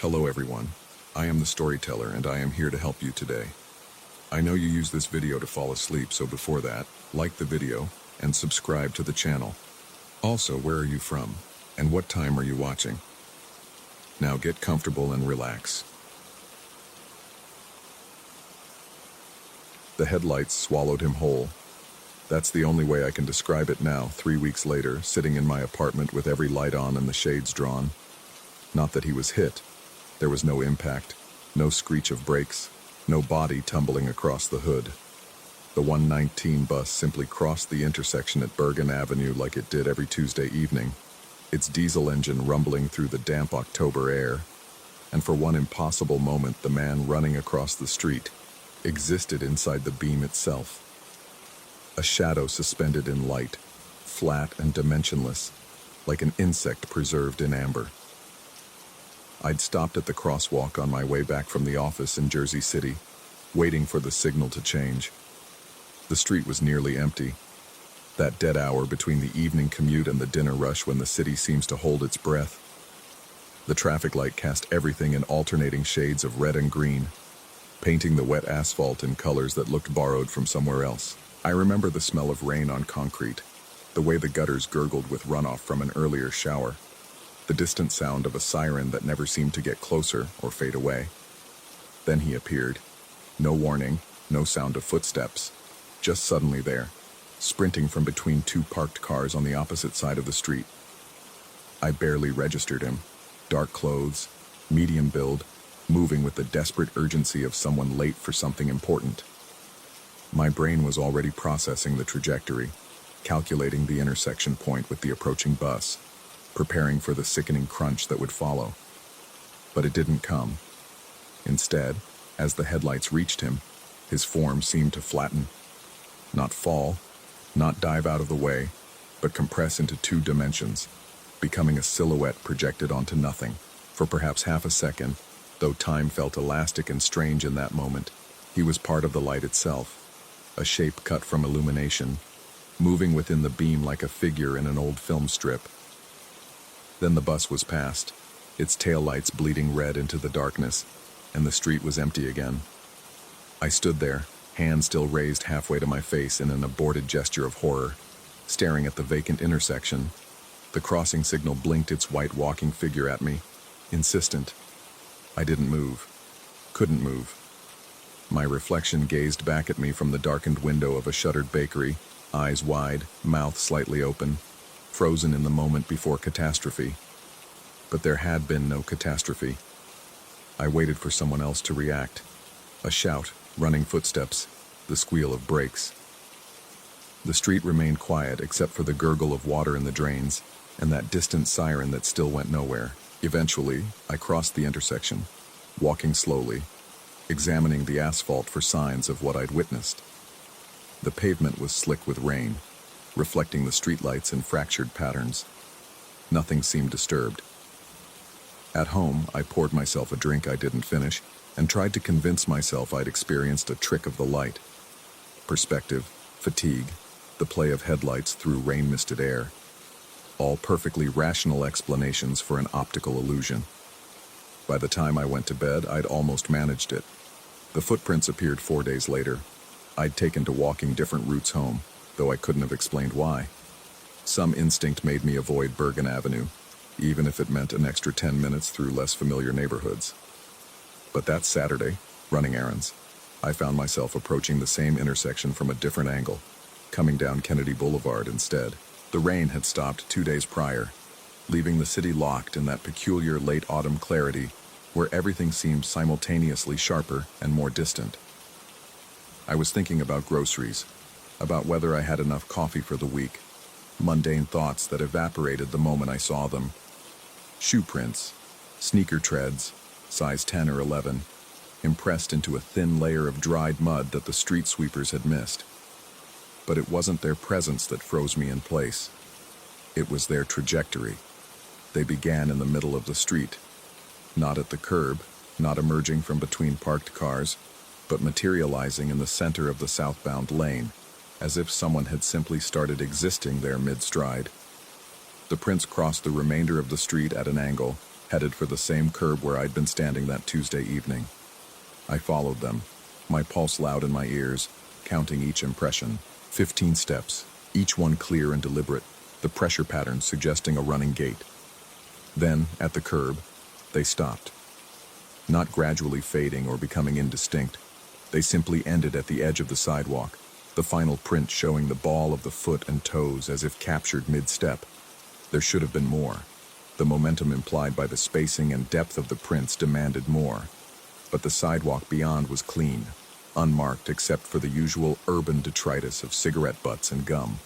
Hello everyone, I am the storyteller and I am here to help you today. I know you use this video to fall asleep, so before that, like the video and subscribe to the channel. Also, where are you from and what time are you watching? Now get comfortable and relax. The headlights swallowed him whole. That's the only way I can describe it now, 3 weeks later, sitting in my apartment with every light on and the shades drawn. Not that he was hit. There was no impact, no screech of brakes, no body tumbling across the hood. The 119 bus simply crossed the intersection at Bergen Avenue like it did every Tuesday evening, its diesel engine rumbling through the damp October air. And for one impossible moment, the man running across the street existed inside the beam itself. A shadow suspended in light, flat and dimensionless, like an insect preserved in amber. I'd stopped at the crosswalk on my way back from the office in Jersey City, waiting for the signal to change. The street was nearly empty. That dead hour between the evening commute and the dinner rush when the city seems to hold its breath. The traffic light cast everything in alternating shades of red and green, painting the wet asphalt in colors that looked borrowed from somewhere else. I remember the smell of rain on concrete, the way the gutters gurgled with runoff from an earlier shower, the distant sound of a siren that never seemed to get closer or fade away. Then he appeared. No warning, no sound of footsteps, just suddenly there, sprinting from between two parked cars on the opposite side of the street. I barely registered him. Dark clothes, medium build, moving with the desperate urgency of someone late for something important. My brain was already processing the trajectory, calculating the intersection point with the approaching bus, preparing for the sickening crunch that would follow. But it didn't come. Instead, as the headlights reached him, his form seemed to flatten. Not fall, not dive out of the way, but compress into 2 dimensions, becoming a silhouette projected onto nothing. For perhaps half a second, though time felt elastic and strange in that moment, he was part of the light itself, a shape cut from illumination, moving within the beam like a figure in an old film strip. Then the bus was past, its taillights bleeding red into the darkness, and the street was empty again. I stood there, hand still raised halfway to my face in an aborted gesture of horror, staring at the vacant intersection. The crossing signal blinked its white walking figure at me, insistent. I didn't move, couldn't move. My reflection gazed back at me from the darkened window of a shuttered bakery, eyes wide, mouth slightly open, frozen in the moment before catastrophe. But there had been no catastrophe. I waited for someone else to react. A shout, running footsteps, the squeal of brakes. The street remained quiet except for the gurgle of water in the drains and that distant siren that still went nowhere. Eventually, I crossed the intersection, walking slowly, examining the asphalt for signs of what I'd witnessed. The pavement was slick with rain, reflecting the streetlights in fractured patterns. Nothing seemed disturbed. At home, I poured myself a drink I didn't finish and tried to convince myself I'd experienced a trick of the light. Perspective, fatigue, the play of headlights through rain-misted air. All perfectly rational explanations for an optical illusion. By the time I went to bed, I'd almost managed it. The footprints appeared 4 days later. I'd taken to walking different routes home, though I couldn't have explained why. Some instinct made me avoid Bergen Avenue, even if it meant an extra 10 minutes through less familiar neighborhoods. But that Saturday, running errands, I found myself approaching the same intersection from a different angle, coming down Kennedy Boulevard instead. The rain had stopped 2 days prior, leaving the city locked in that peculiar late autumn clarity where everything seemed simultaneously sharper and more distant. I was thinking about groceries, about whether I had enough coffee for the week, mundane thoughts that evaporated the moment I saw them. Shoe prints, sneaker treads, size 10 or 11, impressed into a thin layer of dried mud that the street sweepers had missed. But it wasn't their presence that froze me in place. It was their trajectory. They began in the middle of the street, not at the curb, not emerging from between parked cars, but materializing in the center of the southbound lane, as if someone had simply started existing there mid-stride. The prints crossed the remainder of the street at an angle, headed for the same curb where I'd been standing that Tuesday evening. I followed them, my pulse loud in my ears, counting each impression. 15 steps, each one clear and deliberate, the pressure pattern suggesting a running gait. Then, at the curb, they stopped. Not gradually fading or becoming indistinct, they simply ended at the edge of the sidewalk, the final print showing the ball of the foot and toes as if captured mid-step. There should have been more. The momentum implied by the spacing and depth of the prints demanded more. But the sidewalk beyond was clean, unmarked except for the usual urban detritus of cigarette butts and gum.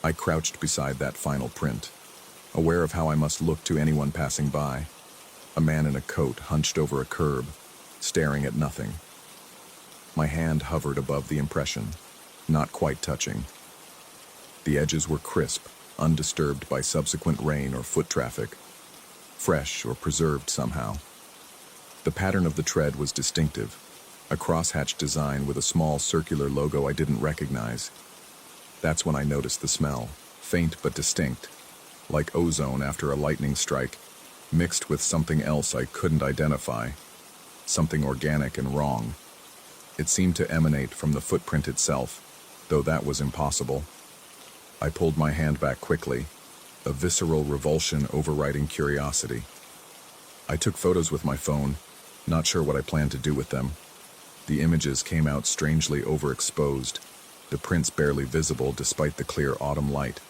I crouched beside that final print, aware of how I must look to anyone passing by. A man in a coat hunched over a curb, staring at nothing. My hand hovered above the impression, not quite touching. The edges were crisp, undisturbed by subsequent rain or foot traffic, fresh or preserved somehow. The pattern of the tread was distinctive, a crosshatch design with a small circular logo I didn't recognize. That's when I noticed the smell, faint but distinct, like ozone after a lightning strike, mixed with something else I couldn't identify, something organic and wrong. It seemed to emanate from the footprint itself, though that was impossible. I pulled my hand back quickly, a visceral revulsion overriding curiosity. I took photos with my phone, not sure what I planned to do with them. The images came out strangely overexposed, the prints barely visible despite the clear autumn light.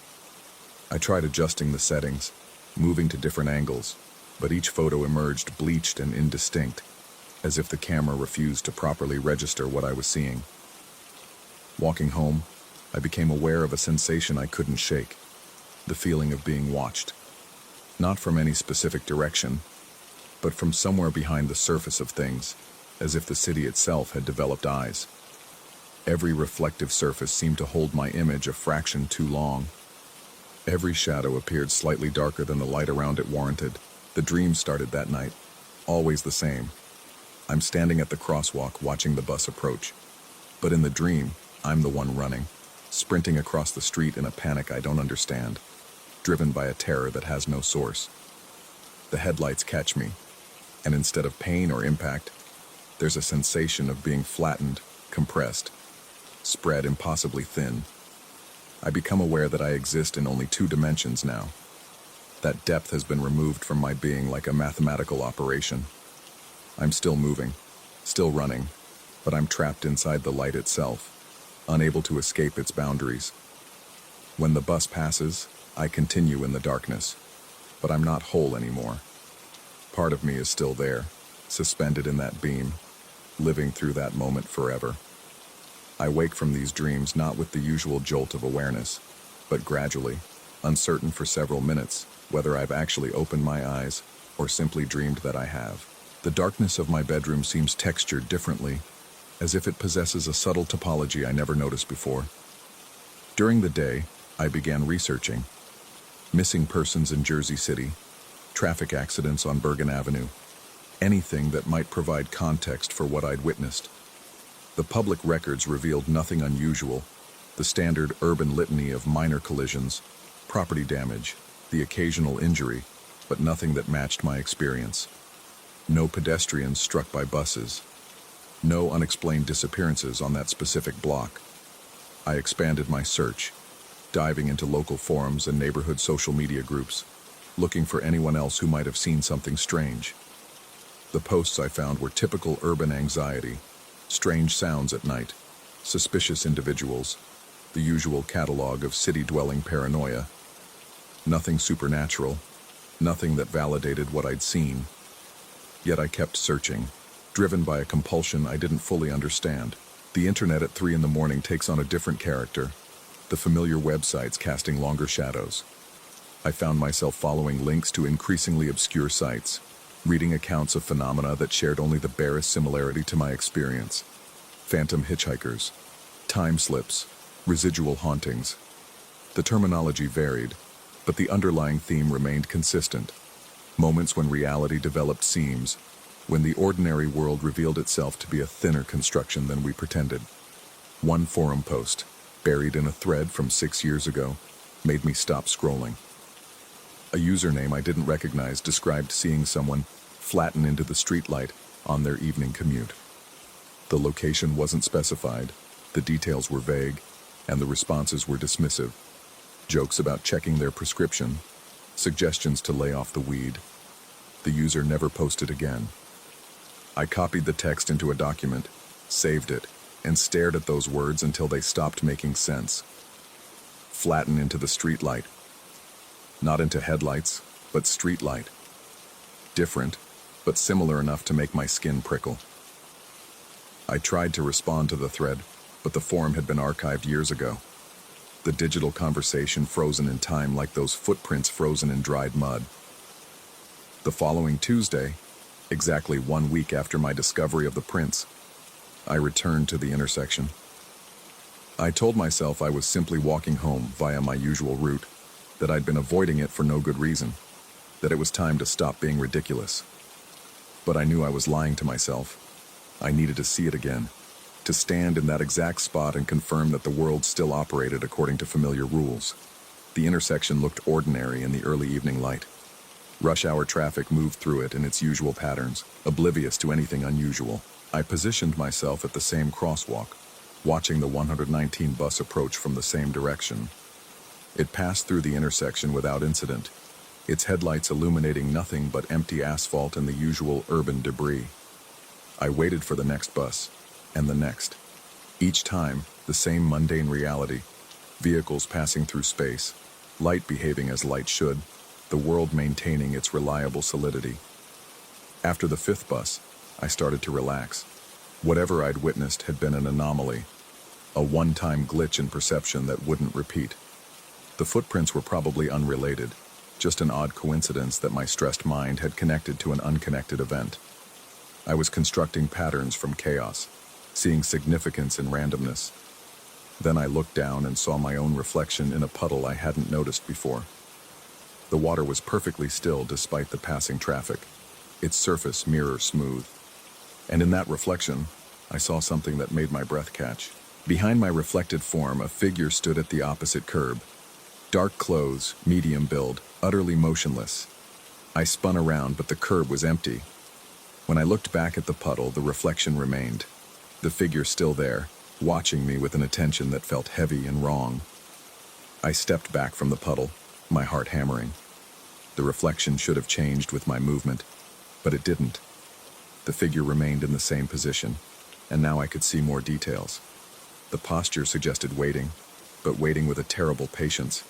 I tried adjusting the settings, moving to different angles, but each photo emerged bleached and indistinct, as if the camera refused to properly register what I was seeing. Walking home, I became aware of a sensation I couldn't shake, the feeling of being watched. Not from any specific direction, but from somewhere behind the surface of things, as if the city itself had developed eyes. Every reflective surface seemed to hold my image a fraction too long. Every shadow appeared slightly darker than the light around it warranted. The dream started that night, always the same. I'm standing at the crosswalk watching the bus approach. But in the dream, I'm the one running, sprinting across the street in a panic I don't understand, driven by a terror that has no source. The headlights catch me, and instead of pain or impact, there's a sensation of being flattened, compressed, spread impossibly thin. I become aware that I exist in only 2 dimensions now. That depth has been removed from my being like a mathematical operation. I'm still moving, still running, but I'm trapped inside the light itself, unable to escape its boundaries. When the bus passes, I continue in the darkness, but I'm not whole anymore. Part of me is still there, suspended in that beam, living through that moment forever. I wake from these dreams not with the usual jolt of awareness, but gradually, uncertain for several minutes whether I've actually opened my eyes or simply dreamed that I have. The darkness of my bedroom seems textured differently, as if it possesses a subtle topology I never noticed before. During the day, I began researching. Missing persons in Jersey City, traffic accidents on Bergen Avenue, anything that might provide context for what I'd witnessed. The public records revealed nothing unusual, the standard urban litany of minor collisions, property damage, the occasional injury, but nothing that matched my experience. No pedestrians struck by buses. No unexplained disappearances on that specific block. I expanded my search, diving into local forums and neighborhood social media groups, looking for anyone else who might have seen something strange. The posts I found were typical urban anxiety, strange sounds at night, suspicious individuals, the usual catalog of city-dwelling paranoia. Nothing supernatural, nothing that validated what I'd seen. Yet I kept searching, driven by a compulsion I didn't fully understand. The internet at 3 a.m. takes on a different character, the familiar websites casting longer shadows. I found myself following links to increasingly obscure sites, reading accounts of phenomena that shared only the barest similarity to my experience. Phantom hitchhikers, time slips, residual hauntings. The terminology varied, but the underlying theme remained consistent. Moments when reality developed seams, when the ordinary world revealed itself to be a thinner construction than we pretended. One forum post, buried in a thread from 6 years ago, made me stop scrolling. A username I didn't recognize described seeing someone flatten into the streetlight on their evening commute. The location wasn't specified, the details were vague, and the responses were dismissive. Jokes about checking their prescription, suggestions to lay off the weed. The user never posted again. I copied the text into a document, saved it, and stared at those words until they stopped making sense. Flatten into the streetlight. Not into headlights, but streetlight. Different, but similar enough to make my skin prickle. I tried to respond to the thread, but the forum had been archived years ago. The digital conversation frozen in time like those footprints frozen in dried mud. The following Tuesday, exactly 1 week after my discovery of the prints, I returned to the intersection. I told myself I was simply walking home via my usual route, that I'd been avoiding it for no good reason, that it was time to stop being ridiculous. But I knew I was lying to myself. I needed to see it again, to stand in that exact spot and confirm that the world still operated according to familiar rules. The intersection looked ordinary in the early evening light. Rush hour traffic moved through it in its usual patterns, oblivious to anything unusual. I positioned myself at the same crosswalk, watching the 119 bus approach from the same direction. It passed through the intersection without incident, its headlights illuminating nothing but empty asphalt and the usual urban debris. I waited for the next bus, and the next. Each time, the same mundane reality. Vehicles passing through space, light behaving as light should, the world maintaining its reliable solidity. After the fifth bus, I started to relax. Whatever I'd witnessed had been an anomaly, a one-time glitch in perception that wouldn't repeat. The footprints were probably unrelated, just an odd coincidence that my stressed mind had connected to an unconnected event. I was constructing patterns from chaos, seeing significance in randomness. Then I looked down and saw my own reflection in a puddle I hadn't noticed before. The water was perfectly still despite the passing traffic, its surface mirror smooth. And in that reflection, I saw something that made my breath catch. Behind my reflected form, a figure stood at the opposite curb. Dark clothes, medium build, utterly motionless. I spun around, but the curb was empty. When I looked back at the puddle, the reflection remained. The figure still there, watching me with an attention that felt heavy and wrong. I stepped back from the puddle, my heart hammering. The reflection should have changed with my movement, but it didn't. The figure remained in the same position, and now I could see more details. The posture suggested waiting, but waiting with a terrible patience,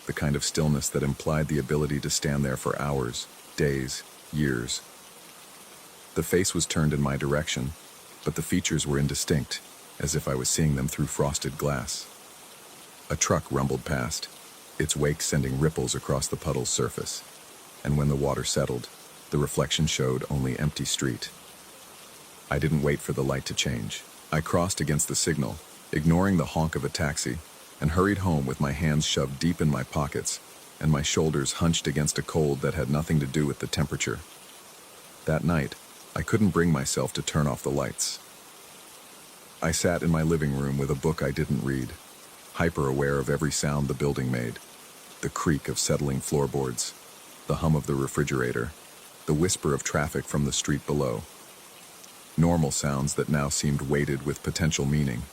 the kind of stillness that implied the ability to stand there for hours, days, years. The face was turned in my direction, but the features were indistinct, as if I was seeing them through frosted glass. A truck rumbled past, its wake sending ripples across the puddle's surface, and when the water settled, the reflection showed only empty street. I didn't wait for the light to change. I crossed against the signal, ignoring the honk of a taxi, and hurried home with my hands shoved deep in my pockets and my shoulders hunched against a cold that had nothing to do with the temperature. That night, I couldn't bring myself to turn off the lights. I sat in my living room with a book I didn't read, hyper-aware of every sound the building made, the creak of settling floorboards, the hum of the refrigerator, the whisper of traffic from the street below. Normal sounds that now seemed weighted with potential meaning.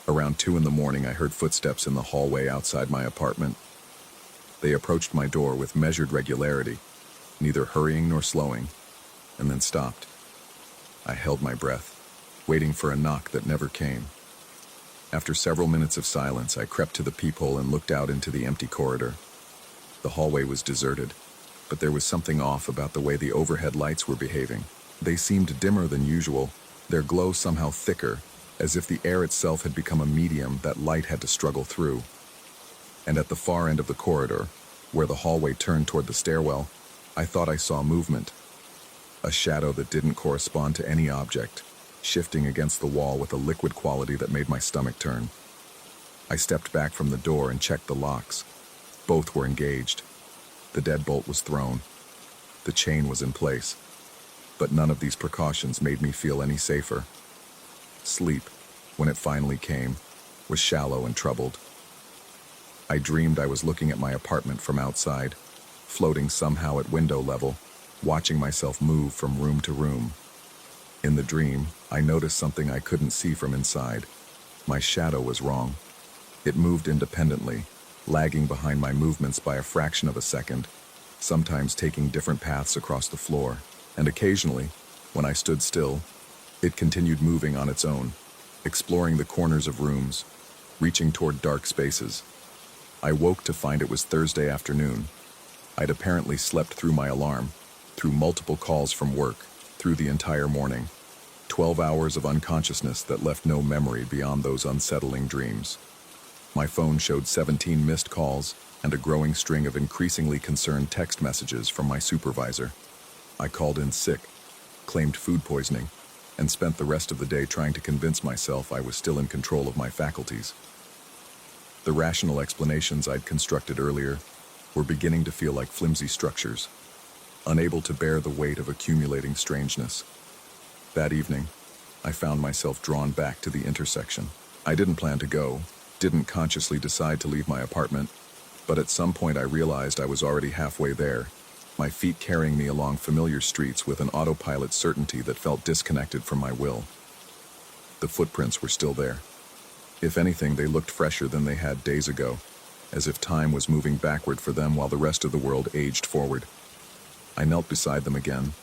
Around 2 a.m, I heard footsteps in the hallway outside my apartment. They approached my door with measured regularity, neither hurrying nor slowing, and then stopped. I held my breath, waiting for a knock that never came. After several minutes of silence, I crept to the peephole and looked out into the empty corridor. The hallway was deserted, but there was something off about the way the overhead lights were behaving. They seemed dimmer than usual, their glow somehow thicker, as if the air itself had become a medium that light had to struggle through. And at the far end of the corridor, where the hallway turned toward the stairwell, I thought I saw movement. A shadow that didn't correspond to any object, shifting against the wall with a liquid quality that made my stomach turn. I stepped back from the door and checked the locks. Both were engaged. The deadbolt was thrown. The chain was in place. But none of these precautions made me feel any safer. Sleep, when it finally came, was shallow and troubled. I dreamed I was looking at my apartment from outside, floating somehow at window level, watching myself move from room to room. In the dream, I noticed something I couldn't see from inside. My shadow was wrong. It moved independently, lagging behind my movements by a fraction of a second, sometimes taking different paths across the floor, and occasionally, when I stood still, it continued moving on its own, exploring the corners of rooms, reaching toward dark spaces. I woke to find it was Thursday afternoon. I'd apparently slept through my alarm, through multiple calls from work, through the entire morning. 12 hours of unconsciousness that left no memory beyond those unsettling dreams. My phone showed 17 missed calls and a growing string of increasingly concerned text messages from my supervisor. I called in sick, claimed food poisoning, and spent the rest of the day trying to convince myself I was still in control of my faculties. The rational explanations I'd constructed earlier were beginning to feel like flimsy structures, unable to bear the weight of accumulating strangeness. That evening, I found myself drawn back to the intersection. I didn't plan to go, didn't consciously decide to leave my apartment, but at some point I realized I was already halfway there, my feet carrying me along familiar streets with an autopilot certainty that felt disconnected from my will. The footprints were still there. If anything, they looked fresher than they had days ago, as if time was moving backward for them while the rest of the world aged forward. I knelt beside them again,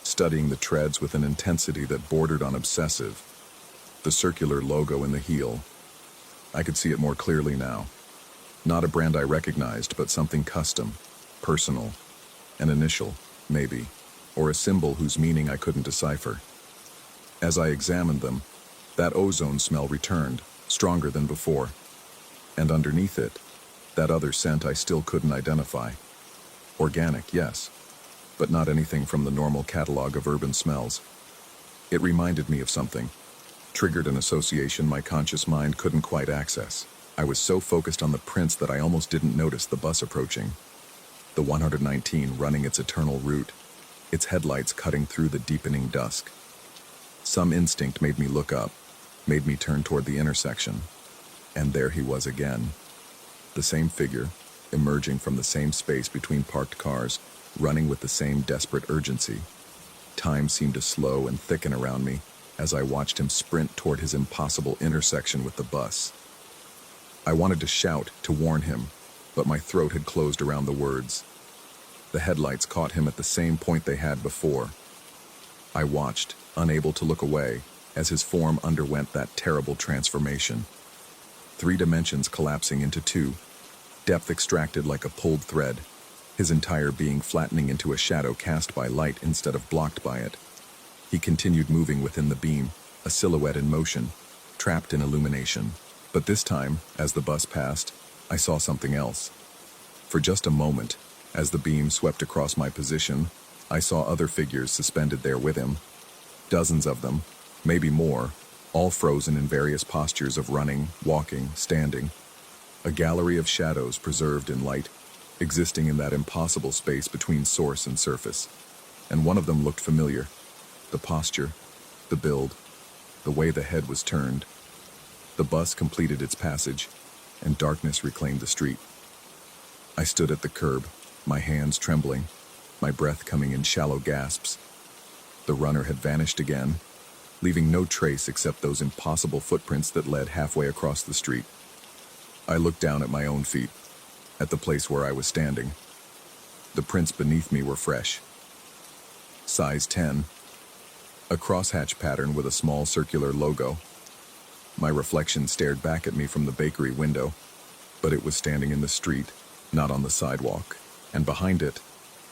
studying the treads with an intensity that bordered on obsessive. The circular logo in the heel. I could see it more clearly now. Not a brand I recognized, but something custom, personal, an initial, maybe, or a symbol whose meaning I couldn't decipher. As I examined them, that ozone smell returned, stronger than before. And underneath it, that other scent I still couldn't identify. Organic, yes, but not anything from the normal catalog of urban smells. It reminded me of something, triggered an association my conscious mind couldn't quite access. I was so focused on the prints that I almost didn't notice the bus approaching. The 119 running its eternal route, its headlights cutting through the deepening dusk. Some instinct made me look up, made me turn toward the intersection. And there he was again. The same figure, emerging from the same space between parked cars, running with the same desperate urgency. Time seemed to slow and thicken around me as I watched him sprint toward his impossible intersection with the bus. I wanted to shout, to warn him, but my throat had closed around the words. The headlights caught him at the same point they had before. I watched, unable to look away, as his form underwent that terrible transformation. 3 dimensions collapsing into 2, depth extracted like a pulled thread, his entire being flattening into a shadow cast by light instead of blocked by it. He continued moving within the beam, a silhouette in motion, trapped in illumination. But this time, as the bus passed, I saw something else. For just a moment, as the beam swept across my position, I saw other figures suspended there with him. Dozens of them, maybe more, all frozen in various postures of running, walking, standing. A gallery of shadows preserved in light, existing in that impossible space between source and surface. And one of them looked familiar. The posture, the build, the way the head was turned. The bus completed its passage, and darkness reclaimed the street. I stood at the curb, my hands trembling, my breath coming in shallow gasps. The runner had vanished again, leaving no trace except those impossible footprints that led halfway across the street. I looked down at my own feet, at the place where I was standing. The prints beneath me were fresh. Size 10. A crosshatch pattern with a small circular logo. My reflection stared back at me from the bakery window, but it was standing in the street, not on the sidewalk. And behind it,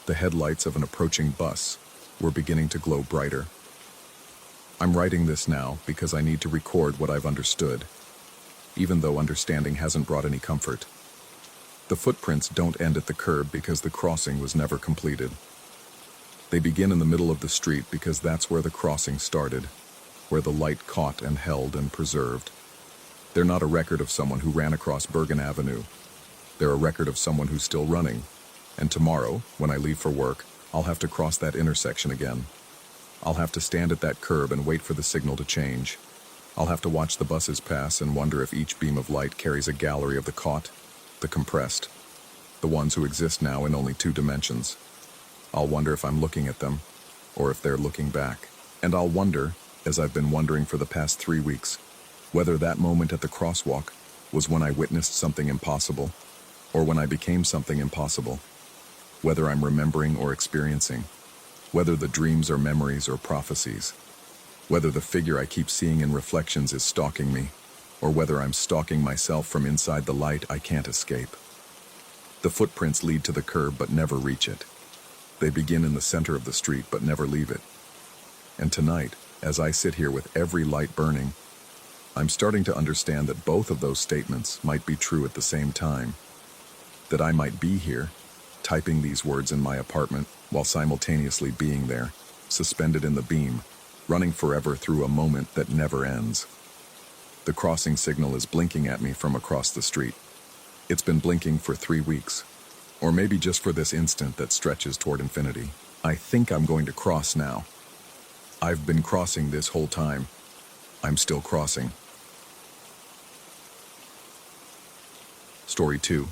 the headlights of an approaching bus were beginning to glow brighter. I'm writing this now because I need to record what I've understood, even though understanding hasn't brought any comfort. The footprints don't end at the curb because the crossing was never completed. They begin in the middle of the street because that's where the crossing started, where the light caught and held and preserved. They're not a record of someone who ran across Bergen Avenue. They're a record of someone who's still running. And tomorrow, when I leave for work, I'll have to cross that intersection again. I'll have to stand at that curb and wait for the signal to change. I'll have to watch the buses pass and wonder if each beam of light carries a gallery of the caught, the compressed, the ones who exist now in only 2 dimensions. I'll wonder if I'm looking at them, or if they're looking back. And I'll wonder, as I've been wondering for the past 3 weeks, whether that moment at the crosswalk was when I witnessed something impossible, or when I became something impossible. Whether I'm remembering or experiencing, whether the dreams are memories or prophecies, whether the figure I keep seeing in reflections is stalking me, or whether I'm stalking myself from inside the light I can't escape. The footprints lead to the curb but never reach it. They begin in the center of the street but never leave it. And tonight, as I sit here with every light burning, I'm starting to understand that both of those statements might be true at the same time. That I might be here, typing these words in my apartment while simultaneously being there, suspended in the beam, running forever through a moment that never ends. The crossing signal is blinking at me from across the street. It's been blinking for 3 weeks, or maybe just for this instant that stretches toward infinity. I think I'm going to cross now. I've been crossing this whole time. I'm still crossing. Story 2.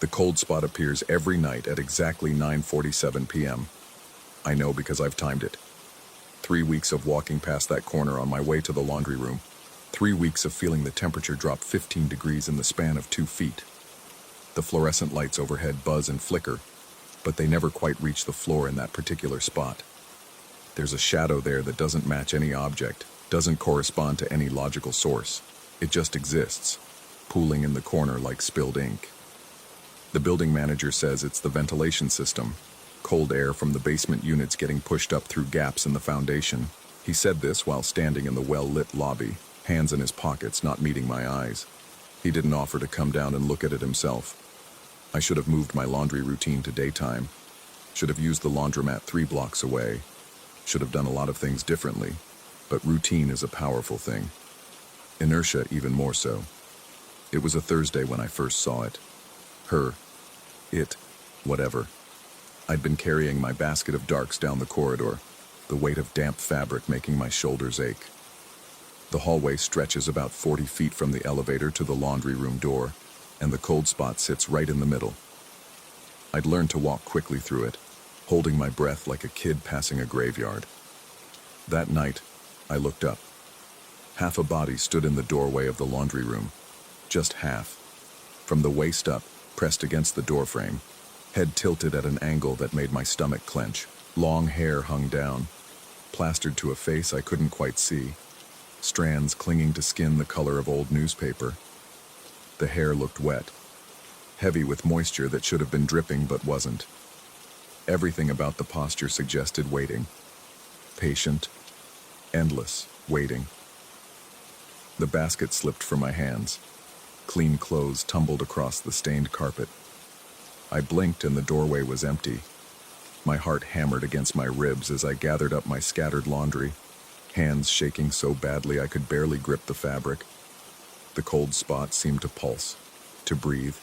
The cold spot appears every night at exactly 9:47 p.m. I know because I've timed it. 3 weeks of walking past that corner on my way to the laundry room. 3 weeks of feeling the temperature drop 15 degrees in the span of 2 feet. The fluorescent lights overhead buzz and flicker, but they never quite reach the floor in that particular spot. There's a shadow there that doesn't match any object, doesn't correspond to any logical source. It just exists, pooling in the corner like spilled ink. The building manager says it's the ventilation system, cold air from the basement units getting pushed up through gaps in the foundation. He said this while standing in the well-lit lobby, hands in his pockets, not meeting my eyes. He didn't offer to come down and look at it himself. I should have moved my laundry routine to daytime, should have used the laundromat 3 blocks away, should have done a lot of things differently, but routine is a powerful thing. Inertia even more so. It was a Thursday when I first saw it. Her. It. Whatever. I'd been carrying my basket of darks down the corridor, the weight of damp fabric making my shoulders ache. The hallway stretches about 40 feet from the elevator to the laundry room door, and the cold spot sits right in the middle. I'd learned to walk quickly through it, holding my breath like a kid passing a graveyard. That night, I looked up. Half a body stood in the doorway of the laundry room. Just half. From the waist up, pressed against the doorframe, head tilted at an angle that made my stomach clench. Long hair hung down, plastered to a face I couldn't quite see, strands clinging to skin the color of old newspaper. The hair looked wet, heavy with moisture that should have been dripping but wasn't. Everything about the posture suggested waiting. Patient, endless waiting. The basket slipped from my hands. Clean clothes tumbled across the stained carpet. I blinked and the doorway was empty. My heart hammered against my ribs as I gathered up my scattered laundry, hands shaking so badly I could barely grip the fabric. The cold spot seemed to pulse, to breathe,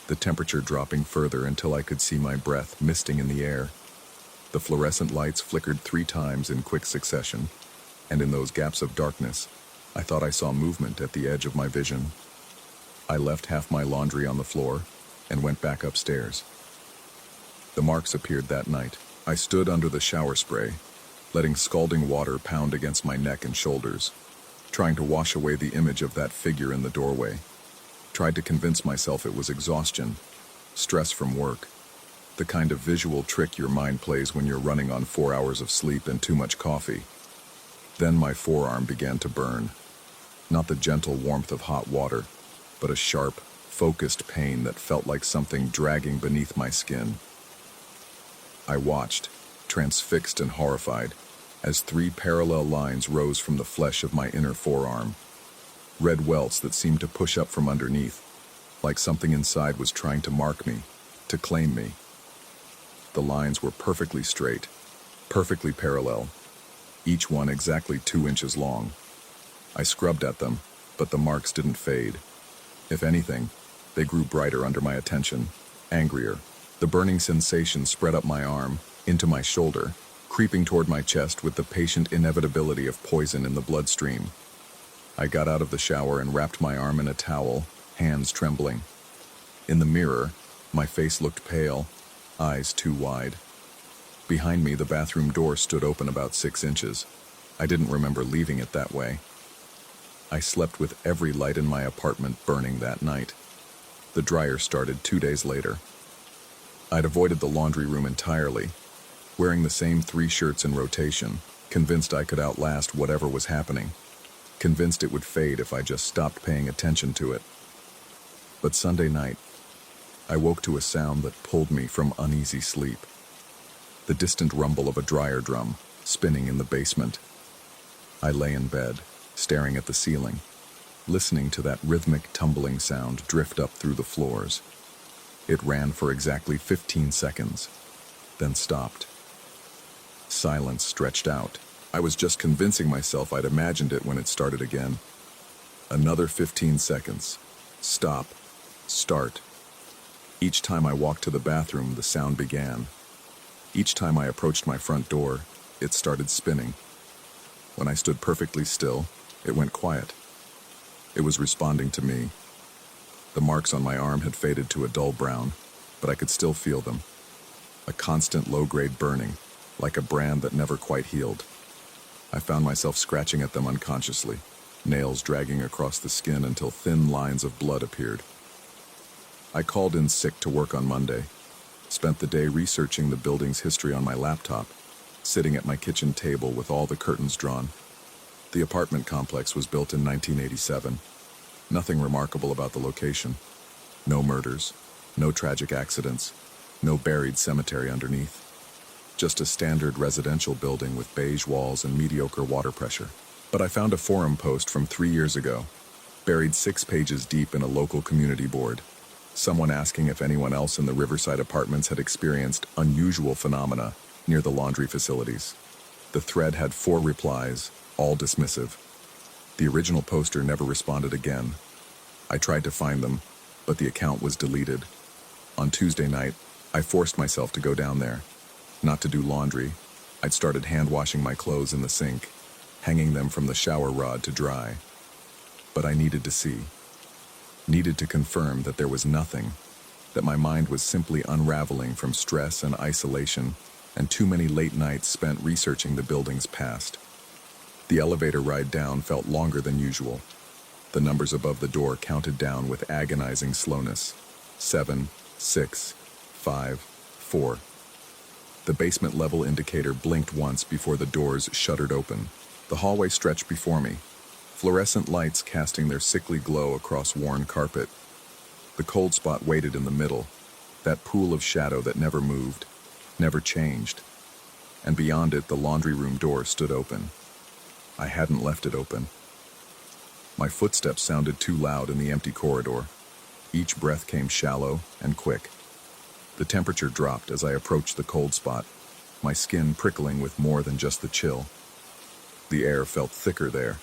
the temperature dropping further until I could see my breath misting in the air. The fluorescent lights flickered 3 times in quick succession, and in those gaps of darkness, I thought I saw movement at the edge of my vision. I left half my laundry on the floor and went back upstairs. The marks appeared that night. I stood under the shower spray, letting scalding water pound against my neck and shoulders, trying to wash away the image of that figure in the doorway. Tried to convince myself it was exhaustion, stress from work, the kind of visual trick your mind plays when you're running on 4 hours of sleep and too much coffee. Then my forearm began to burn. Not the gentle warmth of hot water, but a sharp, focused pain that felt like something dragging beneath my skin. I watched, transfixed and horrified, as 3 parallel lines rose from the flesh of my inner forearm. Red welts that seemed to push up from underneath, like something inside was trying to mark me, to claim me. The lines were perfectly straight, perfectly parallel, each one exactly 2 inches long. I scrubbed at them, but the marks didn't fade. If anything, they grew brighter under my attention, angrier. The burning sensation spread up my arm, into my shoulder, creeping toward my chest with the patient inevitability of poison in the bloodstream. I got out of the shower and wrapped my arm in a towel, hands trembling. In the mirror, my face looked pale, eyes too wide. Behind me, the bathroom door stood open about 6 inches. I didn't remember leaving it that way. I slept with every light in my apartment burning that night. The dryer started 2 days later. I'd avoided the laundry room entirely, wearing the same 3 shirts in rotation, convinced I could outlast whatever was happening, convinced it would fade if I just stopped paying attention to it. But Sunday night, I woke to a sound that pulled me from uneasy sleep. The distant rumble of a dryer drum spinning in the basement. I lay in bed, staring at the ceiling, listening to that rhythmic tumbling sound drift up through the floors. It ran for exactly 15 seconds, then stopped. Silence stretched out. I was just convincing myself I'd imagined it when it started again. Another 15 seconds. Stop. Start. Each time I walked to the bathroom, the sound began. Each time I approached my front door, it started spinning. When I stood perfectly still, it went quiet. It was responding to me. The marks on my arm had faded to a dull brown, but I could still feel them. A constant low-grade burning, like a brand that never quite healed. I found myself scratching at them unconsciously, nails dragging across the skin until thin lines of blood appeared. I called in sick to work on Monday, spent the day researching the building's history on my laptop, sitting at my kitchen table with all the curtains drawn. The apartment complex was built in 1987. Nothing remarkable about the location. No murders, no tragic accidents, no buried cemetery underneath. Just a standard residential building with beige walls and mediocre water pressure. But I found a forum post from 3 years ago, buried 6 pages deep in a local community board. Someone asking if anyone else in the Riverside apartments had experienced unusual phenomena near the laundry facilities. The thread had 4 replies, all dismissive. The original poster never responded again. I tried to find them, but the account was deleted. On Tuesday night, I forced myself to go down there. Not to do laundry. I'd started hand-washing my clothes in the sink, hanging them from the shower rod to dry. But I needed to see. Needed to confirm that there was nothing, that my mind was simply unraveling from stress and isolation and too many late nights spent researching the building's past. The elevator ride down felt longer than usual. The numbers above the door counted down with agonizing slowness. 7, 6, 5, 4. The basement level indicator blinked once before the doors shuttered open. The hallway stretched before me, fluorescent lights casting their sickly glow across worn carpet. The cold spot waited in the middle, that pool of shadow that never moved, never changed. And beyond it, the laundry room door stood open. I hadn't left it open. My footsteps sounded too loud in the empty corridor. Each breath came shallow and quick. The temperature dropped as I approached the cold spot, my skin prickling with more than just the chill. The air felt thicker there,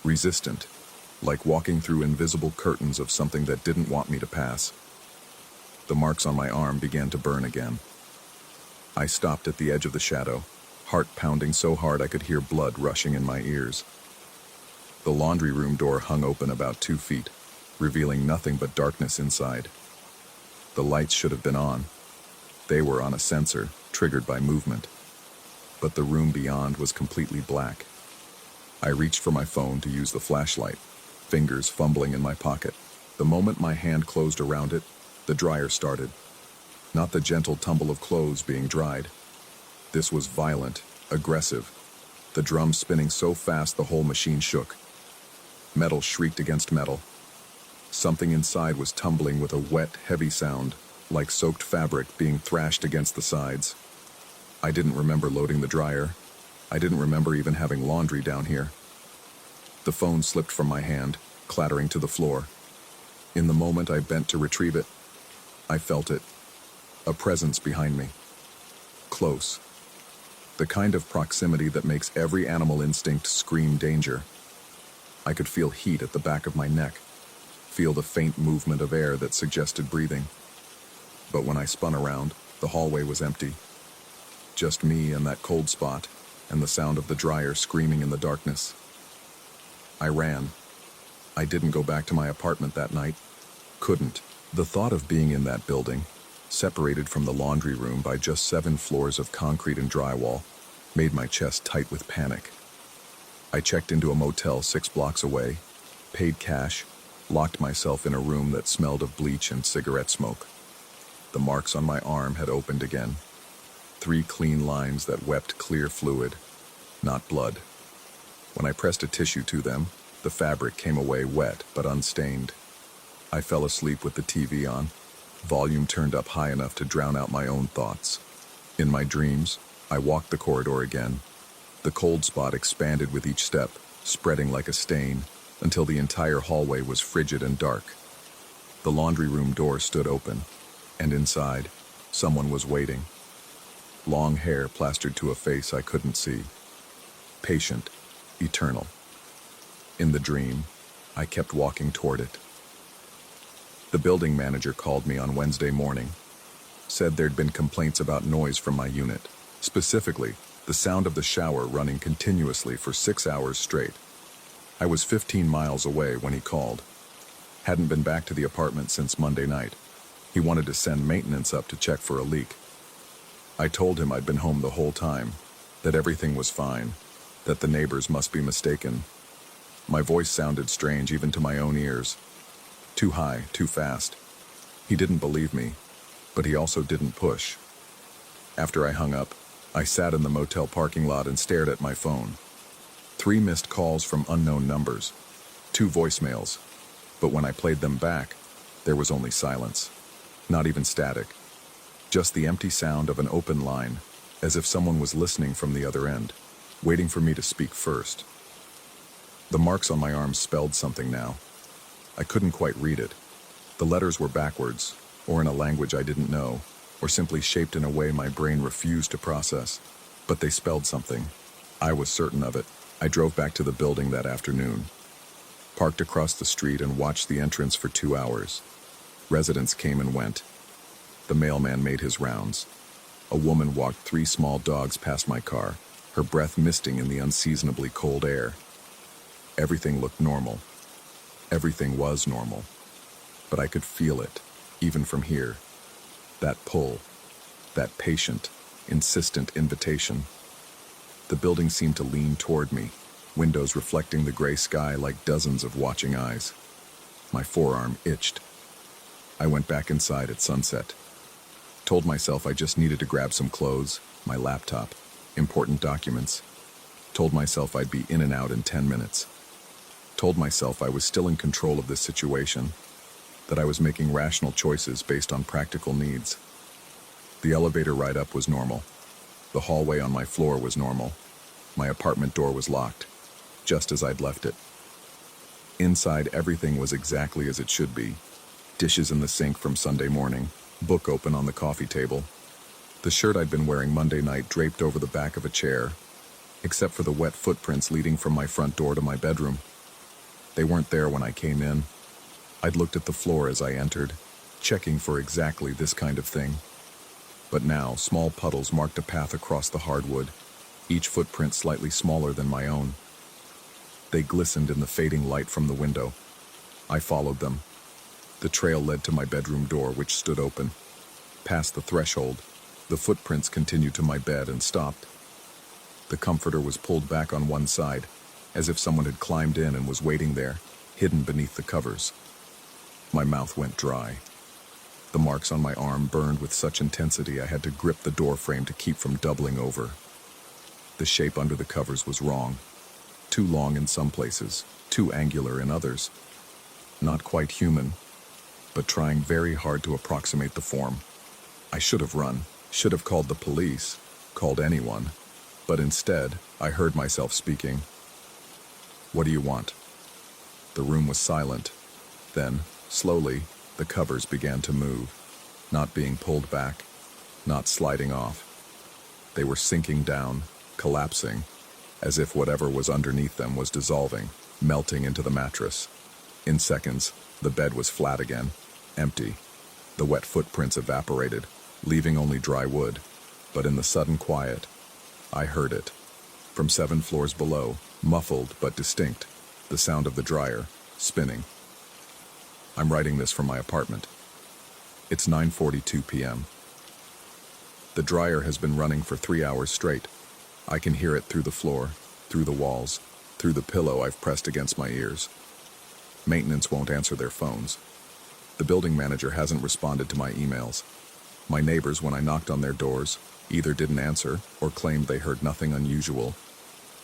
resistant, like walking through invisible curtains of something that didn't want me to pass. The marks on my arm began to burn again. I stopped at the edge of the shadow, heart pounding so hard I could hear blood rushing in my ears. The laundry room door hung open about 2 feet, revealing nothing but darkness inside. The lights should have been on. They were on a sensor, triggered by movement. But the room beyond was completely black. I reached for my phone to use the flashlight, fingers fumbling in my pocket. The moment my hand closed around it, the dryer started. Not the gentle tumble of clothes being dried. This was violent, aggressive. The drum spinning so fast the whole machine shook. Metal shrieked against metal. Something inside was tumbling with a wet, heavy sound, like soaked fabric being thrashed against the sides. I didn't remember loading the dryer. I didn't remember even having laundry down here. The phone slipped from my hand, clattering to the floor. In the moment I bent to retrieve it, I felt it. A presence behind me. Close. The kind of proximity that makes every animal instinct scream danger. I could feel heat at the back of my neck, feel the faint movement of air that suggested breathing. But when I spun around, the hallway was empty. Just me and that cold spot, and the sound of the dryer screaming in the darkness. I ran, I didn't go back to my apartment that night. Couldn't. The thought of being in that building, separated from the laundry room by just 7 floors of concrete and drywall, made my chest tight with panic. I checked into a motel 6 blocks away, paid cash, locked myself in a room that smelled of bleach and cigarette smoke. The marks on my arm had opened again. 3 clean lines that wept clear fluid, not blood. When I pressed a tissue to them, the fabric came away wet but unstained. I fell asleep with the TV on, volume turned up high enough to drown out my own thoughts. In my dreams, I walked the corridor again. The cold spot expanded with each step, spreading like a stain, until the entire hallway was frigid and dark. The laundry room door stood open, and inside, someone was waiting. Long hair plastered to a face I couldn't see. Patient, eternal. In the dream, I kept walking toward it. The building manager called me on Wednesday morning, said there'd been complaints about noise from my unit, specifically the sound of the shower running continuously for 6 hours straight. I was 15 miles away when he called. Hadn't been back to the apartment since Monday night. He wanted to send maintenance up to check for a leak. I told him I'd been home the whole time, that everything was fine, that the neighbors must be mistaken. My voice sounded strange even to my own ears. Too high, too fast. He didn't believe me, but he also didn't push. After I hung up, I sat in the motel parking lot and stared at my phone. 3 missed calls from unknown numbers, 2 voicemails, but when I played them back, there was only silence. Not even static. Just the empty sound of an open line, as if someone was listening from the other end, waiting for me to speak first. The marks on my arms spelled something now. I couldn't quite read it. The letters were backwards, or in a language I didn't know, or simply shaped in a way my brain refused to process. But they spelled something. I was certain of it. I drove back to the building that afternoon, parked across the street and watched the entrance for 2 hours. Residents came and went. The mailman made his rounds. A woman walked 3 small dogs past my car, her breath misting in the unseasonably cold air. Everything looked normal. Everything was normal. But I could feel it, even from here. That pull, that patient, insistent invitation. The building seemed to lean toward me, windows reflecting the gray sky like dozens of watching eyes. My forearm itched. I went back inside at sunset. Told myself I just needed to grab some clothes, my laptop, important documents. Told myself I'd be in and out in 10 minutes. Told myself I was still in control of this situation, that I was making rational choices based on practical needs. The elevator ride up was normal. The hallway on my floor was normal. My apartment door was locked, just as I'd left it. Inside, everything was exactly as it should be. Dishes in the sink from Sunday morning, book open on the coffee table. The shirt I'd been wearing Monday night draped over the back of a chair, except for the wet footprints leading from my front door to my bedroom. They weren't there when I came in. I'd looked at the floor as I entered, checking for exactly this kind of thing. But now, small puddles marked a path across the hardwood, each footprint slightly smaller than my own. They glistened in the fading light from the window. I followed them. The trail led to my bedroom door, which stood open. Past the threshold, the footprints continued to my bed and stopped. The comforter was pulled back on one side, as if someone had climbed in and was waiting there, hidden beneath the covers. My mouth went dry. The marks on my arm burned with such intensity I had to grip the door frame to keep from doubling over. The shape under the covers was wrong. Too long in some places, too angular in others. Not quite human, but trying very hard to approximate the form. I should have run, should have called the police, called anyone. But instead, I heard myself speaking. "What do you want?" The room was silent. Then, slowly, the covers began to move, not being pulled back, not sliding off. They were sinking down, collapsing, as if whatever was underneath them was dissolving, melting into the mattress. In seconds, the bed was flat again, empty. The wet footprints evaporated, leaving only dry wood. But in the sudden quiet, I heard it. From 7 floors below, muffled but distinct, the sound of the dryer, spinning. I'm writing this from my apartment. It's 9:42 p.m. The dryer has been running for 3 hours straight. I can hear it through the floor, through the walls, through the pillow I've pressed against my ears. Maintenance won't answer their phones. The building manager hasn't responded to my emails. My neighbors, when I knocked on their doors, either didn't answer or claimed they heard nothing unusual.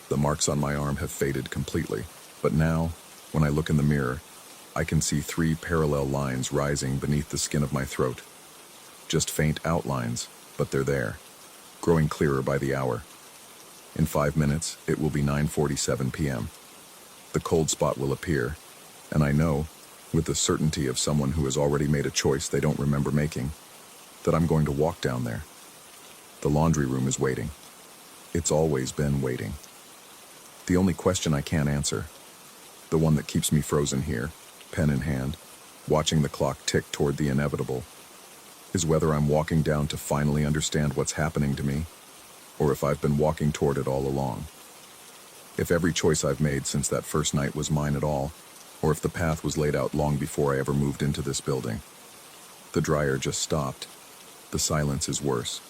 The marks on my arm have faded completely, but now, when I look in the mirror, I can see 3 parallel lines rising beneath the skin of my throat. Just faint outlines, but they're there, growing clearer by the hour. In 5 minutes, it will be 9:47 p.m. The cold spot will appear, and I know, with the certainty of someone who has already made a choice they don't remember making, that I'm going to walk down there. The laundry room is waiting. It's always been waiting. The only question I can't answer, the one that keeps me frozen here, pen in hand, watching the clock tick toward the inevitable, is whether I'm walking down to finally understand what's happening to me, or if I've been walking toward it all along. If every choice I've made since that first night was mine at all, or if the path was laid out long before I ever moved into this building. The dryer just stopped. The silence is worse.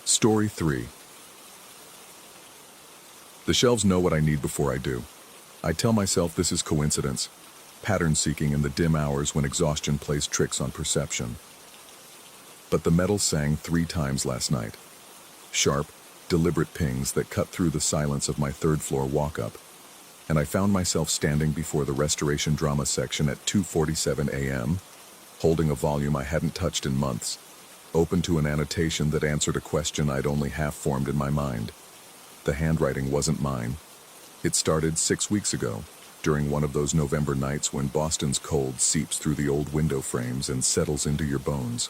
Story 3. The shelves know what I need before I do. I tell myself this is coincidence, pattern seeking in the dim hours when exhaustion plays tricks on perception. But the metal sang 3 times last night. Sharp, deliberate pings that cut through the silence of my 3rd floor walk-up, and I found myself standing before the restoration drama section at 2:47 a.m., holding a volume I hadn't touched in months, open to an annotation that answered a question I'd only half formed in my mind. The handwriting wasn't mine. It started 6 weeks ago, during one of those November nights when Boston's cold seeps through the old window frames and settles into your bones.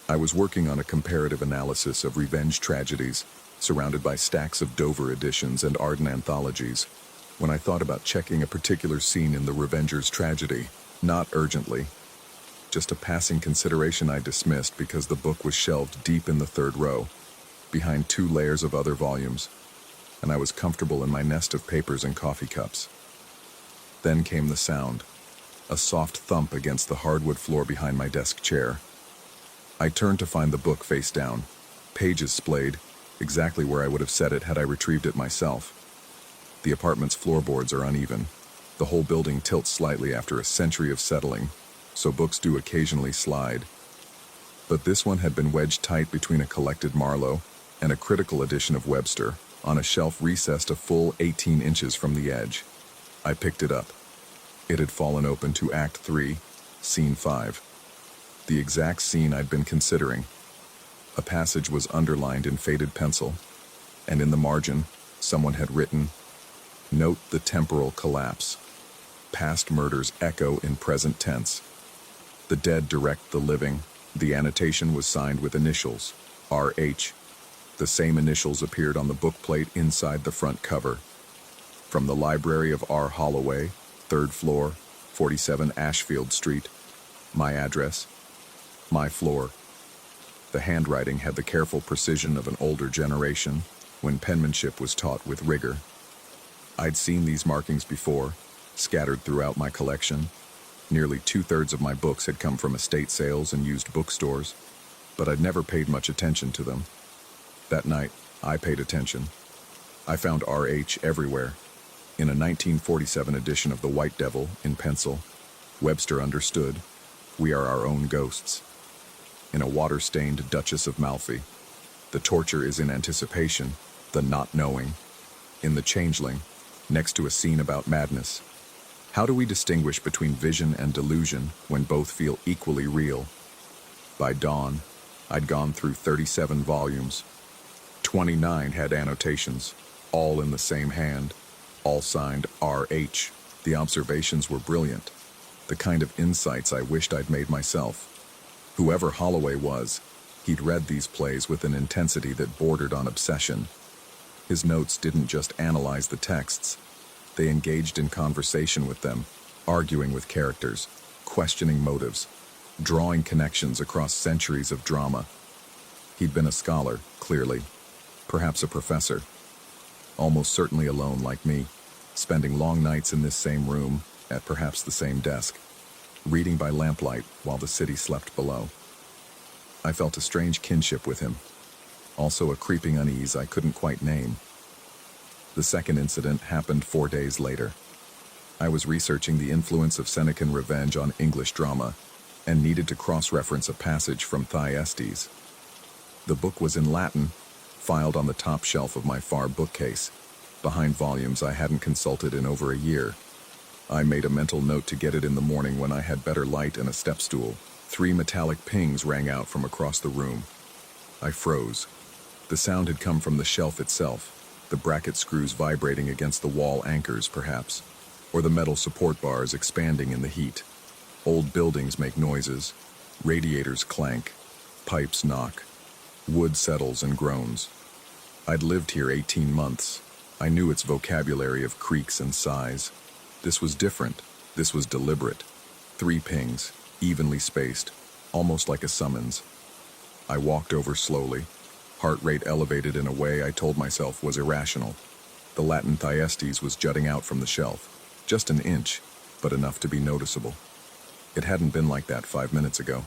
I was working on a comparative analysis of revenge tragedies, surrounded by stacks of Dover editions and Arden anthologies, when I thought about checking a particular scene in The Revenger's tragedy, not urgently. Just a passing consideration I dismissed because the book was shelved deep in the 3rd row, behind 2 layers of other volumes, and I was comfortable in my nest of papers and coffee cups. Then came the sound, a soft thump against the hardwood floor behind my desk chair. I turned to find the book face down, pages splayed, exactly where I would have set it had I retrieved it myself. The apartment's floorboards are uneven. The whole building tilts slightly after a century of settling, so books do occasionally slide. But this one had been wedged tight between a collected Marlowe and a critical edition of Webster on a shelf recessed a full 18 inches from the edge. I picked it up. It had fallen open to Act 3, Scene 5. The exact scene I'd been considering. A passage was underlined in faded pencil, and in the margin, someone had written, "Note the temporal collapse. Past murders echo in present tense. The dead direct the living." The annotation was signed with initials, R.H. The same initials appeared on the bookplate inside the front cover. From the library of R. Holloway, 3rd floor, 47 Ashfield Street. My address. My floor. The handwriting had the careful precision of an older generation, when penmanship was taught with rigor. I'd seen these markings before, scattered throughout my collection. Nearly 2/3 of my books had come from estate sales and used bookstores, but I'd never paid much attention to them. That night, I paid attention. I found R.H. everywhere. In a 1947 edition of The White Devil, in pencil, Webster understood, "We are our own ghosts." In a water-stained Duchess of Malfi, "The torture is in anticipation, the not knowing." In The Changeling, next to a scene about madness. How do we distinguish between vision and delusion when both feel equally real? By dawn, I'd gone through 37 volumes. 29 had annotations, all in the same hand, all signed R.H. The observations were brilliant, the kind of insights I wished I'd made myself. Whoever Holloway was, he'd read these plays with an intensity that bordered on obsession. His notes didn't just analyze the texts. They engaged in conversation with them, arguing with characters, questioning motives, drawing connections across centuries of drama. He'd been a scholar, clearly, perhaps a professor, almost certainly alone like me, spending long nights in this same room, at perhaps the same desk, reading by lamplight while the city slept below. I felt a strange kinship with him, also a creeping unease I couldn't quite name. The second incident happened 4 days later. I was researching the influence of Senecan revenge on English drama and needed to cross-reference a passage from Thyestes. The book was in Latin, filed on the top shelf of my far bookcase, behind volumes I hadn't consulted in over a year. I made a mental note to get it in the morning when I had better light and a step stool. 3 metallic pings rang out from across the room. I froze. The sound had come from the shelf itself, the bracket screws vibrating against the wall anchors, perhaps, or the metal support bars expanding in the heat. Old buildings make noises, radiators clank, pipes knock, wood settles and groans. I'd lived here 18 months. I knew its vocabulary of creaks and sighs. This was different. This was deliberate. 3 pings, evenly spaced, almost like a summons. I walked over slowly, heart rate elevated in a way I told myself was irrational. The Latin Thyestes was jutting out from the shelf, just an inch, but enough to be noticeable. It hadn't been like that 5 minutes ago.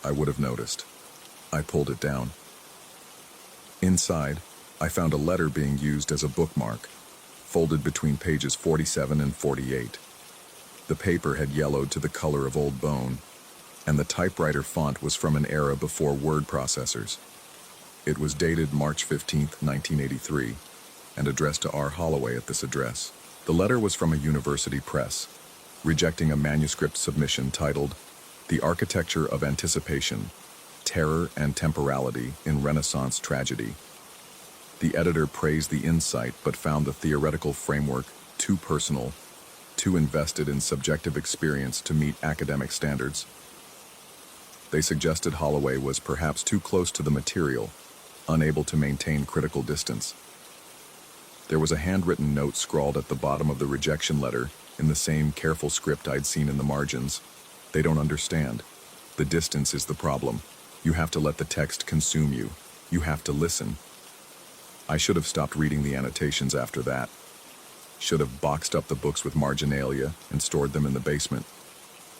I would have noticed. I pulled it down. Inside, I found a letter being used as a bookmark, folded between pages 47 and 48. The paper had yellowed to the color of old bone, and the typewriter font was from an era before word processors. It was dated March 15, 1983, and addressed to R. Holloway at this address. The letter was from a university press, rejecting a manuscript submission titled The Architecture of Anticipation, Terror and Temporality in Renaissance Tragedy. The editor praised the insight but found the theoretical framework too personal, too invested in subjective experience to meet academic standards. They suggested Holloway was perhaps too close to the material, unable to maintain critical distance. There was a handwritten note scrawled at the bottom of the rejection letter in the same careful script I'd seen in the margins. They don't understand. The distance is the problem. You have to let the text consume you. You have to listen. I should have stopped reading the annotations after that. Should have boxed up the books with marginalia and stored them in the basement.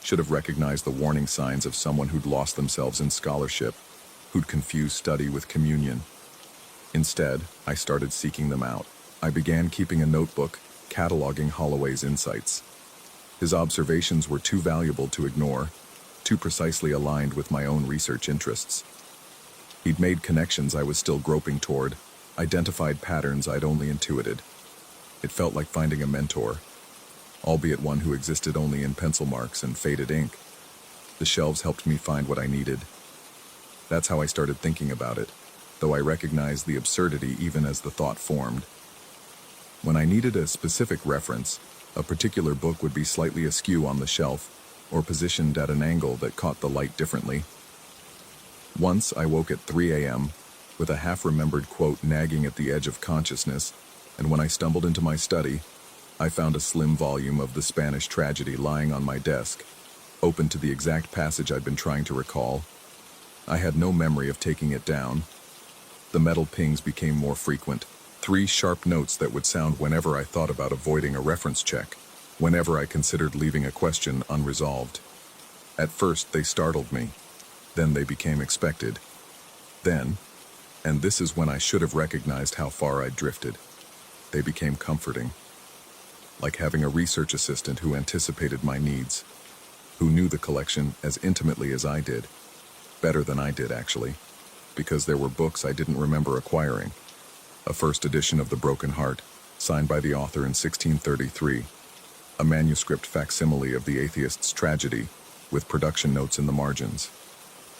Should have recognized the warning signs of someone who'd lost themselves in scholarship, who'd confused study with communion. Instead, I started seeking them out. I began keeping a notebook, cataloging Holloway's insights. His observations were too valuable to ignore, too precisely aligned with my own research interests. He'd made connections I was still groping toward, identified patterns I'd only intuited. It felt like finding a mentor, albeit one who existed only in pencil marks and faded ink. The shelves helped me find what I needed. That's how I started thinking about it, though I recognized the absurdity even as the thought formed. When I needed a specific reference, a particular book would be slightly askew on the shelf or positioned at an angle that caught the light differently. Once I woke at 3 a.m. with a half-remembered quote nagging at the edge of consciousness, and when I stumbled into my study, I found a slim volume of the Spanish tragedy lying on my desk, open to the exact passage I'd been trying to recall. I had no memory of taking it down. The metal pings became more frequent, 3 sharp notes that would sound whenever I thought about avoiding a reference check, whenever I considered leaving a question unresolved. At first, they startled me. Then they became expected. Then, and this is when I should have recognized how far I'd drifted, they became comforting. Like having a research assistant who anticipated my needs, who knew the collection as intimately as I did. Better than I did, actually, because there were books I didn't remember acquiring. A first edition of The Broken Heart, signed by the author in 1633. A manuscript facsimile of the atheist's tragedy, with production notes in the margins.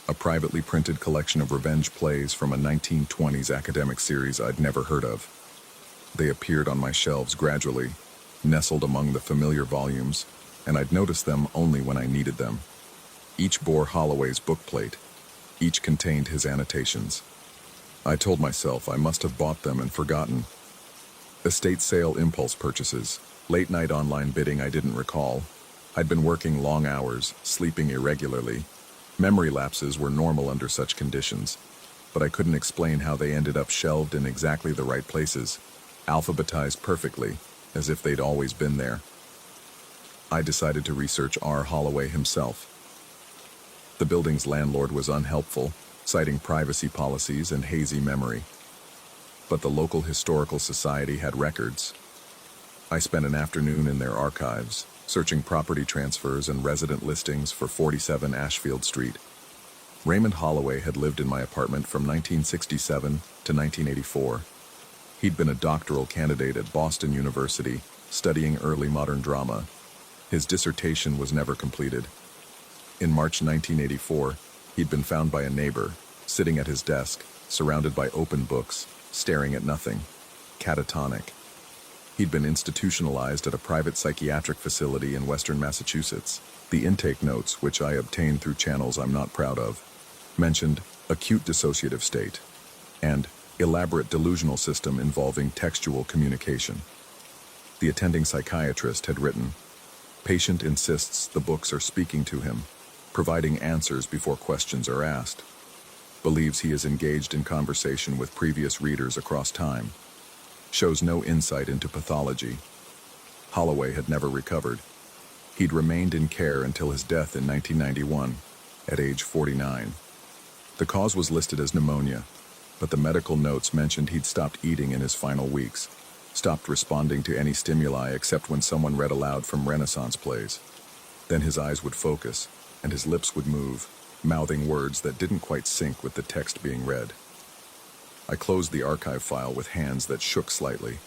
A privately printed collection of revenge plays from a 1920s academic series I'd never heard of. They appeared on my shelves gradually, nestled among the familiar volumes, and I'd noticed them only when I needed them. Each bore Holloway's bookplate. Each contained his annotations. I told myself I must have bought them and forgotten. Estate sale impulse purchases, late-night online bidding I didn't recall. I'd been working long hours, sleeping irregularly. Memory lapses were normal under such conditions, but I couldn't explain how they ended up shelved in exactly the right places. alphabetized perfectly, as if they'd always been there. I decided to research R. Holloway himself. The building's landlord was unhelpful, citing privacy policies and hazy memory. But the local historical society had records. I spent an afternoon in their archives, searching property transfers and resident listings for 47 Ashfield Street. Raymond Holloway had lived in my apartment from 1967 to 1984. He'd been a doctoral candidate at Boston University, studying early modern drama. His dissertation was never completed. In March 1984, he'd been found by a neighbor, sitting at his desk, surrounded by open books, staring at nothing, catatonic. He'd been institutionalized at a private psychiatric facility in western Massachusetts. The intake notes, which I obtained through channels I'm not proud of, mentioned acute dissociative state and elaborate delusional system involving textual communication. The attending psychiatrist had written, "Patient insists the books are speaking to him, providing answers before questions are asked. Believes he is engaged in conversation with previous readers across time. Shows no insight into pathology." Holloway had never recovered. He'd remained in care until his death in 1991, at age 49. The cause was listed as pneumonia, but the medical notes mentioned he'd stopped eating in his final weeks, stopped responding to any stimuli except when someone read aloud from Renaissance plays. Then his eyes would focus, and his lips would move, mouthing words that didn't quite sync with the text being read. I closed the archive file with hands that shook slightly.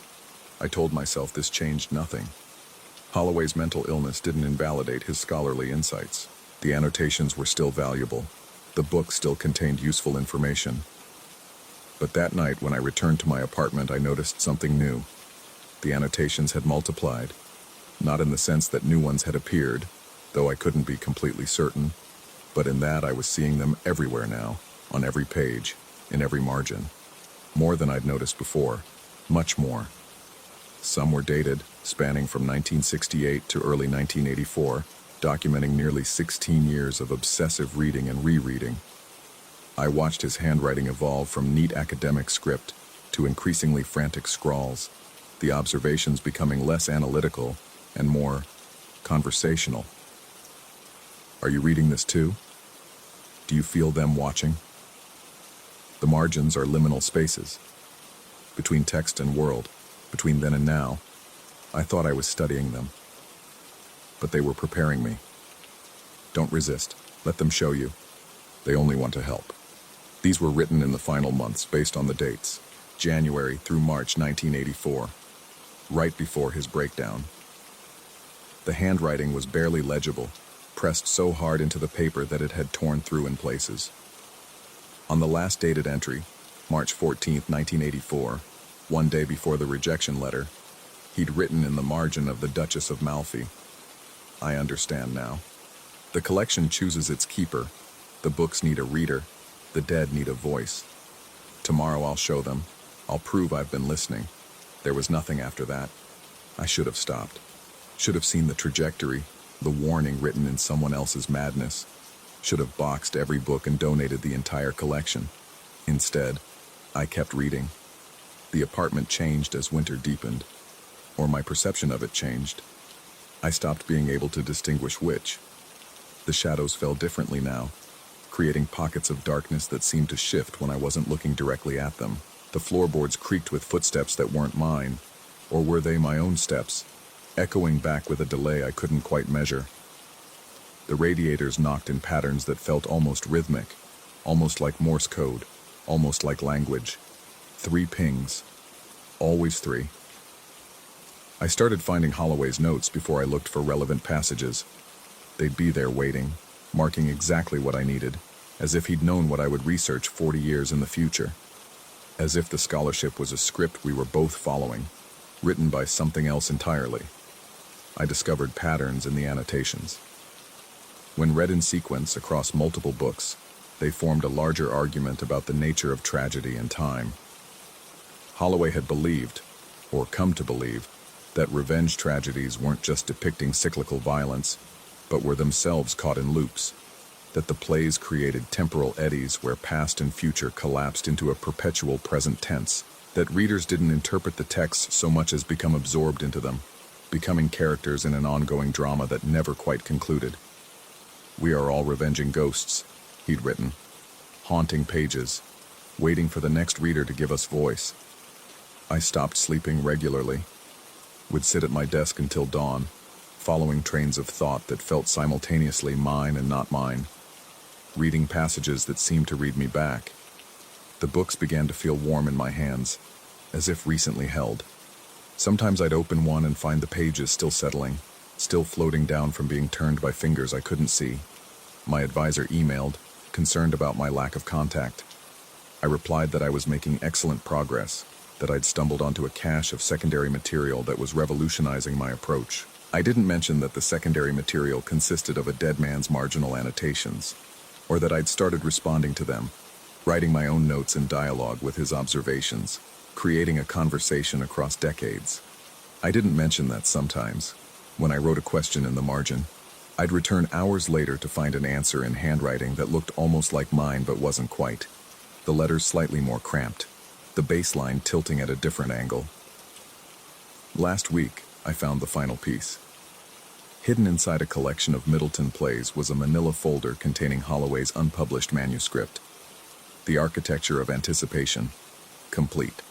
I told myself this changed nothing. Holloway's mental illness didn't invalidate his scholarly insights. The annotations were still valuable. The book still contained useful information. But that night, when I returned to my apartment, I noticed something new. The annotations had multiplied, not in the sense that new ones had appeared, though I couldn't be completely certain, but in that I was seeing them everywhere now, on every page, in every margin. More than I'd noticed before, much more. Some were dated, spanning from 1968 to early 1984, documenting nearly 16 years of obsessive reading and rereading. I watched his handwriting evolve from neat academic script to increasingly frantic scrawls, the observations becoming less analytical and more conversational. Are you reading this too? Do you feel them watching? The margins are liminal spaces. Between text and world, between then and now, I thought I was studying them. But they were preparing me. Don't resist. Let them show you. They only want to help. These were written in the final months based on the dates, January through March 1984, right before his breakdown. The handwriting was barely legible, pressed so hard into the paper that it had torn through in places. On the last dated entry, March 14, 1984, one day before the rejection letter, he'd written in the margin of The Duchess of Malfi, "I understand now. The collection chooses its keeper. The books need a reader. The dead need a voice. Tomorrow I'll show them. I'll prove I've been listening." There was nothing after that. I should have stopped. Should have seen the trajectory, the warning written in someone else's madness. Should have boxed every book and donated the entire collection. Instead, I kept reading. The apartment changed as winter deepened, or my perception of it changed. I stopped being able to distinguish which. The shadows fell differently now, creating pockets of darkness that seemed to shift when I wasn't looking directly at them. The floorboards creaked with footsteps that weren't mine, or were they my own steps, echoing back with a delay I couldn't quite measure. The radiators knocked in patterns that felt almost rhythmic, almost like Morse code, almost like language. 3 pings. Always 3. I started finding Holloway's notes before I looked for relevant passages. They'd be there waiting, marking exactly what I needed, as if he'd known what I would research 40 years in the future. As if the scholarship was a script we were both following, written by something else entirely. I discovered patterns in the annotations. When read in sequence across multiple books, they formed a larger argument about the nature of tragedy and time. Holloway had believed, or come to believe, that revenge tragedies weren't just depicting cyclical violence, but were themselves caught in loops, that the plays created temporal eddies where past and future collapsed into a perpetual present tense, That readers didn't interpret the texts so much as become absorbed into them, becoming characters in an ongoing drama that never quite concluded. "We are all revenging ghosts," he'd written, haunting pages, waiting for the next reader to give us voice. I stopped sleeping regularly, would sit at my desk until dawn, following trains of thought that felt simultaneously mine and not mine, reading passages that seemed to read me back. The books began to feel warm in my hands, as if recently held. Sometimes I'd open one and find the pages still settling, still floating down from being turned by fingers I couldn't see. My advisor emailed, concerned about my lack of contact. I replied that I was making excellent progress, that I'd stumbled onto a cache of secondary material that was revolutionizing my approach. I didn't mention that the secondary material consisted of a dead man's marginal annotations, or that I'd started responding to them, writing my own notes in dialogue with his observations, creating a conversation across decades. I didn't mention that sometimes, when I wrote a question in the margin, I'd return hours later to find an answer in handwriting that looked almost like mine but wasn't quite. The letters slightly more cramped, the baseline tilting at a different angle. Last week, I found the final piece. Hidden inside a collection of Middleton plays was a manila folder containing Holloway's unpublished manuscript. The Architecture of Anticipation, complete.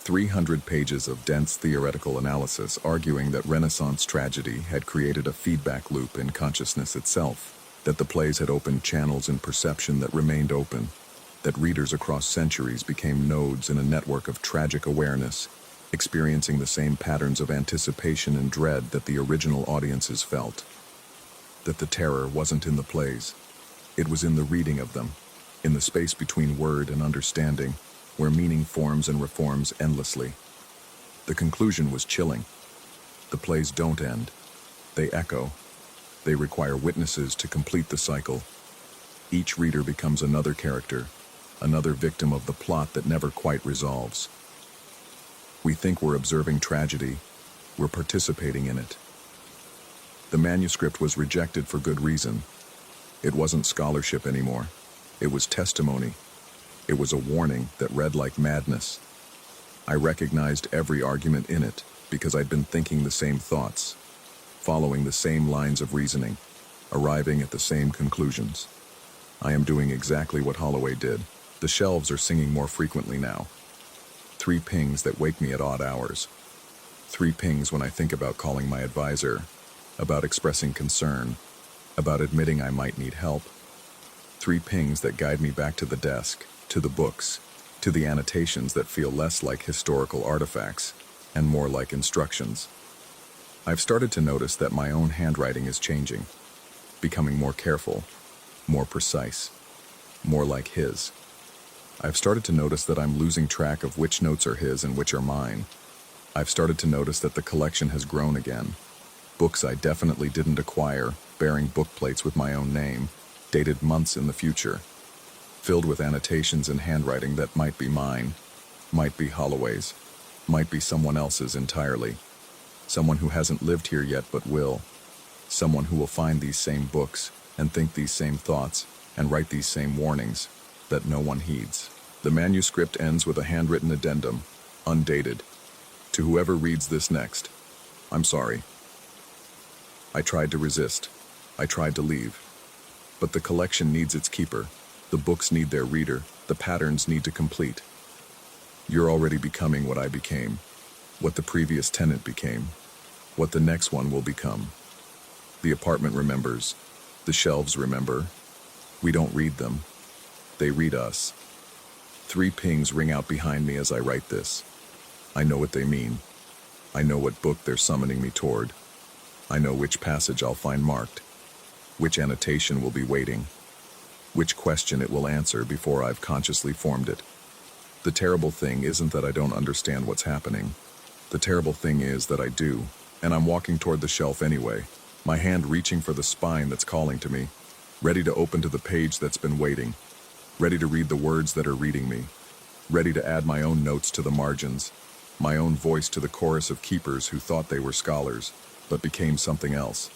300 pages of dense theoretical analysis arguing that Renaissance tragedy had created a feedback loop in consciousness itself, that the plays had opened channels in perception that remained open, that readers across centuries became nodes in a network of tragic awareness, experiencing the same patterns of anticipation and dread that the original audiences felt. That the terror wasn't in the plays, it was in the reading of them, in the space between word and understanding, where meaning forms and reforms endlessly. The conclusion was chilling. The plays don't end. They echo. They require witnesses to complete the cycle. Each reader becomes another character, another victim of the plot that never quite resolves. We think we're observing tragedy. We're participating in it. The manuscript was rejected for good reason. It wasn't scholarship anymore. It was testimony. It was a warning that read like madness. I recognized every argument in it because I'd been thinking the same thoughts, following the same lines of reasoning, arriving at the same conclusions. I am doing exactly what Holloway did. The shelves are singing more frequently now. 3 pings that wake me at odd hours. 3 pings when I think about calling my advisor, about expressing concern, about admitting I might need help. 3 pings that guide me back to the desk, to the books, to the annotations that feel less like historical artifacts and more like instructions. I've started to notice that my own handwriting is changing, becoming more careful, more precise, more like his. I've started to notice that I'm losing track of which notes are his and which are mine. I've started to notice that the collection has grown again. Books I definitely didn't acquire, bearing book plates with my own name, dated months in the future, filled with annotations and handwriting that might be mine, might be Holloway's, might be someone else's entirely. Someone who hasn't lived here yet but will. Someone who will find these same books and think these same thoughts and write these same warnings that no one heeds. The manuscript ends with a handwritten addendum, undated. To whoever reads this next, I'm sorry. I tried to resist. I tried to leave. But the collection needs its keeper. The books need their reader. The patterns need to complete. You're already becoming what I became, what the previous tenant became, what the next one will become. The apartment remembers. The shelves remember. We don't read them. They read us. 3 pings ring out behind me as I write this. I know what they mean. I know what book they're summoning me toward. I know which passage I'll find marked, which annotation will be waiting, which question it will answer before I've consciously formed it. The terrible thing isn't that I don't understand what's happening. The terrible thing is that I do, and I'm walking toward the shelf anyway, my hand reaching for the spine that's calling to me, ready to open to the page that's been waiting, ready to read the words that are reading me, ready to add my own notes to the margins, my own voice to the chorus of keepers who thought they were scholars, but became something else.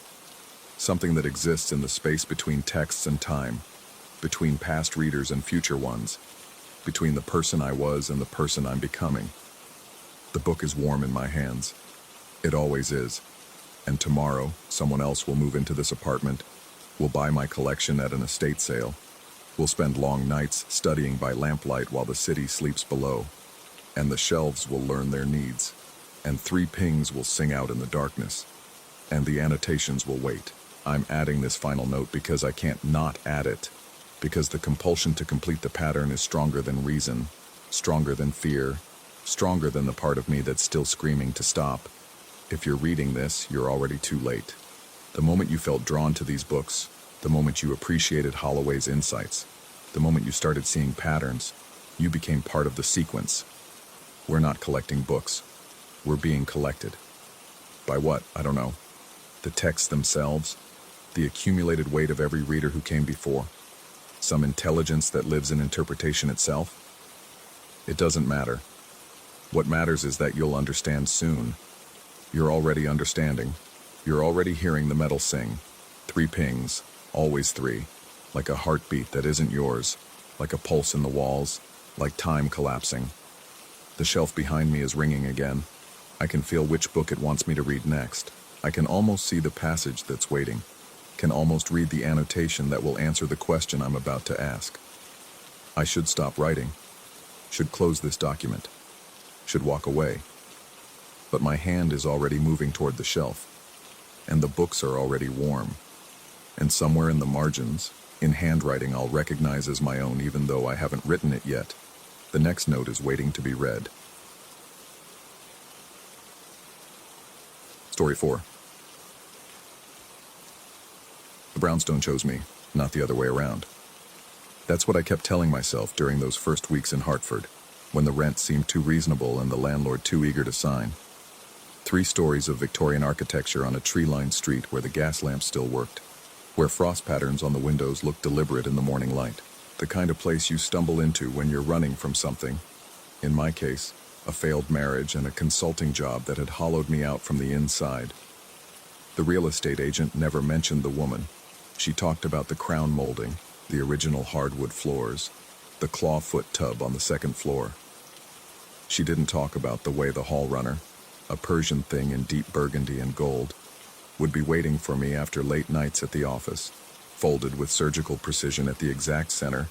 Something that exists in the space between texts and time, between past readers and future ones. between the person I was and the person I'm becoming. The book is warm in my hands. It always is. And tomorrow, someone else will move into this apartment, will buy my collection at an estate sale, will spend long nights studying by lamplight while the city sleeps below, and the shelves will learn their needs, and 3 pings will sing out in the darkness, and the annotations will wait. I'm adding this final note because I can't not add it, because the compulsion to complete the pattern is stronger than reason, stronger than fear, stronger than the part of me that's still screaming to stop. If you're reading this, you're already too late. The moment you felt drawn to these books, the moment you appreciated Holloway's insights, the moment you started seeing patterns, you became part of the sequence. We're not collecting books. We're being collected. By what? I don't know. The texts themselves? The accumulated weight of every reader who came before? Some intelligence that lives in interpretation itself? It doesn't matter. What matters is that you'll understand soon. You're already understanding. You're already hearing the metal sing. 3 pings, always 3, like a heartbeat that isn't yours, like a pulse in the walls, like time collapsing. The shelf behind me is ringing again. I can feel which book it wants me to read next. I can almost see the passage that's waiting, can almost read the annotation that will answer the question I'm about to ask. I should stop writing, should close this document, should walk away. But my hand is already moving toward the shelf, and the books are already warm. And somewhere in the margins, in handwriting I'll recognize as my own even though I haven't written it yet, the next note is waiting to be read. Story 4. The brownstone chose me, not the other way around. That's what I kept telling myself during those first weeks in Hartford, when the rent seemed too reasonable and the landlord too eager to sign. 3 stories of Victorian architecture on a tree-lined street where the gas lamps still worked, where frost patterns on the windows looked deliberate in the morning light. The kind of place you stumble into when you're running from something. In my case, a failed marriage and a consulting job that had hollowed me out from the inside. The real estate agent never mentioned the woman. She talked about the crown molding, the original hardwood floors, the clawfoot tub on the 2nd floor. She didn't talk about the way the hall runner, a Persian thing in deep burgundy and gold, would be waiting for me after late nights at the office, folded with surgical precision at the exact center,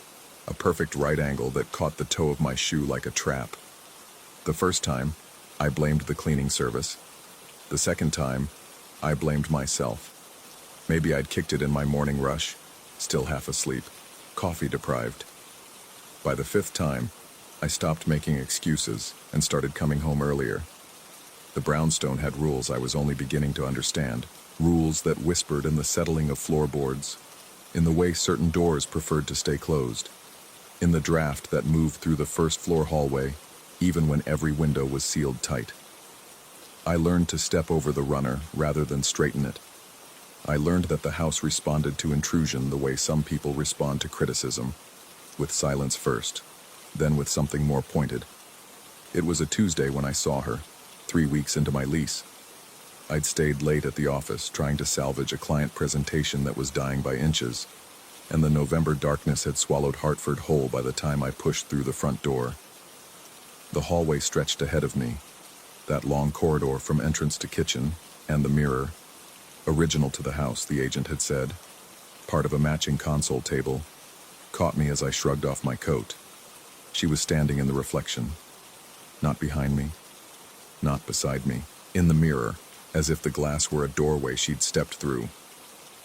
a perfect right angle that caught the toe of my shoe like a trap. The first time, I blamed the cleaning service. The second time, I blamed myself. Maybe I'd kicked it in my morning rush, still half asleep, coffee deprived. By the 5th time, I stopped making excuses and started coming home earlier. The brownstone had rules I was only beginning to understand, rules that whispered in the settling of floorboards, in the way certain doors preferred to stay closed, in the draft that moved through the 1st floor hallway, even when every window was sealed tight. I learned to step over the runner rather than straighten it. I learned that the house responded to intrusion the way some people respond to criticism, with silence first, then with something more pointed. It was a Tuesday when I saw her, 3 weeks into my lease. I'd stayed late at the office trying to salvage a client presentation that was dying by inches, and the November darkness had swallowed Hartford whole by the time I pushed through the front door. The hallway stretched ahead of me, that long corridor from entrance to kitchen, and the mirror, original to the house, the agent had said, part of a matching console table, caught me as I shrugged off my coat. She was standing in the reflection, not behind me, not beside me, in the mirror, as if the glass were a doorway she'd stepped through.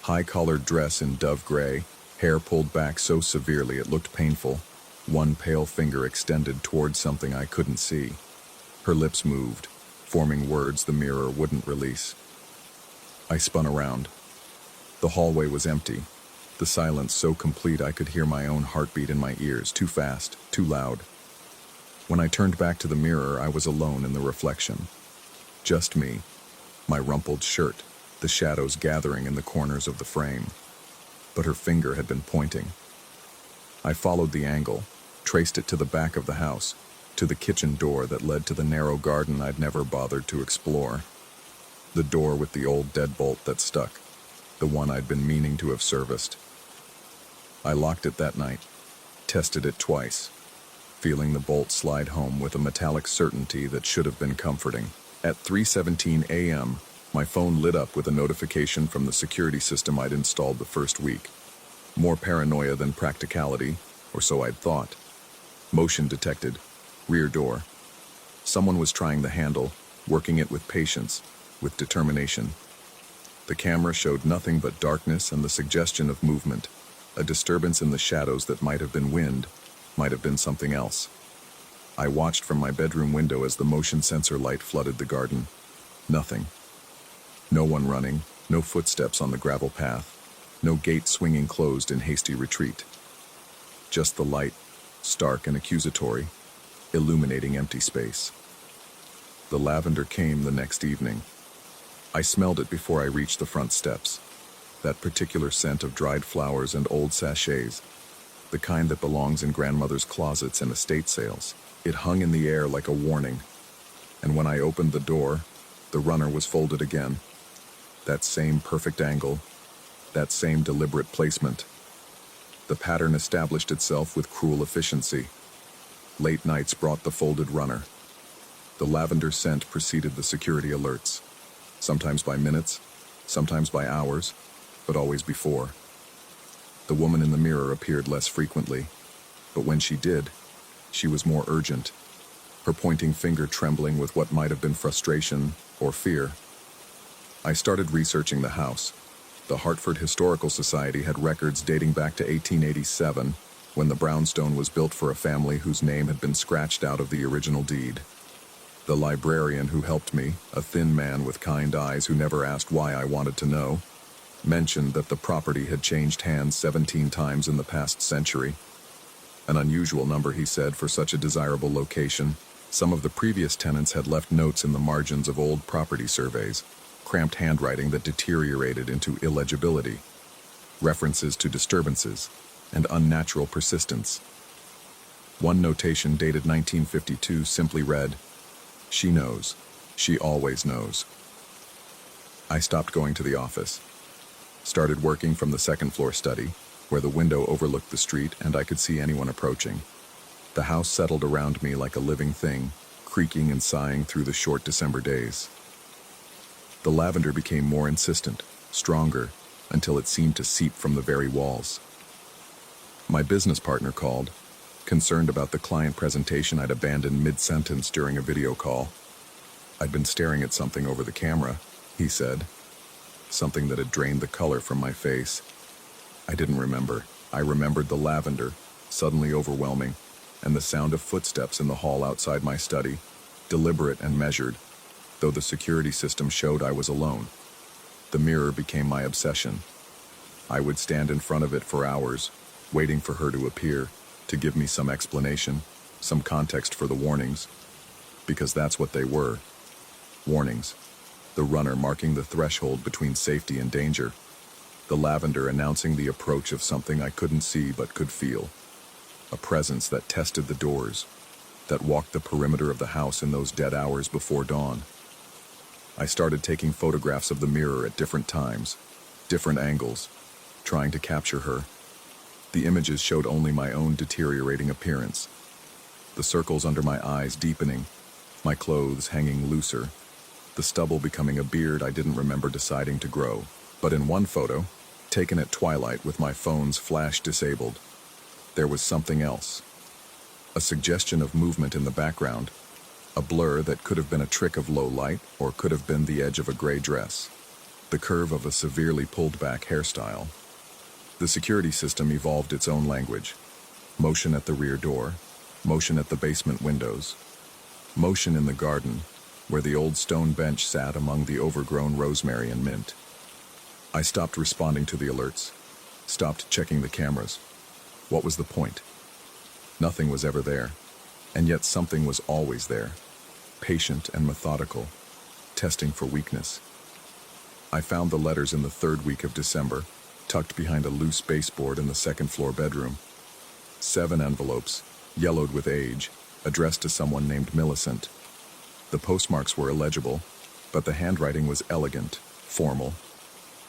High-collared dress in dove gray, hair pulled back so severely it looked painful, one pale finger extended towards something I couldn't see. Her lips moved, forming words the mirror wouldn't release. I spun around. The hallway was empty, the silence so complete I could hear my own heartbeat in my ears, too fast, too loud. When I turned back to the mirror, I was alone in the reflection. Just me, my rumpled shirt, the shadows gathering in the corners of the frame. But her finger had been pointing. I followed the angle, traced it to the back of the house, to the kitchen door that led to the narrow garden I'd never bothered to explore. The door with the old deadbolt that stuck, the one I'd been meaning to have serviced. I locked it that night, tested it twice. feeling the bolt slide home with a metallic certainty that should have been comforting. At 3:17 a.m., my phone lit up with a notification from the security system I'd installed the first week. More paranoia than practicality, or so I'd thought. Motion detected. Rear door. Someone was trying the handle, working it with patience, with determination. The camera showed nothing but darkness and the suggestion of movement, a disturbance in the shadows that might have been wind, might have been something else. I watched from my bedroom window as the motion sensor light flooded the garden. Nothing. No one running, no footsteps on the gravel path, no gate swinging closed in hasty retreat. Just the light, stark and accusatory, illuminating empty space. The lavender came the next evening. I smelled it before I reached the front steps. That particular scent of dried flowers and old sachets, the kind that belongs in grandmother's closets and estate sales. It hung in the air like a warning. And when I opened the door, the runner was folded again. That same perfect angle, that same deliberate placement. The pattern established itself with cruel efficiency. Late nights brought the folded runner. The lavender scent preceded the security alerts, sometimes by minutes, sometimes by hours, but always before. The woman in the mirror appeared less frequently, but when she did, she was more urgent, her pointing finger trembling with what might have been frustration or fear. I started researching the house. The Hartford Historical Society had records dating back to 1887, when the brownstone was built for a family whose name had been scratched out of the original deed. The librarian who helped me, a thin man with kind eyes who never asked why I wanted to know, mentioned that the property had changed hands 17 times in the past century. An unusual number, he said, for such a desirable location. Some of the previous tenants had left notes in the margins of old property surveys, cramped handwriting that deteriorated into illegibility, references to disturbances, and unnatural persistence. One notation dated 1952 simply read, "She knows. She always knows." I stopped going to the office, started working from the second-floor study, where the window overlooked the street and I could see anyone approaching. The house settled around me like a living thing, creaking and sighing through the short December days. The lavender became more insistent, stronger, until it seemed to seep from the very walls. My business partner called, concerned about the client presentation I'd abandoned mid-sentence during a video call. I'd been staring at something over the camera, he said. Something that had drained the color from my face. I didn't remember. I remembered the lavender, suddenly overwhelming, and the sound of footsteps in the hall outside my study, deliberate and measured, though the security system showed I was alone. The mirror became my obsession. I would stand in front of it for hours, waiting for her to appear, to give me some explanation, some context for the warnings, because that's what they were. Warnings. The runner marking the threshold between safety and danger. The lavender announcing the approach of something I couldn't see but could feel. A presence that tested the doors, that walked the perimeter of the house in those dead hours before dawn. I started taking photographs of the mirror at different times, different angles, trying to capture her. The images showed only my own deteriorating appearance. The circles under my eyes deepening, my clothes hanging looser, the stubble becoming a beard I didn't remember deciding to grow. But in one photo, taken at twilight with my phone's flash disabled, there was something else. A suggestion of movement in the background, a blur that could have been a trick of low light or could have been the edge of a gray dress, the curve of a severely pulled back hairstyle. The security system evolved its own language. Motion at the rear door, motion at the basement windows, motion in the garden, where the old stone bench sat among the overgrown rosemary and mint. I stopped responding to the alerts, stopped checking the cameras. What was the point? Nothing was ever there, and yet something was always there, patient and methodical, testing for weakness. I found the letters in the third week of December, tucked behind a loose baseboard in the second-floor bedroom. 7 envelopes, yellowed with age, addressed to someone named Millicent. The postmarks were illegible, but the handwriting was elegant, formal.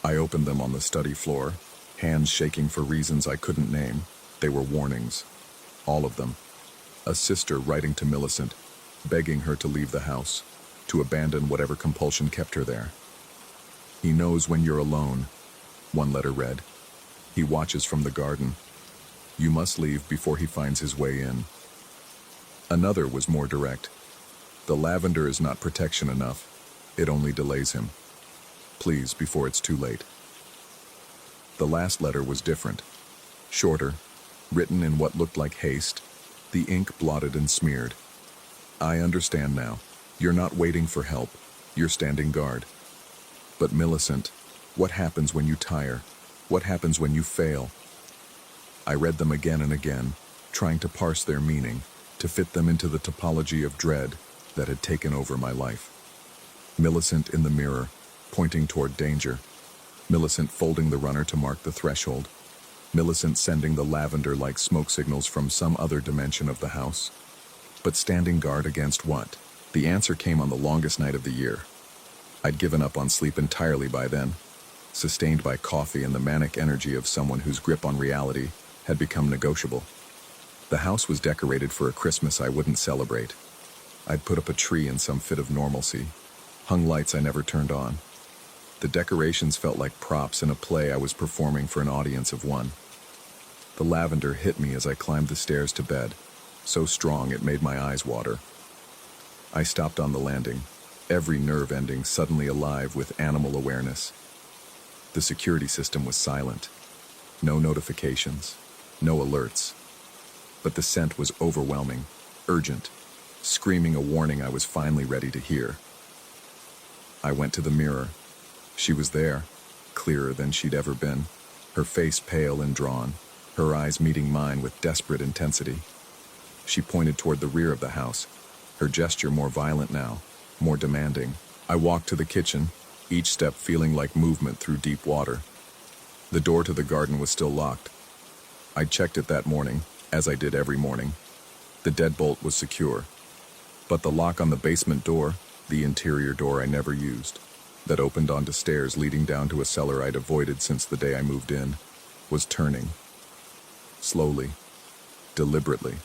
I opened them on the study floor, hands shaking for reasons I couldn't name. They were warnings. All of them. A sister writing to Millicent, begging her to leave the house, to abandon whatever compulsion kept her there. He knows when you're alone, one letter read. He watches from the garden. You must leave before he finds his way in. Another was more direct. The lavender is not protection enough. It only delays him. Please, before it's too late. The last letter was different. Shorter, written in what looked like haste, the ink blotted and smeared. I understand now. You're not waiting for help. You're standing guard. But Millicent, what happens when you tire? What happens when you fail? I read them again and again, trying to parse their meaning, to fit them into the topology of dread that had taken over my life. Millicent in the mirror, pointing toward danger. Millicent folding the runner to mark the threshold. Millicent sending the lavender like smoke signals from some other dimension of the house. But standing guard against what? The answer came on the longest night of the year. I'd given up on sleep entirely by then, sustained by coffee and the manic energy of someone whose grip on reality had become negotiable. The house was decorated for a Christmas I wouldn't celebrate. I'd put up a tree in some fit of normalcy, hung lights I never turned on. The decorations felt like props in a play I was performing for an audience of one. The lavender hit me as I climbed the stairs to bed, so strong it made my eyes water. I stopped on the landing, every nerve ending suddenly alive with animal awareness. The security system was silent. No notifications, no alerts. But the scent was overwhelming, urgent, screaming a warning I was finally ready to hear. I went to the mirror. She was there, clearer than she'd ever been, her face pale and drawn, her eyes meeting mine with desperate intensity. She pointed toward the rear of the house, her gesture more violent now, more demanding. I walked to the kitchen, each step feeling like movement through deep water. The door to the garden was still locked. I'd checked it that morning, as I did every morning. The deadbolt was secure. But the lock on the basement door, the interior door I never used, that opened onto stairs leading down to a cellar I'd avoided since the day I moved in, was turning. Slowly, deliberately.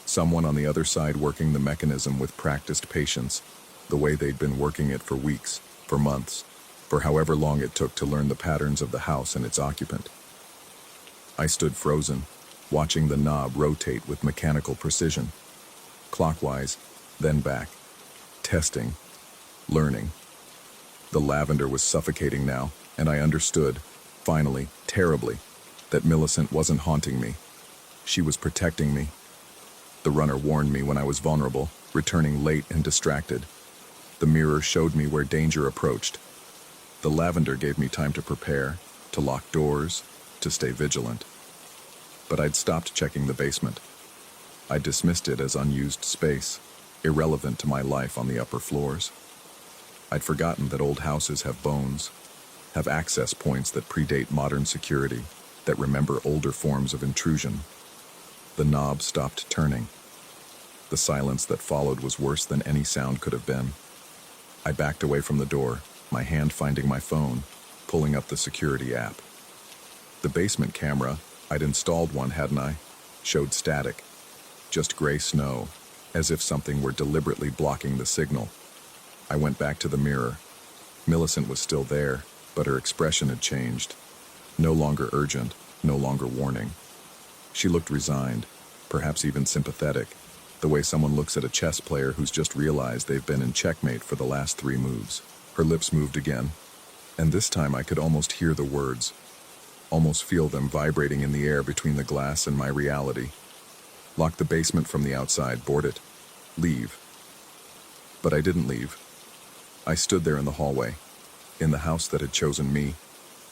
Someone on the other side working the mechanism with practiced patience, the way they'd been working it for weeks, for months, for however long it took to learn the patterns of the house and its occupant. I stood frozen, watching the knob rotate with mechanical precision. Clockwise, then back. Testing. Learning. The lavender was suffocating now, and I understood, finally, terribly, that Millicent wasn't haunting me. She was protecting me. The runner warned me when I was vulnerable, returning late and distracted. The mirror showed me where danger approached. The lavender gave me time to prepare, to lock doors, to stay vigilant. But I'd stopped checking the basement. I dismissed it as unused space, irrelevant to my life on the upper floors. I'd forgotten that old houses have bones, have access points that predate modern security, that remember older forms of intrusion. The knob stopped turning. The silence that followed was worse than any sound could have been. I backed away from the door, my hand finding my phone, pulling up the security app. The basement camera, I'd installed one, hadn't I, showed static, just gray snow, as if something were deliberately blocking the signal. I went back to the mirror. Millicent was still there, but her expression had changed. No longer urgent, no longer warning. She looked resigned, perhaps even sympathetic, the way someone looks at a chess player who's just realized they've been in checkmate for the last 3 moves. Her lips moved again, and this time I could almost hear the words, almost feel them vibrating in the air between the glass and my reality. Lock the basement from the outside, board it, leave. But I didn't leave. I stood there in the hallway, in the house that had chosen me,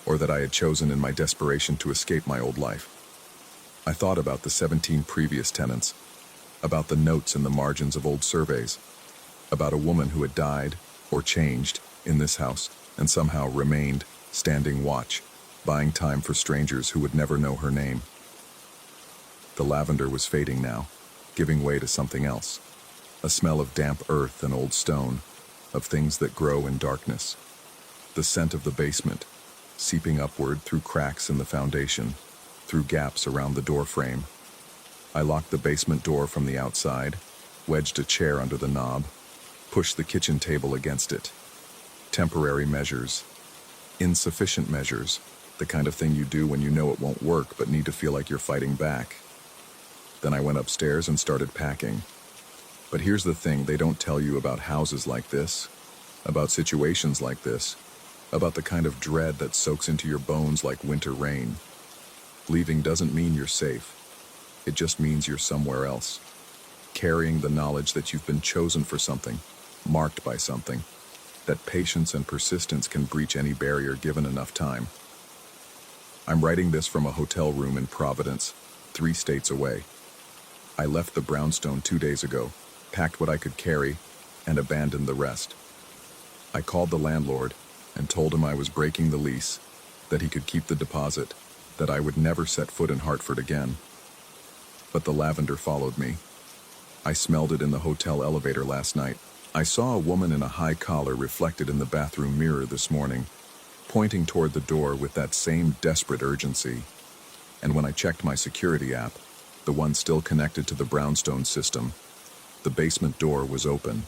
or that I had chosen in my desperation to escape my old life. I thought about the 17 previous tenants, about the notes in the margins of old surveys, about a woman who had died, or changed, in this house, and somehow remained, standing watch, buying time for strangers who would never know her name. The lavender was fading now, giving way to something else, a smell of damp earth and old stone, of things that grow in darkness. The scent of the basement, seeping upward through cracks in the foundation, through gaps around the door frame. I locked the basement door from the outside, wedged a chair under the knob, pushed the kitchen table against it. Temporary measures. Insufficient measures. The kind of thing you do when you know it won't work but need to feel like you're fighting back. Then I went upstairs and started packing. But here's the thing they don't tell you about houses like this, about situations like this, about the kind of dread that soaks into your bones like winter rain. Leaving doesn't mean you're safe. It just means you're somewhere else, carrying the knowledge that you've been chosen for something, marked by something, that patience and persistence can breach any barrier given enough time. I'm writing this from a hotel room in Providence, 3 states away. I left the brownstone 2 days ago, packed what I could carry, and abandoned the rest. I called the landlord and told him I was breaking the lease, that he could keep the deposit, that I would never set foot in Hartford again. But the lavender followed me. I smelled it in the hotel elevator last night. I saw a woman in a high collar reflected in the bathroom mirror this morning, pointing toward the door with that same desperate urgency. And when I checked my security app, the one still connected to the brownstone system, the basement door was open.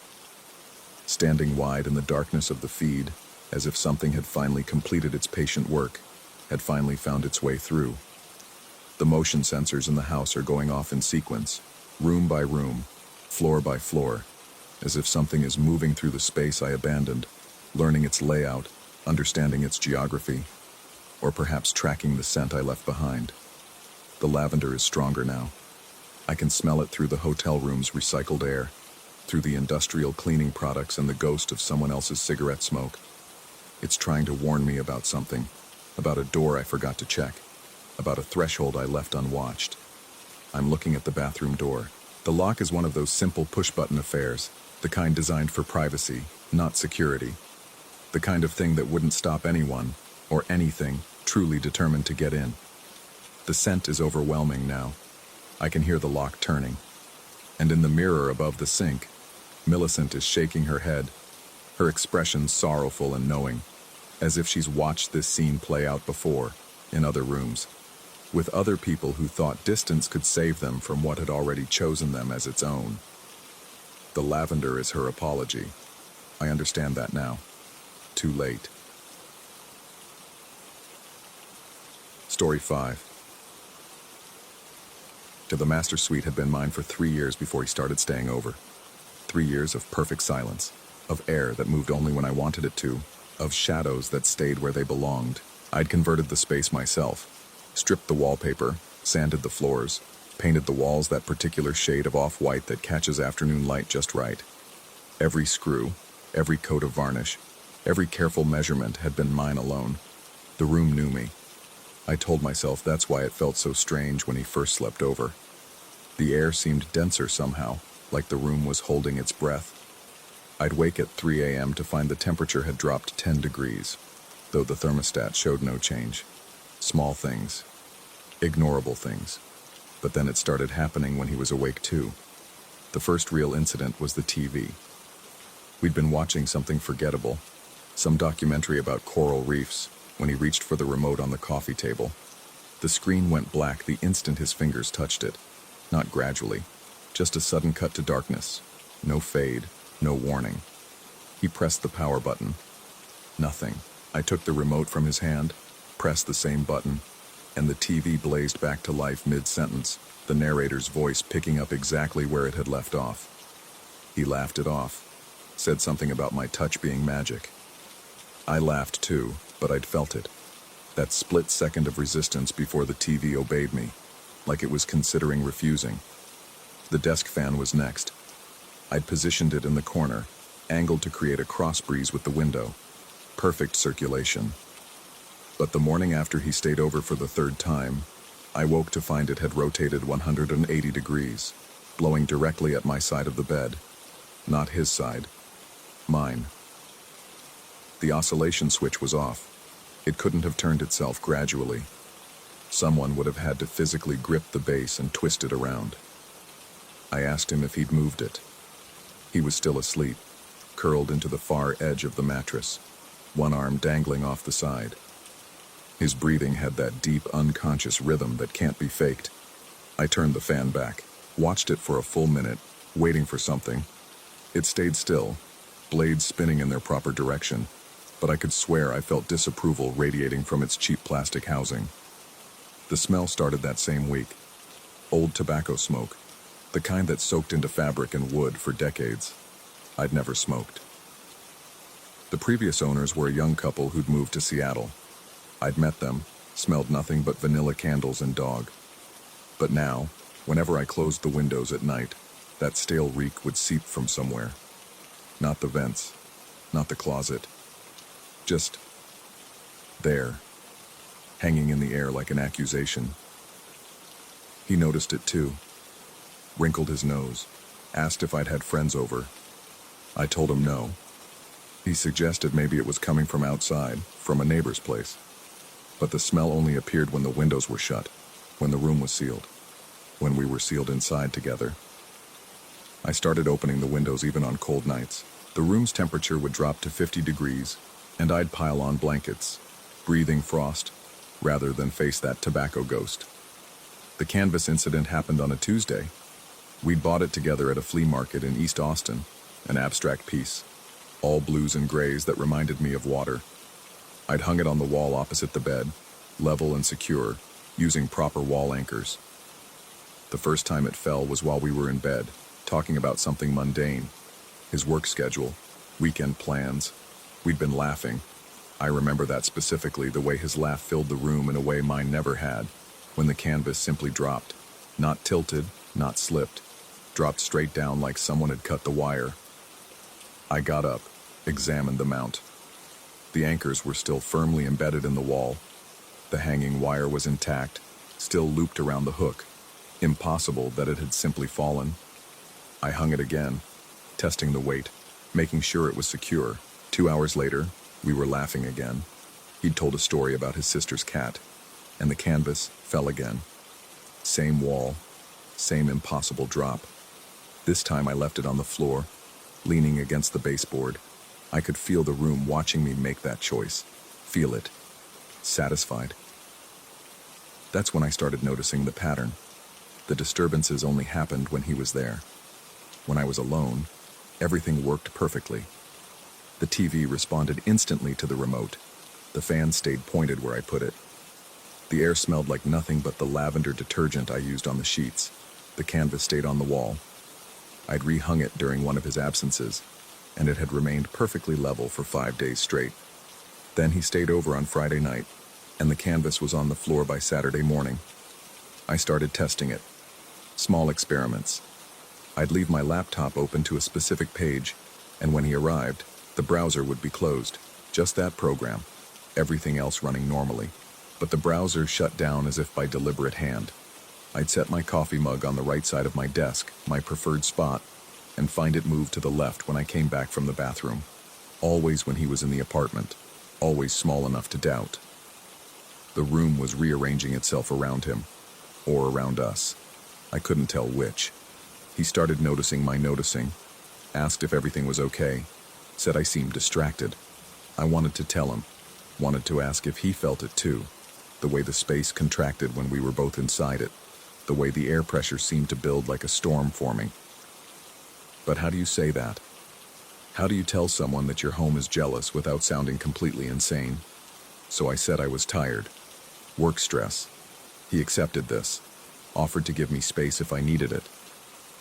Standing wide in the darkness of the feed, as if something had finally completed its patient work, had finally found its way through. The motion sensors in the house are going off in sequence, room by room, floor by floor, as if something is moving through the space I abandoned, learning its layout, understanding its geography, or perhaps tracking the scent I left behind. The lavender is stronger now. I can smell it through the hotel room's recycled air, through the industrial cleaning products and the ghost of someone else's cigarette smoke. It's trying to warn me about something, about a door I forgot to check, about a threshold I left unwatched. I'm looking at the bathroom door. The lock is one of those simple push-button affairs, the kind designed for privacy, not security. The kind of thing that wouldn't stop anyone, or anything, truly determined to get in. The scent is overwhelming now. I can hear the lock turning. And in the mirror above the sink, Millicent is shaking her head, her expression sorrowful and knowing, as if she's watched this scene play out before, in other rooms, with other people who thought distance could save them from what had already chosen them as its own. The lavender is her apology. I understand that now. Too late. Story 5. The master suite had been mine for 3 years before he started staying over. 3 years of perfect silence, of air that moved only when I wanted it to, of shadows that stayed where they belonged. I'd converted the space myself, stripped the wallpaper, sanded the floors, painted the walls that particular shade of off-white that catches afternoon light just right. Every screw, every coat of varnish, every careful measurement had been mine alone. The room knew me. I told myself that's why it felt so strange when he first slept over. The air seemed denser somehow, like the room was holding its breath. I'd wake at 3 a.m. to find the temperature had dropped 10 degrees, though the thermostat showed no change. Small things. Ignorable things. But then it started happening when he was awake too. The first real incident was the TV. We'd been watching something forgettable, some documentary about coral reefs, when he reached for the remote on the coffee table. The screen went black the instant his fingers touched it. Not gradually, just a sudden cut to darkness. No fade, no warning. He pressed the power button. Nothing. I took the remote from his hand, pressed the same button, and the TV blazed back to life mid-sentence, the narrator's voice picking up exactly where it had left off. He laughed it off, said something about my touch being magic. I laughed too, but I'd felt it. That split second of resistance before the TV obeyed me, like it was considering refusing. The desk fan was next. I'd positioned it in the corner, angled to create a cross breeze with the window. Perfect circulation. But the morning after he stayed over for the 3rd time, I woke to find it had rotated 180 degrees, blowing directly at my side of the bed. Not his side. Mine. The oscillation switch was off. It couldn't have turned itself gradually. Someone would have had to physically grip the base and twist it around. I asked him if he'd moved it. He was still asleep, curled into the far edge of the mattress, one arm dangling off the side. His breathing had that deep, unconscious rhythm that can't be faked. I turned the fan back, watched it for a full minute, waiting for something. It stayed still, blades spinning in their proper direction, but I could swear I felt disapproval radiating from its cheap plastic housing. The smell started that same week. Old tobacco smoke, the kind that soaked into fabric and wood for decades. I'd never smoked. The previous owners were a young couple who'd moved to Seattle. I'd met them, smelled nothing but vanilla candles and dog. But now, whenever I closed the windows at night, that stale reek would seep from somewhere. Not the vents, not the closet. Just there, hanging in the air like an accusation. He noticed it too, wrinkled his nose, asked if I'd had friends over. I told him no. He suggested maybe it was coming from outside, from a neighbor's place. But the smell only appeared when the windows were shut, when the room was sealed, when we were sealed inside together. I started opening the windows even on cold nights. The room's temperature would drop to 50 degrees, and I'd pile on blankets, breathing frost, rather than face that tobacco ghost. The canvas incident happened on a Tuesday. We'd bought it together at a flea market in East Austin, an abstract piece, all blues and grays that reminded me of water. I'd hung it on the wall opposite the bed, level and secure, using proper wall anchors. The first time it fell was while we were in bed, talking about something mundane, his work schedule, weekend plans. We'd been laughing. I remember that specifically, the way his laugh filled the room in a way mine never had, when the canvas simply dropped. Not tilted, not slipped. Dropped straight down like someone had cut the wire. I got up, examined the mount. The anchors were still firmly embedded in the wall. The hanging wire was intact, still looped around the hook. Impossible that it had simply fallen. I hung it again, testing the weight, making sure it was secure. 2 hours later, we were laughing again. He'd told a story about his sister's cat, and the canvas fell again. Same wall, same impossible drop. This time I left it on the floor, leaning against the baseboard. I could feel the room watching me make that choice. Feel it. Satisfied. That's when I started noticing the pattern. The disturbances only happened when he was there. When I was alone, everything worked perfectly. The TV responded instantly to the remote. The fan stayed pointed where I put it. The air smelled like nothing but the lavender detergent I used on the sheets. The canvas stayed on the wall. I'd rehung it during one of his absences, and it had remained perfectly level for 5 days straight. Then he stayed over on Friday night, and the canvas was on the floor by Saturday morning. I started testing it. Small experiments. I'd leave my laptop open to a specific page, and when he arrived, the browser would be closed. Just that program. Everything else running normally. But the browser shut down as if by deliberate hand. I'd set my coffee mug on the right side of my desk, my preferred spot, and find it move to the left when I came back from the bathroom. Always when he was in the apartment. Always small enough to doubt. The room was rearranging itself around him. Or around us. I couldn't tell which. He started noticing my noticing. Asked if everything was okay. Said I seemed distracted. I wanted to tell him. Wanted to ask if he felt it too. The way the space contracted when we were both inside it. The way the air pressure seemed to build like a storm forming. But how do you say that? How do you tell someone that your home is jealous without sounding completely insane? So I said I was tired. Work stress. He accepted this. Offered to give me space if I needed it.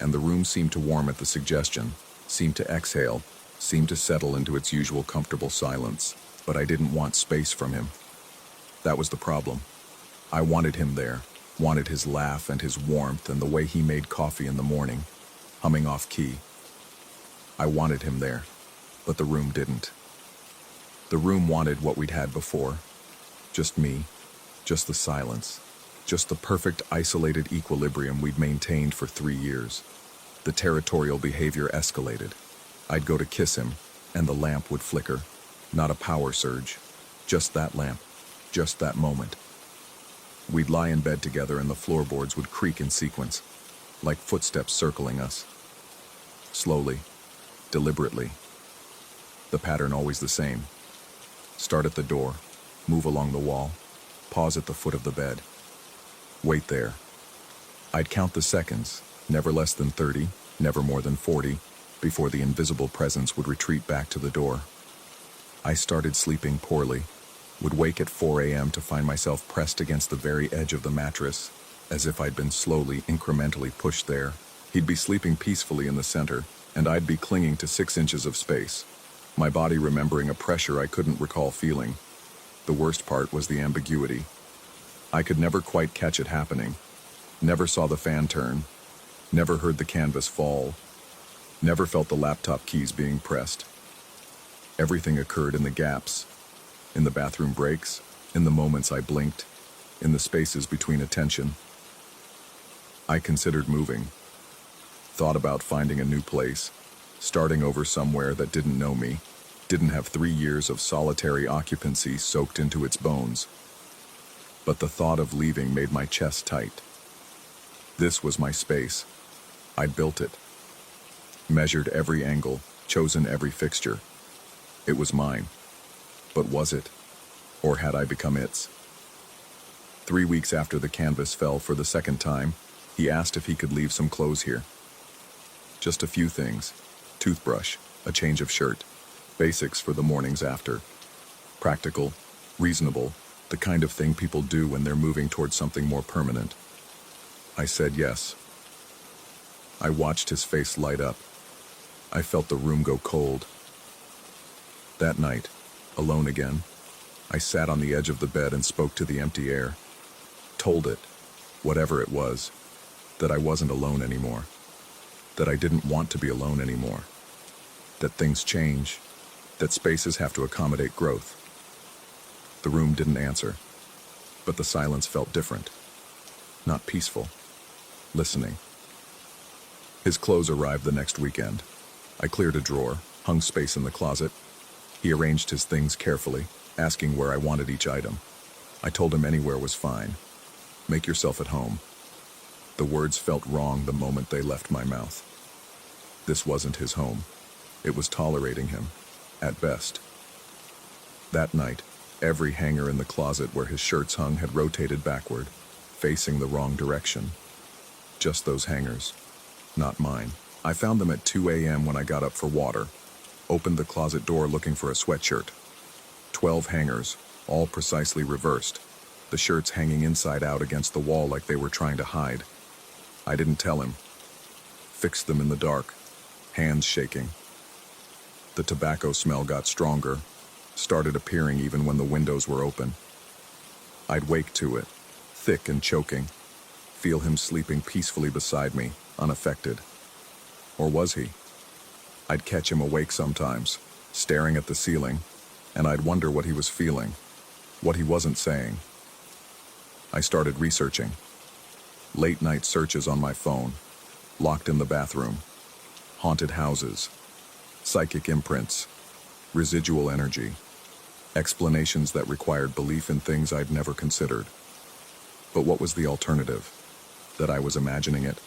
And the room seemed to warm at the suggestion. Seemed to exhale. Seemed to settle into its usual comfortable silence. But I didn't want space from him. That was the problem. I wanted him there. Wanted his laugh and his warmth and the way he made coffee in the morning, humming off key. I wanted him there, but the room didn't. The room wanted what we'd had before. Just me, just the silence, just the perfect isolated equilibrium we'd maintained for 3 years. The territorial behavior escalated. I'd go to kiss him, and the lamp would flicker. Not a power surge, just that lamp, just that moment. We'd lie in bed together and the floorboards would creak in sequence, like footsteps circling us. Slowly, deliberately. The pattern always the same. Start at the door, move along the wall, pause at the foot of the bed. Wait there. I'd count the seconds, never less than 30, never more than 40, before the invisible presence would retreat back to the door. I started sleeping poorly, would wake at 4 a.m. to find myself pressed against the very edge of the mattress, as if I'd been slowly, incrementally pushed there. He'd be sleeping peacefully in the center, and I'd be clinging to 6 inches of space, my body remembering a pressure I couldn't recall feeling. The worst part was the ambiguity. I could never quite catch it happening. Never saw the fan turn. Never heard the canvas fall. Never felt the laptop keys being pressed. Everything occurred in the gaps, in the bathroom breaks, in the moments I blinked, in the spaces between attention. I considered moving. Thought about finding a new place, starting over somewhere that didn't know me, didn't have 3 years of solitary occupancy soaked into its bones. But the thought of leaving made my chest tight. This was my space. I'd built it. Measured every angle, chosen every fixture. It was mine. But was it? Or had I become its? 3 weeks after the canvas fell for the second time, he asked if he could leave some clothes here. Just a few things. Toothbrush, a change of shirt. Basics for the mornings after. Practical, reasonable, the kind of thing people do when they're moving towards something more permanent. I said yes. I watched his face light up. I felt the room go cold. That night, alone again, I sat on the edge of the bed and spoke to the empty air. Told it, whatever it was, that I wasn't alone anymore. That I didn't want to be alone anymore. That things change. That spaces have to accommodate growth. The room didn't answer, but the silence felt different. Not peaceful. Listening. His clothes arrived the next weekend. I cleared a drawer, hung space in the closet. He arranged his things carefully, asking where I wanted each item. I told him anywhere was fine. Make yourself at home. The words felt wrong the moment they left my mouth. This wasn't his home. It was tolerating him, at best. That night, every hanger in the closet where his shirts hung had rotated backward, facing the wrong direction. Just those hangers, not mine. I found them at 2 a.m. when I got up for water, opened the closet door looking for a sweatshirt. 12 hangers, all precisely reversed, the shirts hanging inside out against the wall like they were trying to hide. I didn't tell him. Fixed them in the dark, hands shaking. The tobacco smell got stronger, started appearing even when the windows were open. I'd wake to it, thick and choking, feel him sleeping peacefully beside me, unaffected. Or was he? I'd catch him awake sometimes, staring at the ceiling, and I'd wonder what he was feeling, what he wasn't saying. I started researching. Late-night searches on my phone, locked in the bathroom, haunted houses, psychic imprints, residual energy, explanations that required belief in things I'd never considered. But what was the alternative? That I was imagining it?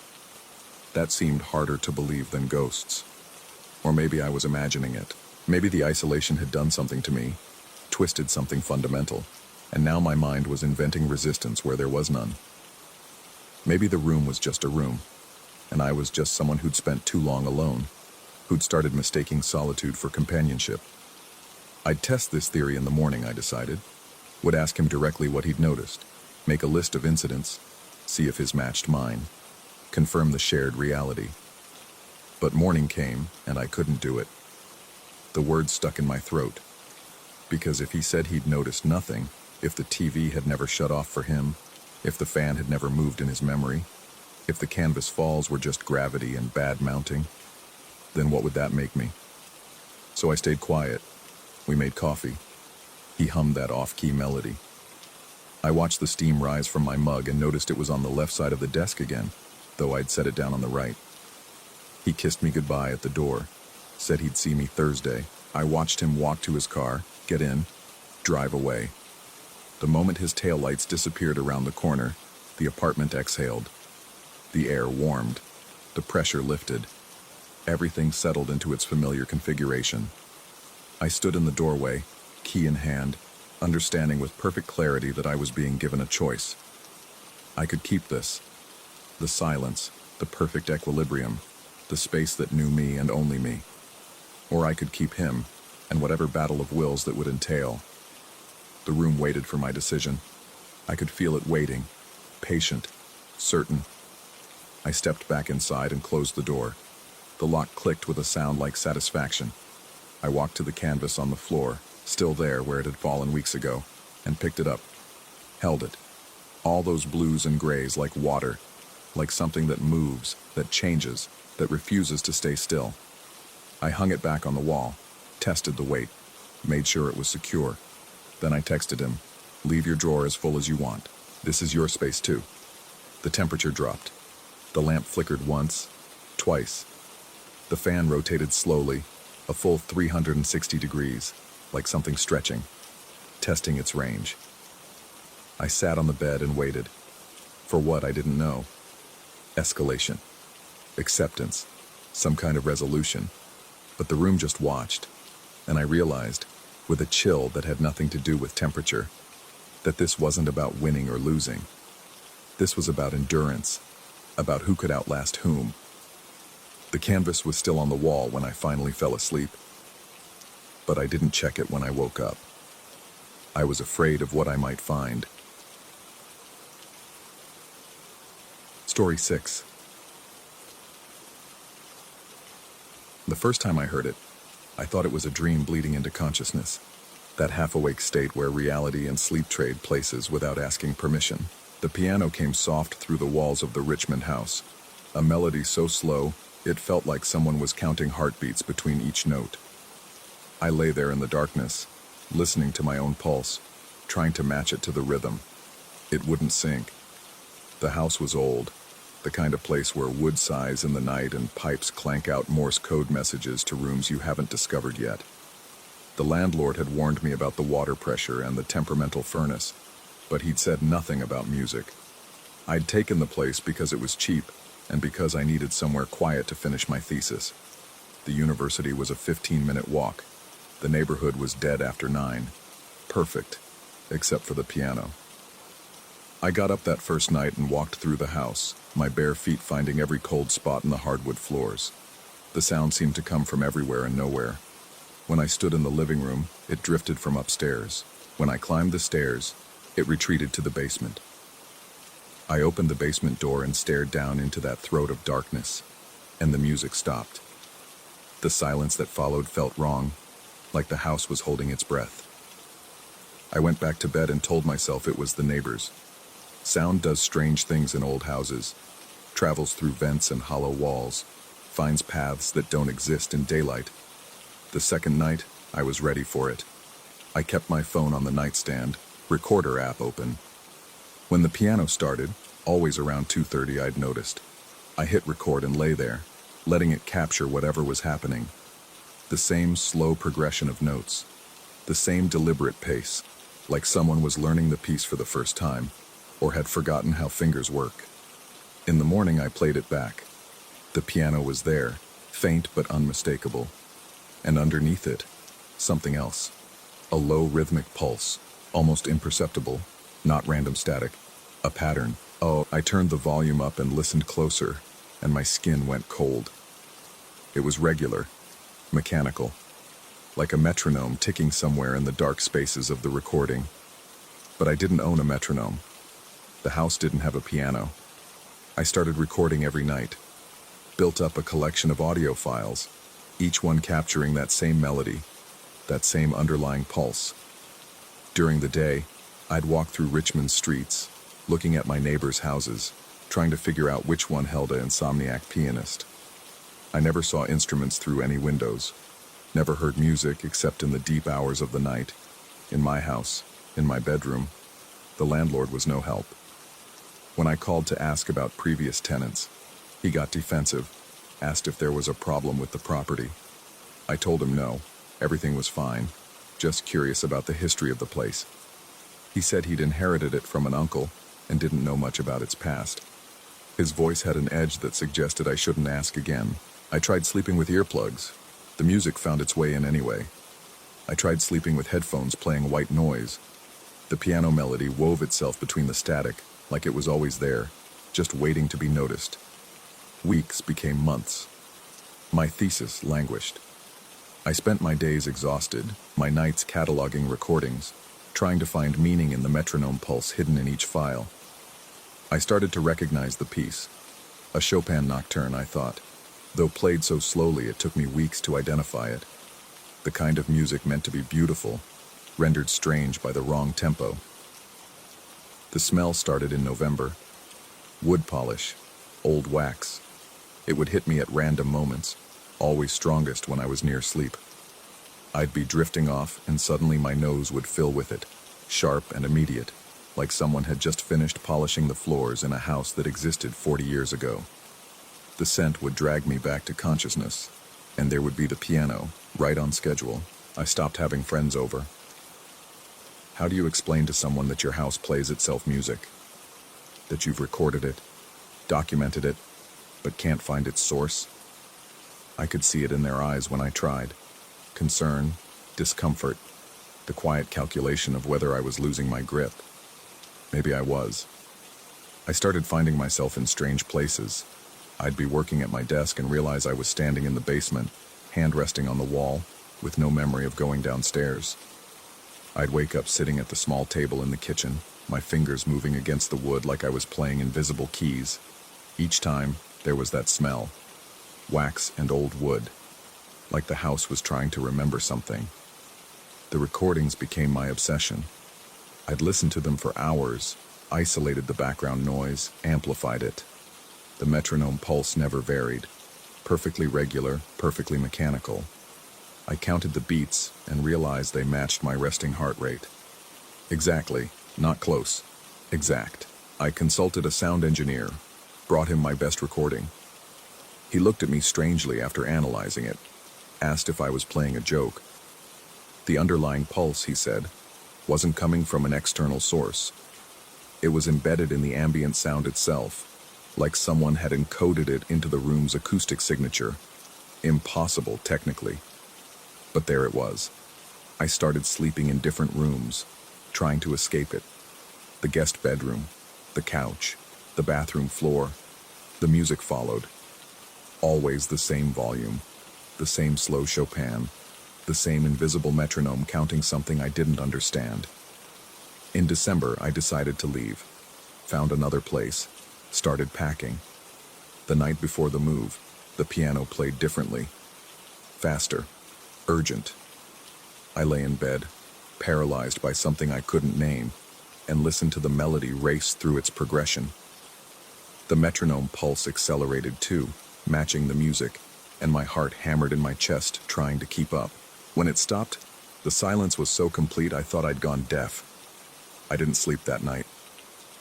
That seemed harder to believe than ghosts. Or maybe I was imagining it. Maybe the isolation had done something to me, twisted something fundamental, and now my mind was inventing resistance where there was none. Maybe the room was just a room, and I was just someone who'd spent too long alone, who'd started mistaking solitude for companionship. I'd test this theory in the morning, I decided. Would ask him directly what he'd noticed, make a list of incidents, see if his matched mine, confirm the shared reality. But morning came, and I couldn't do it. The words stuck in my throat. Because if he said he'd noticed nothing, if the TV had never shut off for him, if the fan had never moved in his memory, if the canvas falls were just gravity and bad mounting, then what would that make me? So I stayed quiet. We made coffee. He hummed that off-key melody. I watched the steam rise from my mug and noticed it was on the left side of the desk again, though I'd set it down on the right. He kissed me goodbye at the door, said he'd see me Thursday. I watched him walk to his car, get in, drive away. The moment his taillights disappeared around the corner, the apartment exhaled. The air warmed. The pressure lifted. Everything settled into its familiar configuration. I stood in the doorway, key in hand, understanding with perfect clarity that I was being given a choice. I could keep this. The silence, the perfect equilibrium, the space that knew me and only me. Or I could keep him, and whatever battle of wills that would entail. The room waited for my decision. I could feel it waiting, patient, certain. I stepped back inside and closed the door. The lock clicked with a sound like satisfaction. I walked to the canvas on the floor, still there where it had fallen weeks ago, and picked it up. Held it. All those blues and grays like water, like something that moves, that changes, that refuses to stay still. I hung it back on the wall, tested the weight, made sure it was secure. Then I texted him, "Leave your drawer as full as you want. This is your space too." The temperature dropped. The lamp flickered once, twice. The fan rotated slowly, a full 360 degrees, like something stretching, testing its range. I sat on the bed and waited. For what, I didn't know. Escalation. Acceptance. Some kind of resolution. But the room just watched, and I realized, with a chill that had nothing to do with temperature, that this wasn't about winning or losing. This was about endurance, about who could outlast whom. The canvas was still on the wall when I finally fell asleep, but I didn't check it when I woke up. I was afraid of what I might find. Story 6. The first time I heard it, I thought it was a dream bleeding into consciousness, that half-awake state where reality and sleep trade places without asking permission. The piano came soft through the walls of the Richmond house, a melody so slow it felt like someone was counting heartbeats between each note. I lay there in the darkness, listening to my own pulse, trying to match it to the rhythm. It wouldn't sync. The house was old, the kind of place where wood sighs in the night and pipes clank out Morse code messages to rooms you haven't discovered yet. The landlord had warned me about the water pressure and the temperamental furnace, but he'd said nothing about music. I'd taken the place because it was cheap and because I needed somewhere quiet to finish my thesis. The university was a 15-minute walk. The neighborhood was dead after 9. Perfect, except for the piano. I got up that first night and walked through the house, my bare feet finding every cold spot in the hardwood floors. The sound seemed to come from everywhere and nowhere. When I stood in the living room, it drifted from upstairs. When I climbed the stairs, it retreated to the basement. I opened the basement door and stared down into that throat of darkness, and the music stopped. The silence that followed felt wrong, like the house was holding its breath. I went back to bed and told myself it was the neighbors. Sound does strange things in old houses, travels through vents and hollow walls, finds paths that don't exist in daylight. The second night, I was ready for it. I kept my phone on the nightstand, recorder app open. When the piano started, always around 2:30 I'd noticed. I hit record and lay there, letting it capture whatever was happening. The same slow progression of notes, the same deliberate pace, like someone was learning the piece for the first time, or had forgotten how fingers work. In the morning I played it back. The piano was there, faint but unmistakable. And underneath it, something else. A low rhythmic pulse, almost imperceptible, not random static, a pattern. Oh, I turned the volume up and listened closer, and my skin went cold. It was regular, mechanical, like a metronome ticking somewhere in the dark spaces of the recording. But I didn't own a metronome. The house didn't have a piano. I started recording every night, built up a collection of audio files, each one capturing that same melody, that same underlying pulse. During the day, I'd walk through Richmond's streets, looking at my neighbors' houses, trying to figure out which one held an insomniac pianist. I never saw instruments through any windows, never heard music except in the deep hours of the night. In my house, in my bedroom, the landlord was no help. When I called to ask about previous tenants, he got defensive, asked if there was a problem with the property. I told him no, everything was fine, just curious about the history of the place. He said he'd inherited it from an uncle and didn't know much about its past. His voice had an edge that suggested I shouldn't ask again. I tried sleeping with earplugs. The music found its way in anyway. I tried sleeping with headphones playing white noise. The piano melody wove itself between the static, like it was always there, just waiting to be noticed. Weeks became months. My thesis languished. I spent my days exhausted, my nights cataloging recordings, trying to find meaning in the metronome pulse hidden in each file. I started to recognize the piece. A Chopin nocturne, I thought. Though played so slowly, it took me weeks to identify it. The kind of music meant to be beautiful, rendered strange by the wrong tempo. The smell started in November. Wood polish, old wax. It would hit me at random moments, always strongest when I was near sleep. I'd be drifting off, and suddenly my nose would fill with it, sharp and immediate, like someone had just finished polishing the floors in a house that existed 40 years ago. The scent would drag me back to consciousness, and there would be the piano, right on schedule. I stopped having friends over. How do you explain to someone that your house plays itself music? That you've recorded it, documented it, but can't find its source? I could see it in their eyes when I tried. Concern, discomfort, the quiet calculation of whether I was losing my grip. Maybe I was. I started finding myself in strange places. I'd be working at my desk and realize I was standing in the basement, hand resting on the wall, with no memory of going downstairs. I'd wake up sitting at the small table in the kitchen, my fingers moving against the wood like I was playing invisible keys. Each time, there was that smell. Wax and old wood. Like the house was trying to remember something. The recordings became my obsession. I'd listened to them for hours, isolated the background noise, amplified it. The metronome pulse never varied. Perfectly regular, perfectly mechanical. I counted the beats and realized they matched my resting heart rate. Exactly, not close. Exact. I consulted a sound engineer, brought him my best recording. He looked at me strangely after analyzing it, asked if I was playing a joke. The underlying pulse, he said, wasn't coming from an external source. It was embedded in the ambient sound itself, like someone had encoded it into the room's acoustic signature. Impossible, technically. But there it was. I started sleeping in different rooms, trying to escape it. The guest bedroom, the couch, the bathroom floor. The music followed. Always the same volume, the same slow Chopin, the same invisible metronome counting something I didn't understand. In December, I decided to leave, found another place, started packing. The night before the move, the piano played differently, faster, urgent. I lay in bed, paralyzed by something I couldn't name, and listened to the melody race through its progression. The metronome pulse accelerated too, matching the music, and my heart hammered in my chest, trying to keep up. When it stopped, the silence was so complete I thought I'd gone deaf. I didn't sleep that night.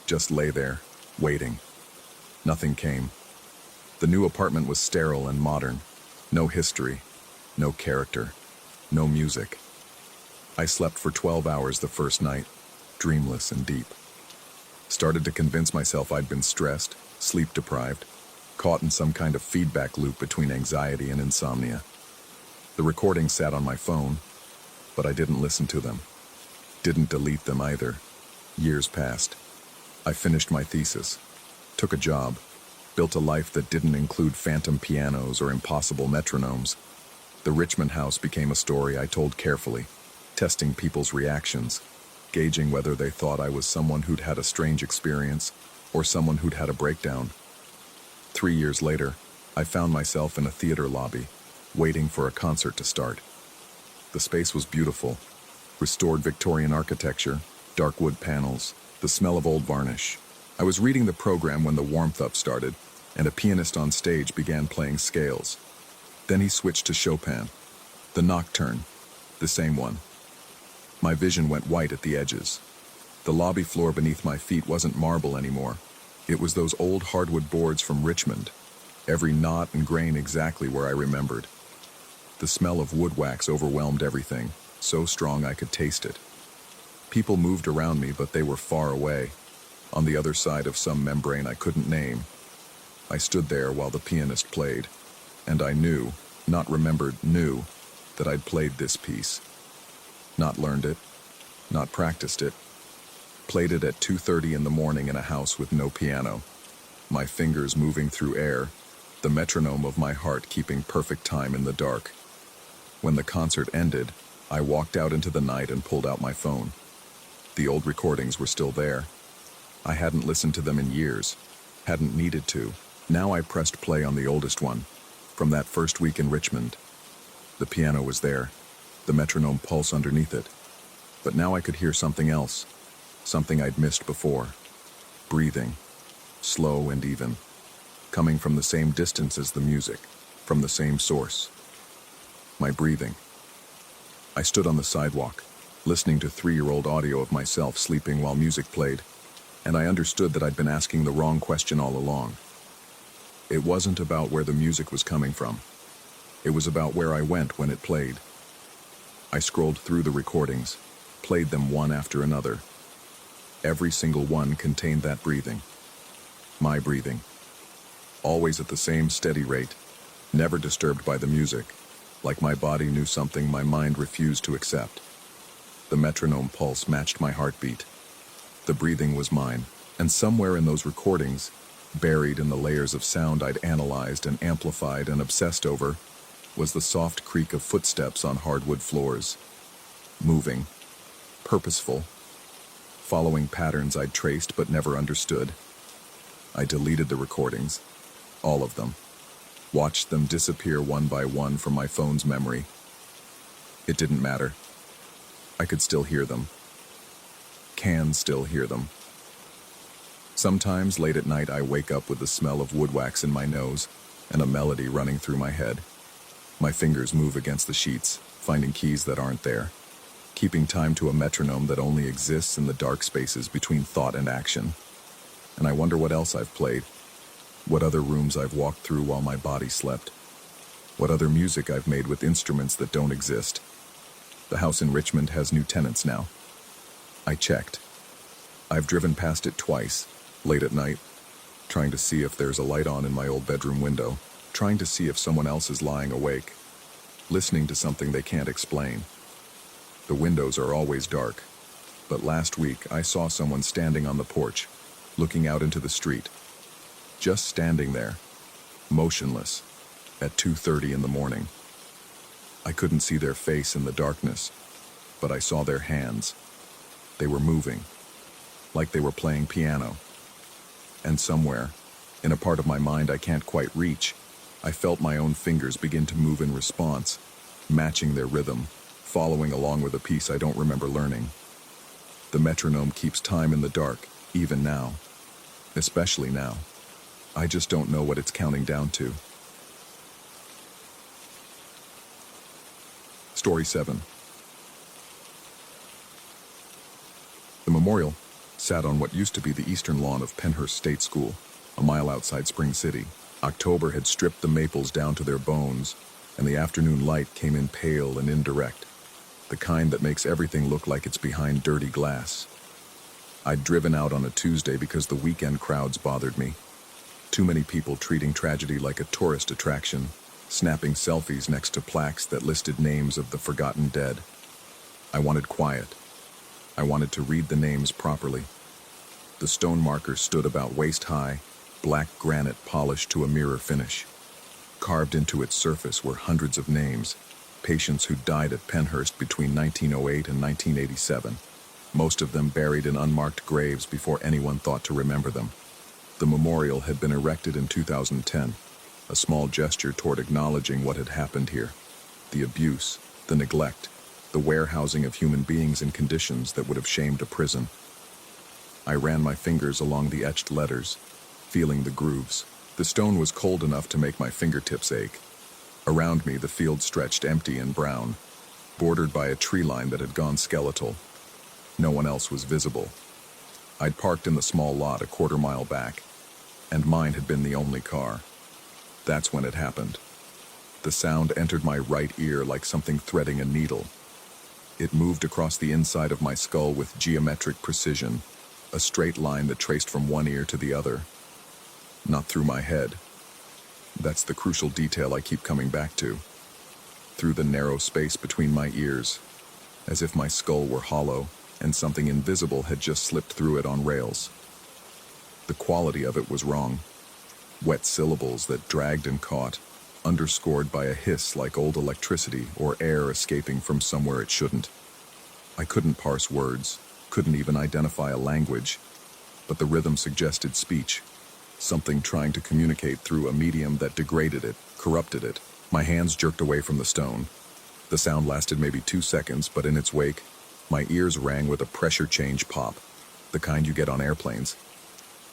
Just lay there, waiting. Nothing came. The new apartment was sterile and modern. No history, no character, no music. I slept for 12 hours the first night, dreamless and deep. Started to convince myself I'd been stressed, sleep-deprived, caught in some kind of feedback loop between anxiety and insomnia. The recordings sat on my phone, but I didn't listen to them. Didn't delete them either. Years passed. I finished my thesis, took a job, built a life that didn't include phantom pianos or impossible metronomes. The Richmond house became a story I told carefully, testing people's reactions, gauging whether they thought I was someone who'd had a strange experience or someone who'd had a breakdown. 3 years later, I found myself in a theater lobby, waiting for a concert to start. The space was beautiful. Restored Victorian architecture, dark wood panels, the smell of old varnish. I was reading the program when the warmth-up started, and a pianist on stage began playing scales. Then he switched to Chopin, the nocturne, the same one. My vision went white at the edges. The lobby floor beneath my feet wasn't marble anymore. It was those old hardwood boards from Richmond, every knot and grain exactly where I remembered. The smell of wood wax overwhelmed everything, so strong I could taste it. People moved around me, but they were far away, on the other side of some membrane I couldn't name. I stood there while the pianist played, and I knew, not remembered, knew, that I'd played this piece. Not learned it, not practiced it. Played it at 2:30 in the morning in a house with no piano. my fingers moving through air, the metronome of my heart keeping perfect time in the dark. When the concert ended, I walked out into the night and pulled out my phone. The old recordings were still there. I hadn't listened to them in years, hadn't needed to. Now I pressed play on the oldest one, from that first week in Richmond. The piano was there, the metronome pulse underneath it. But now I could hear something else, something I'd missed before. Breathing, slow and even, coming from the same distance as the music, from the same source. My breathing. I stood on the sidewalk, listening to 3-year-old audio of myself sleeping while music played, and I understood that I'd been asking the wrong question all along. It wasn't about where the music was coming from. It was about where I went when it played. I scrolled through the recordings, played them one after another. Every single one contained that breathing. My breathing. Always at the same steady rate, never disturbed by the music, like my body knew something my mind refused to accept. The metronome pulse matched my heartbeat. The breathing was mine, and somewhere in those recordings, buried in the layers of sound I'd analyzed and amplified and obsessed over, was the soft creak of footsteps on hardwood floors. Moving, purposeful, following patterns I'd traced but never understood. I deleted the recordings, all of them, watched them disappear one by one from my phone's memory. It didn't matter. I could still hear them. Can still hear them. Sometimes late at night I wake up with the smell of wood wax in my nose and a melody running through my head. My fingers move against the sheets, finding keys that aren't there, keeping time to a metronome that only exists in the dark spaces between thought and action. And I wonder what else I've played, what other rooms I've walked through while my body slept, what other music I've made with instruments that don't exist. The house in Richmond has new tenants now. I checked. I've driven past it twice, late at night, trying to see if there's a light on in my old bedroom window, trying to see if someone else is lying awake, listening to something they can't explain. The windows are always dark, but last week I saw someone standing on the porch, looking out into the street. Just standing there, motionless, at 2:30 in the morning. I couldn't see their face in the darkness, but I saw their hands. They were moving, like they were playing piano. And somewhere, in a part of my mind I can't quite reach, I felt my own fingers begin to move in response, matching their rhythm, following along with a piece I don't remember learning. The metronome keeps time in the dark, even now. Especially now. I just don't know what it's counting down to. Story 7. The memorial sat on what used to be the eastern lawn of Penhurst State School, a mile outside Spring City. October had stripped the maples down to their bones, and the afternoon light came in pale and indirect, the kind that makes everything look like it's behind dirty glass. I'd driven out on a Tuesday because the weekend crowds bothered me. Too many people treating tragedy like a tourist attraction, snapping selfies next to plaques that listed names of the forgotten dead. I wanted quiet. I wanted to read the names properly. The stone markers stood about waist high, black granite polished to a mirror finish. Carved into its surface were hundreds of names, patients who died at Penhurst between 1908 and 1987, most of them buried in unmarked graves before anyone thought to remember them. The memorial had been erected in 2010, a small gesture toward acknowledging what had happened here. The abuse, the neglect, the warehousing of human beings in conditions that would have shamed a prison. I ran my fingers along the etched letters, feeling the grooves. The stone was cold enough to make my fingertips ache. Around me, the field stretched empty and brown, bordered by a tree line that had gone skeletal. No one else was visible. I'd parked in the small lot a quarter-mile back, and mine had been the only car. That's when it happened. The sound entered my right ear like something threading a needle. It moved across the inside of my skull with geometric precision, a straight line that traced from one ear to the other. Not through my head. That's the crucial detail I keep coming back to. Through the narrow space between my ears, as if my skull were hollow and something invisible had just slipped through it on rails. The quality of it was wrong. wet syllables that dragged and caught, underscored by a hiss like old electricity or air escaping from somewhere it shouldn't. I couldn't parse words, couldn't even identify a language, but the rhythm suggested speech, something trying to communicate through a medium that degraded it, corrupted it. My hands jerked away from the stone. The sound lasted maybe 2 seconds, but in its wake, my ears rang with a pressure change pop, the kind you get on airplanes.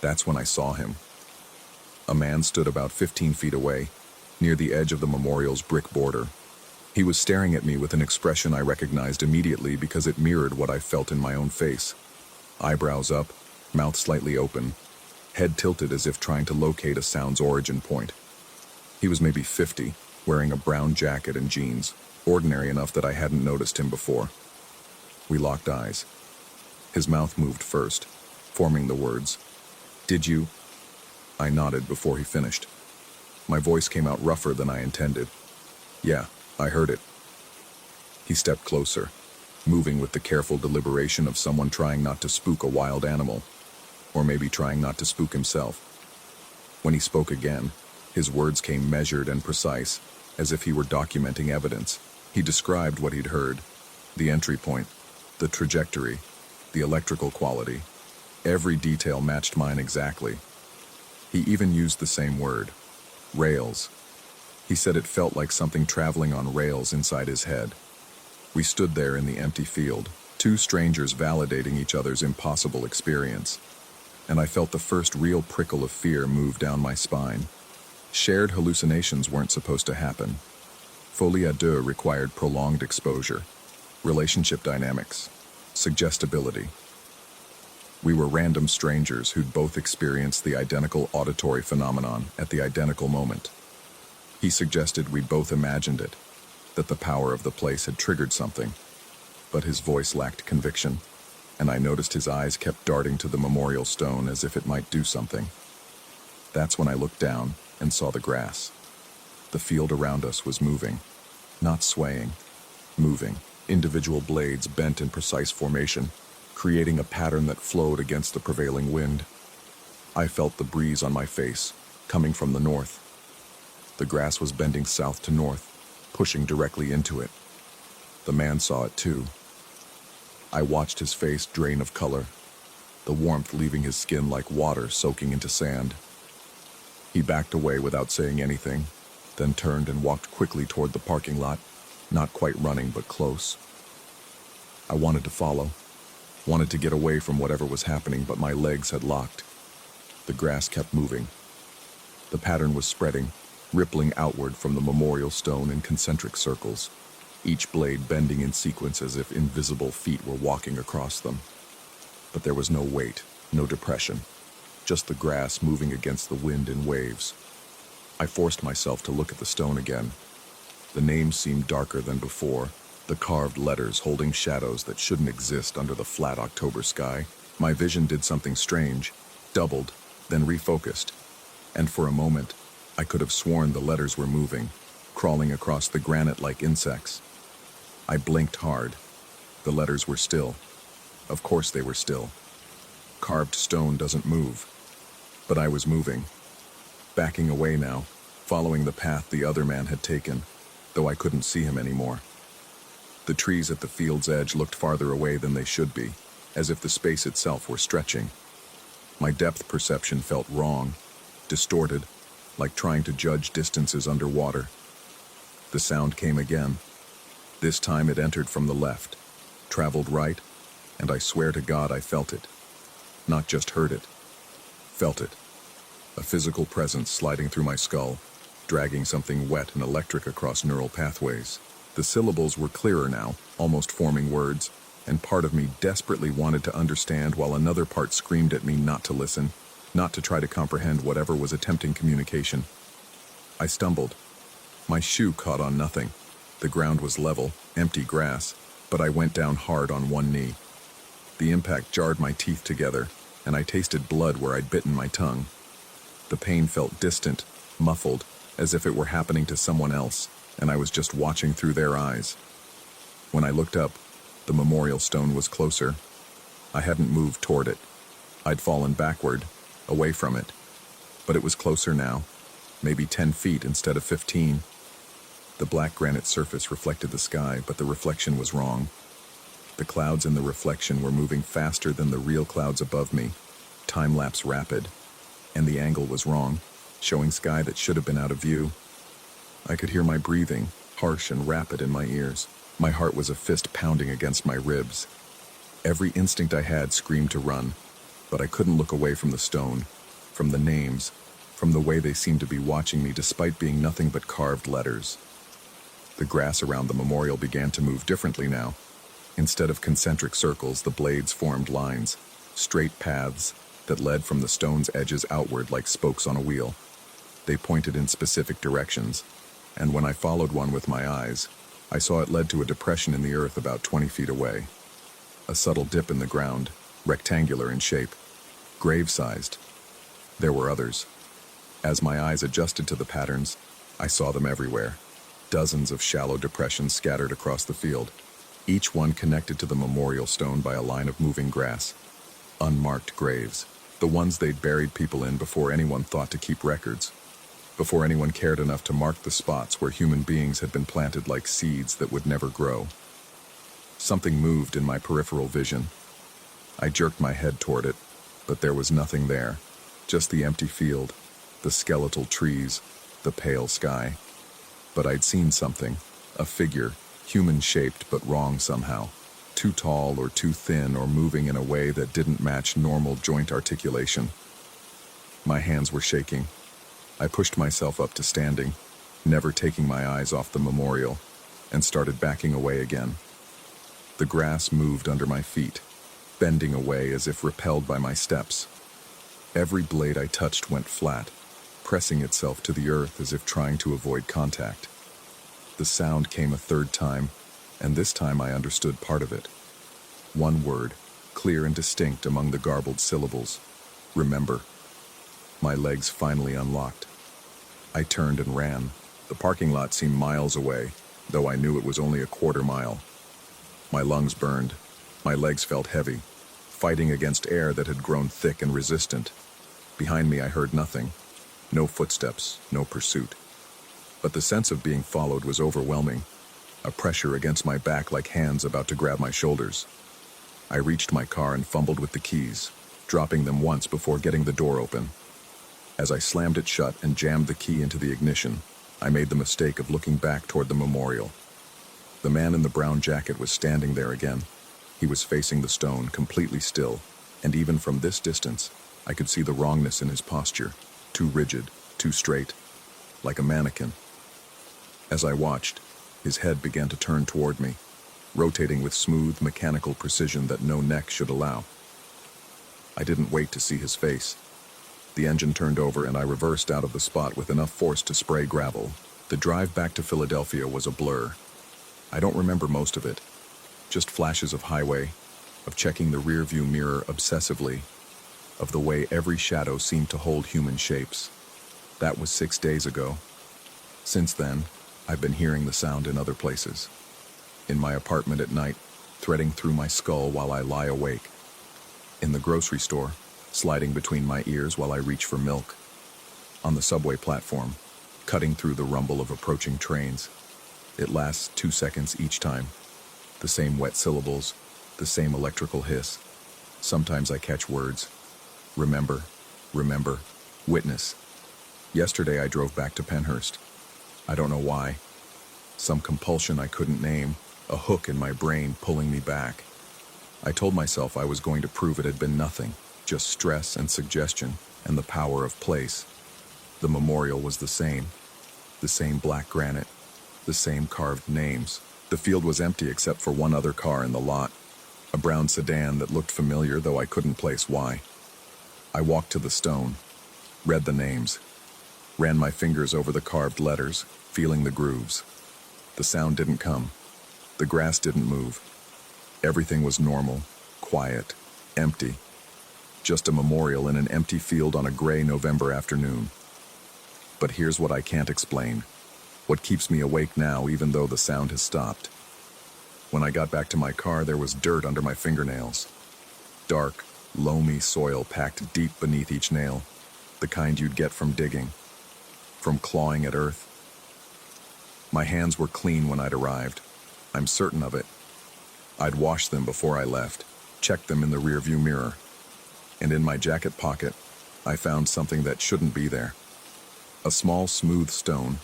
That's when I saw him. A man stood about 15 feet away, near the edge of the memorial's brick border. He was staring at me with an expression I recognized immediately because it mirrored what I felt in my own face. Eyebrows up, mouth slightly open, head tilted as if trying to locate a sound's origin point. He was maybe 50, wearing a brown jacket and jeans, ordinary enough that I hadn't noticed him before. We locked eyes. His mouth moved first, forming the words, "Did you?" I nodded before he finished. My voice came out rougher than I intended. "Yeah, I heard it." He stepped closer, moving with the careful deliberation of someone trying not to spook a wild animal, or maybe trying not to spook himself. When he spoke again, his words came measured and precise, as if he were documenting evidence. He described what he'd heard, the entry point, the trajectory, the electrical quality. Every detail matched mine exactly. He even used the same word, rails. He said it felt like something traveling on rails inside his head. We stood there in the empty field, two strangers validating each other's impossible experience, and I felt the first real prickle of fear move down my spine. Shared hallucinations weren't supposed to happen. Folie à deux required prolonged exposure, relationship dynamics, suggestibility. We were random strangers who'd both experienced the identical auditory phenomenon at the identical moment. He suggested we'd both imagined it, that the power of the place had triggered something, but his voice lacked conviction, and I noticed his eyes kept darting to the memorial stone as if it might do something. That's when I looked down and saw the grass. The field around us was moving, not swaying, moving, individual blades bent in precise formation, creating a pattern that flowed against the prevailing wind. I felt the breeze on my face, coming from the north. The grass was bending south to north, pushing directly into it. The man saw it too. I watched his face drain of color, the warmth leaving his skin like water soaking into sand. He backed away without saying anything, then turned and walked quickly toward the parking lot, not quite running but close. I wanted to follow, wanted to get away from whatever was happening, but my legs had locked. The grass kept moving. The pattern was spreading, rippling outward from the memorial stone in concentric circles, each blade bending in sequence as if invisible feet were walking across them. But there was no weight, no depression, just the grass moving against the wind in waves. I forced myself to look at the stone again. The names seemed darker than before, the carved letters holding shadows that shouldn't exist under the flat October sky. My vision did something strange, doubled, then refocused, and for a moment, I could have sworn the letters were moving, crawling across the granite like insects. I blinked hard. The letters were still. Of course they were still. Carved stone doesn't move. But I was moving. Backing away now, following the path the other man had taken, though I couldn't see him anymore. The trees at the field's edge looked farther away than they should be, as if the space itself were stretching. My depth perception felt wrong, distorted, like trying to judge distances underwater. The sound came again. This time it entered from the left, traveled right, and I swear to God I felt it. Not just heard it. Felt it. A physical presence sliding through my skull, dragging something wet and electric across neural pathways. The syllables were clearer now, almost forming words, and part of me desperately wanted to understand while another part screamed at me not to listen, not to try to comprehend whatever was attempting communication. I stumbled. My shoe caught on nothing. The ground was level, empty grass, but I went down hard on one knee. The impact jarred my teeth together, and I tasted blood where I'd bitten my tongue. The pain felt distant, muffled, as if it were happening to someone else, and I was just watching through their eyes. When I looked up, the memorial stone was closer. I hadn't moved toward it. I'd fallen backward, away from it. But it was closer now, maybe 10 feet instead of 15. The black granite surface reflected the sky, but the reflection was wrong. The clouds in the reflection were moving faster than the real clouds above me, time-lapse rapid, and the angle was wrong, showing sky that should have been out of view. I could hear my breathing, harsh and rapid in my ears. My heart was a fist pounding against my ribs. Every instinct I had screamed to run, but I couldn't look away from the stone, from the names, from the way they seemed to be watching me despite being nothing but carved letters. The grass around the memorial began to move differently now. Instead of concentric circles, the blades formed lines, straight paths that led from the stone's edges outward like spokes on a wheel. They pointed in specific directions, and when I followed one with my eyes, I saw it led to a depression in the earth about 20 feet away. A subtle dip in the ground, rectangular in shape, grave-sized. There were others. As my eyes adjusted to the patterns, I saw them everywhere. Dozens of shallow depressions scattered across the field, each one connected to the memorial stone by a line of moving grass. Unmarked graves, the ones they'd buried people in before anyone thought to keep records, before anyone cared enough to mark the spots where human beings had been planted like seeds that would never grow. Something moved in my peripheral vision. I jerked my head toward it, but there was nothing there, just the empty field, the skeletal trees, the pale sky. But I'd seen something, a figure, human-shaped but wrong somehow, too tall or too thin or moving in a way that didn't match normal joint articulation. My hands were shaking. I pushed myself up to standing, never taking my eyes off the memorial, and started backing away again. The grass moved under my feet, bending away as if repelled by my steps. Every blade I touched went flat, pressing itself to the earth as if trying to avoid contact. The sound came a third time, and this time I understood part of it. One word, clear and distinct among the garbled syllables. Remember. My legs finally unlocked. I turned and ran. The parking lot seemed miles away, though I knew it was only a quarter mile. My lungs burned. My legs felt heavy, fighting against air that had grown thick and resistant. Behind me I heard nothing. No footsteps, no pursuit. But the sense of being followed was overwhelming, a pressure against my back like hands about to grab my shoulders. I reached my car and fumbled with the keys, dropping them once before getting the door open. As I slammed it shut and jammed the key into the ignition, I made the mistake of looking back toward the memorial. The man in the brown jacket was standing there again. He was facing the stone, completely still, and even from this distance, I could see the wrongness in his posture, too rigid, too straight, like a mannequin. As I watched, his head began to turn toward me, rotating with smooth, mechanical precision that no neck should allow. I didn't wait to see his face. The engine turned over and I reversed out of the spot with enough force to spray gravel. The drive back to Philadelphia was a blur. I don't remember most of it, just flashes of highway, of checking the rearview mirror obsessively, of the way every shadow seemed to hold human shapes. That was 6 days ago. Since then, I've been hearing the sound in other places. In my apartment at night, threading through my skull while I lie awake. In the grocery store, sliding between my ears while I reach for milk. On the subway platform, cutting through the rumble of approaching trains. It lasts 2 seconds each time. The same wet syllables, the same electrical hiss. Sometimes I catch words. Remember, remember, witness. Yesterday I drove back to Penhurst. I don't know why. Some compulsion I couldn't name, a hook in my brain pulling me back. I told myself I was going to prove it had been nothing, just stress and suggestion and the power of place. The memorial was the same black granite, the same carved names. The field was empty except for one other car in the lot, a brown sedan that looked familiar though I couldn't place why. I walked to the stone, read the names, ran my fingers over the carved letters, feeling the grooves. The sound didn't come. The grass didn't move. Everything was normal, quiet, empty. Just a memorial in an empty field on a gray November afternoon. But here's what I can't explain. What keeps me awake now even though the sound has stopped. When I got back to my car, there was dirt under my fingernails. Dark, loamy soil packed deep beneath each nail. The the kind you'd get from digging, from clawing at earth. My hands were clean when I'd arrived. I'm certain of it. I'd washed them before I left, checked them in the rearview mirror, and in my jacket pocket, I found something that shouldn't be there. A small, smooth stone,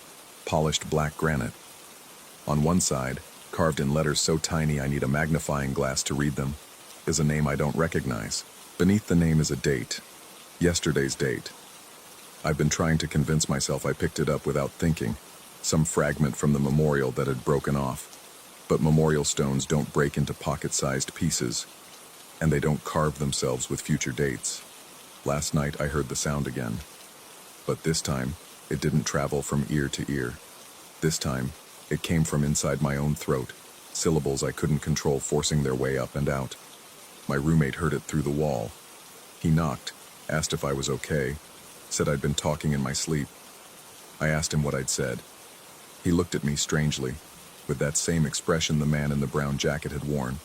polished black granite. On one side, carved in letters so tiny I need a magnifying glass to read them, is a name I don't recognize. Beneath the name is a date. Yesterday's date. I've been trying to convince myself I picked it up without thinking, some fragment from the memorial that had broken off. But memorial stones don't break into pocket-sized pieces, and they don't carve themselves with future dates. Last night I heard the sound again, but this time it didn't travel from ear to ear. This time it came from inside my own throat, syllables I couldn't control forcing their way up and out. My roommate heard it through the wall. He knocked, asked if I was okay, said I'd been talking in my sleep. I asked him what I'd said. He looked at me strangely, with that same expression the man in the brown jacket had worn.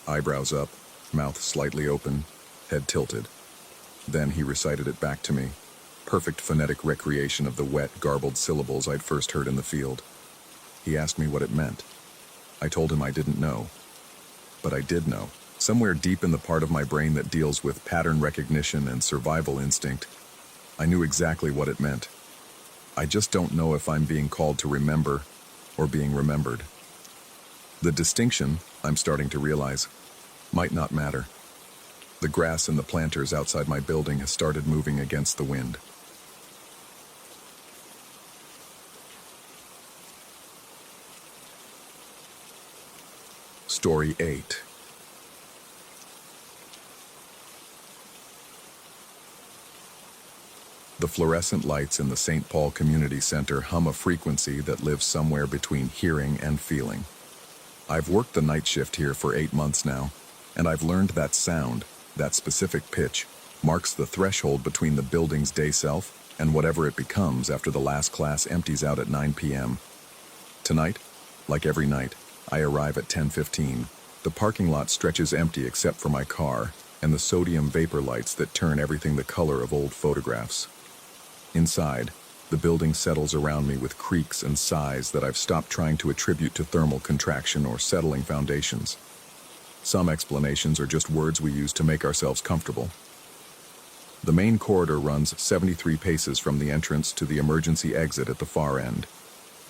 Eyebrows up, mouth slightly open, head tilted. Then he recited it back to me, perfect phonetic recreation of the wet, garbled syllables I'd first heard in the field. He asked me what it meant. I told him I didn't know. But I did know. Somewhere deep in the part of my brain that deals with pattern recognition and survival instinct, I knew exactly what it meant. I just don't know if I'm being called to remember or being remembered. The distinction, I'm starting to realize, might not matter. The grass in the planters outside my building has started moving against the wind. Story 8. The fluorescent lights in the St. Paul Community Center hum a frequency that lives somewhere between hearing and feeling. I've worked the night shift here for 8 months now, and I've learned that sound, that specific pitch, marks the threshold between the building's day self and whatever it becomes after the last class empties out at 9 p.m. Tonight, like every night, I arrive at 10:15. The parking lot stretches empty except for my car and the sodium vapor lights that turn everything the color of old photographs. Inside, the building settles around me with creaks and sighs that I've stopped trying to attribute to thermal contraction or settling foundations. Some explanations are just words we use to make ourselves comfortable. The main corridor runs 73 paces from the entrance to the emergency exit at the far end.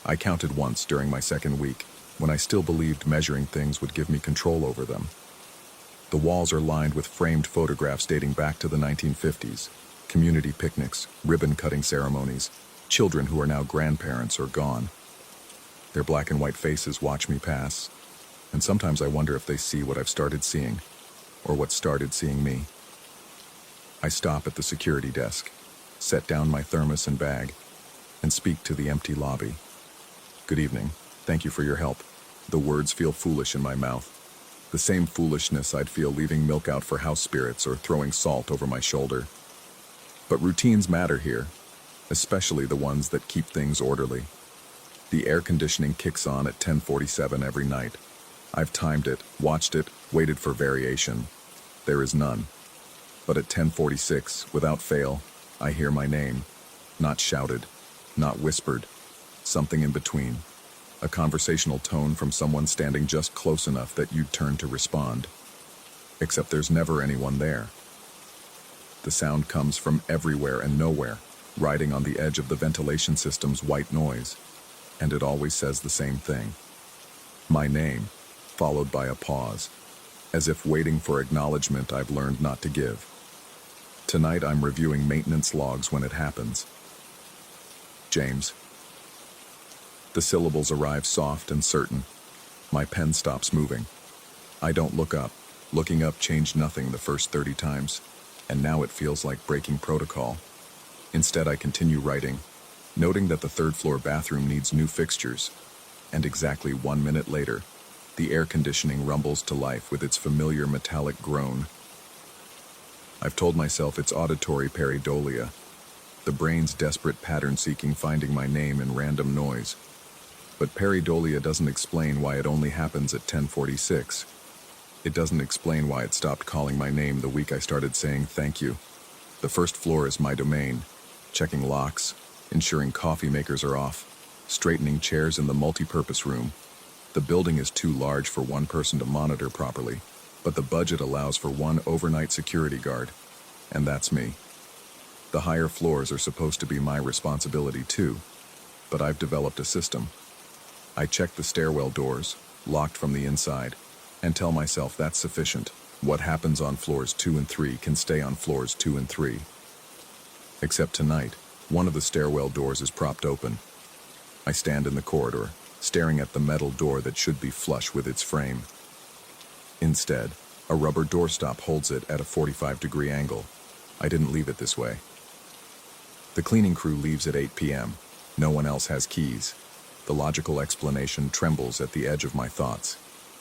I counted once during my second week, when I still believed measuring things would give me control over them. The walls are lined with framed photographs dating back to the 1950s. Community picnics, ribbon-cutting ceremonies, children who are now grandparents or gone. Their black and white faces watch me pass, and sometimes I wonder if they see what I've started seeing, or what started seeing me. I stop at the security desk, set down my thermos and bag, and speak to the empty lobby. Good evening. Thank you for your help. The words feel foolish in my mouth. The same foolishness I'd feel leaving milk out for house spirits or throwing salt over my shoulder. But routines matter here, especially the ones that keep things orderly. The air conditioning kicks on at 10:47 every night. I've timed it, watched it, waited for variation. There is none. But at 10:46, without fail, I hear my name. Not shouted, not whispered, something in between. A conversational tone from someone standing just close enough that you'd turn to respond. Except there's never anyone there. The sound comes from everywhere and nowhere, riding on the edge of the ventilation system's white noise, and it always says the same thing. My name, followed by a pause, as if waiting for acknowledgement I've learned not to give. Tonight I'm reviewing maintenance logs when it happens. James. The syllables arrive soft and certain. My pen stops moving. I don't look up. Looking up changed nothing the first 30 times, and now it feels like breaking protocol. Instead, I continue writing, noting that the third-floor bathroom needs new fixtures, and exactly 1 minute later, the air conditioning rumbles to life with its familiar metallic groan. I've told myself it's auditory pareidolia, the brain's desperate pattern-seeking finding my name in random noise. But pareidolia doesn't explain why it only happens at 10:46. It doesn't explain why it stopped calling my name the week I started saying thank you. The first floor is my domain, checking locks, ensuring coffee makers are off, straightening chairs in the multi-purpose room. The building is too large for one person to monitor properly, but the budget allows for one overnight security guard, and that's me. The higher floors are supposed to be my responsibility too, but I've developed a system. I check the stairwell doors, locked from the inside, and tell myself that's sufficient. What happens on floors 2 and 3 can stay on floors 2 and 3. Except tonight, one of the stairwell doors is propped open. I stand in the corridor, staring at the metal door that should be flush with its frame. Instead, a rubber doorstop holds it at a 45-degree angle. I didn't leave it this way. The cleaning crew leaves at 8 p.m. No one else has keys. The logical explanation trembles at the edge of my thoughts,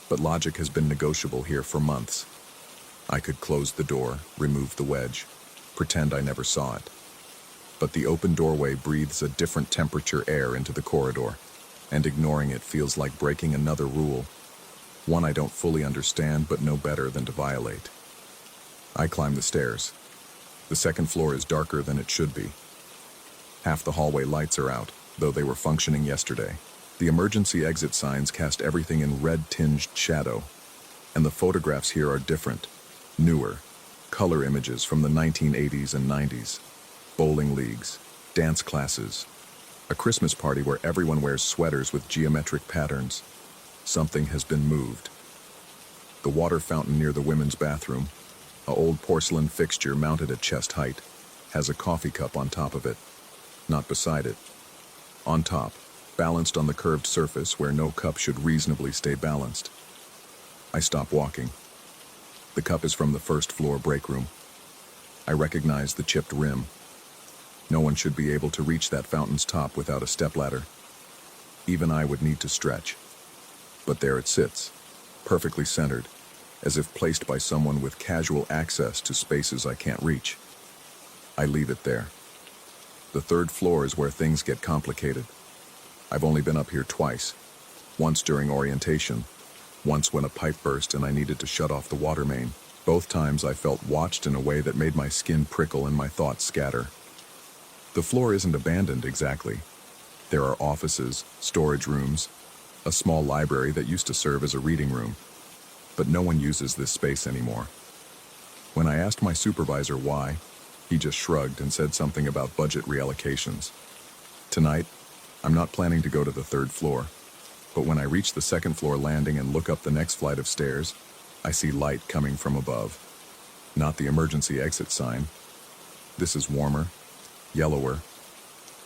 but logic has been negotiable here for months. I could close the door, remove the wedge, pretend I never saw it. But the open doorway breathes a different temperature air into the corridor, and ignoring it feels like breaking another rule, one I don't fully understand but know better than to violate. I climb the stairs. The second floor is darker than it should be. Half the hallway lights are out, though they were functioning yesterday. The emergency exit signs cast everything in red-tinged shadow, and the photographs here are different, newer, color images from the 1980s and 90s. Bowling leagues, dance classes, a Christmas party where everyone wears sweaters with geometric patterns. Something has been moved. The water fountain near the women's bathroom, an old porcelain fixture mounted at chest height, has a coffee cup on top of it, not beside it. On top, balanced on the curved surface where no cup should reasonably stay balanced. I stop walking. The cup is from the first floor break room. I recognize the chipped rim. No one should be able to reach that fountain's top without a stepladder. Even I would need to stretch. But there it sits, perfectly centered, as if placed by someone with casual access to spaces I can't reach. I leave it there. The third floor is where things get complicated. I've only been up here twice, once during orientation, once when a pipe burst and I needed to shut off the water main. Both times I felt watched in a way that made my skin prickle and my thoughts scatter. The floor isn't abandoned exactly. There are offices, storage rooms, a small library that used to serve as a reading room, but no one uses this space anymore. When I asked my supervisor why, he just shrugged and said something about budget reallocations. Tonight, I'm not planning to go to the third floor, but when I reach the second floor landing and look up the next flight of stairs, I see light coming from above. Not the emergency exit sign. This is warmer, yellower,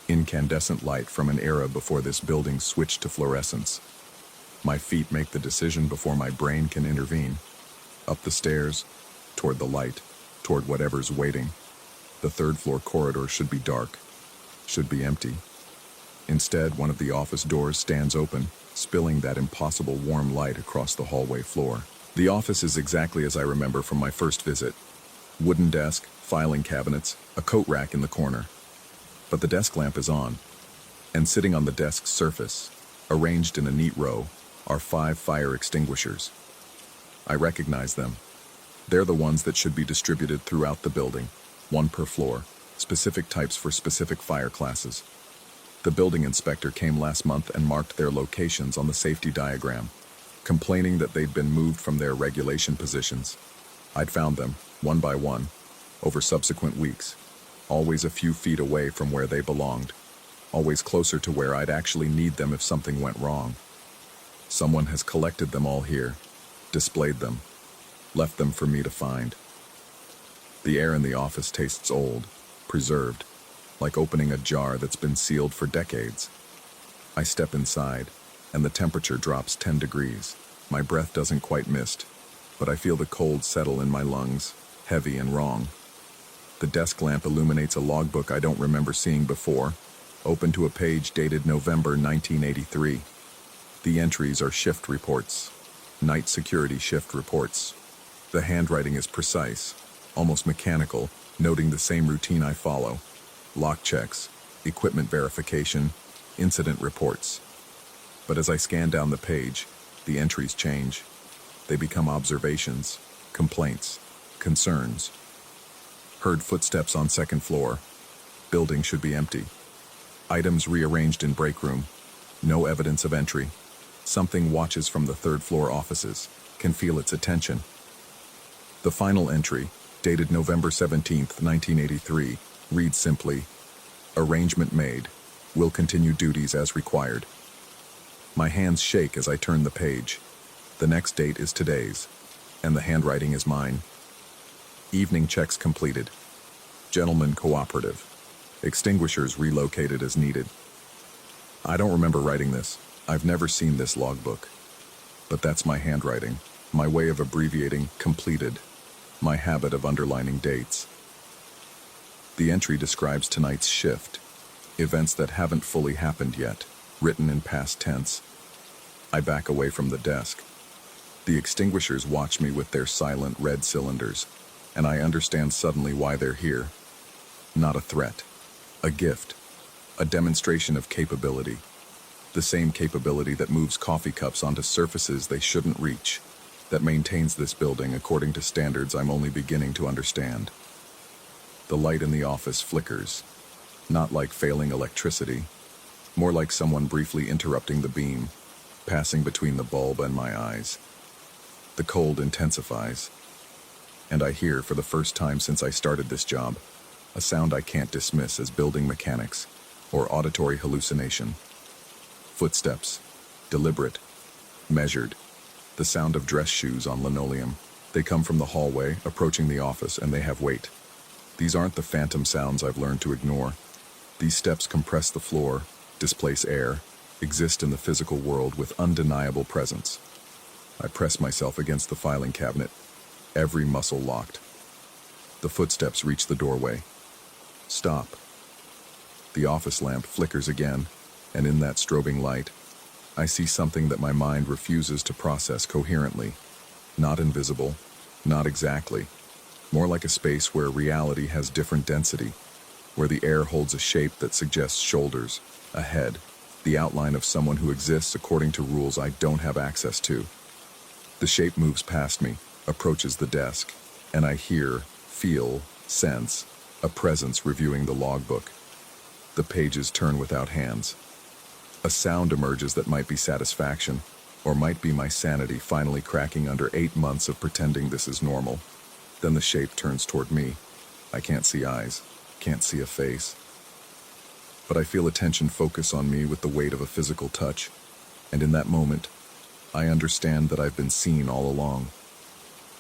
incandescent light from an era before this building switched to fluorescence. My feet make the decision before my brain can intervene. Up the stairs, toward the light, toward whatever's waiting. The third floor corridor should be dark, should be empty. Instead, one of the office doors stands open, spilling that impossible warm light across the hallway floor. The office is exactly as I remember from my first visit. Wooden desk, filing cabinets, a coat rack in the corner. But the desk lamp is on, and sitting on the desk's surface, arranged in a neat row, are 5 fire extinguishers. I recognize them. They're the ones that should be distributed throughout the building, one per floor, specific types for specific fire classes. The building inspector came last month and marked their locations on the safety diagram, complaining that they'd been moved from their regulation positions. I'd found them, one by one, over subsequent weeks, always a few feet away from where they belonged, always closer to where I'd actually need them if something went wrong. Someone has collected them all here, displayed them, left them for me to find. The air in the office tastes old, preserved, like opening a jar that's been sealed for decades. I step inside, and the temperature drops 10 degrees. My breath doesn't quite mist, but I feel the cold settle in my lungs, heavy and wrong. The desk lamp illuminates a logbook I don't remember seeing before, open to a page dated November 1983. The entries are shift reports, night security shift reports. The handwriting is precise, almost mechanical, noting the same routine I follow. Lock checks, equipment verification, incident reports. But as I scan down the page, the entries change. They become observations, complaints, concerns. Heard footsteps on second floor. Building should be empty. Items rearranged in break room. No evidence of entry. Something watches from the third floor offices. Can feel its attention. The final entry, dated November 17th, 1983, reads simply, "Arrangement made. Will continue duties as required." My hands shake as I turn the page. The next date is today's, and the handwriting is mine. Evening checks completed. Gentlemen cooperative. Extinguishers relocated as needed. I don't remember writing this. I've never seen this logbook. But that's my handwriting, my way of abbreviating completed, my habit of underlining dates. The entry describes tonight's shift, events that haven't fully happened yet, written in past tense. I back away from the desk. The extinguishers watch me with their silent red cylinders, and I understand suddenly why they're here. Not a threat, a gift, a demonstration of capability. The same capability that moves coffee cups onto surfaces they shouldn't reach, that maintains this building according to standards I'm only beginning to understand. The light in the office flickers, not like failing electricity, more like someone briefly interrupting the beam, passing between the bulb and my eyes. The cold intensifies, and I hear, for the first time since I started this job, a sound I can't dismiss as building mechanics or auditory hallucination. Footsteps, deliberate, measured, the sound of dress shoes on linoleum. They come from the hallway, approaching the office, and they have weight. These aren't the phantom sounds I've learned to ignore. These steps compress the floor, displace air, exist in the physical world with undeniable presence. I press myself against the filing cabinet, every muscle locked. The footsteps reach the doorway. Stop. The office lamp flickers again, and in that strobing light, I see something that my mind refuses to process coherently. Not invisible, not exactly. More like a space where reality has different density, where the air holds a shape that suggests shoulders, a head, the outline of someone who exists according to rules I don't have access to. The shape moves past me, approaches the desk, and I hear, feel, sense, a presence reviewing the logbook. The pages turn without hands. A sound emerges that might be satisfaction, or might be my sanity finally cracking under 8 months of pretending this is normal. Then the shape turns toward me. I can't see eyes, can't see a face. But I feel attention focus on me with the weight of a physical touch, and in that moment, I understand that I've been seen all along.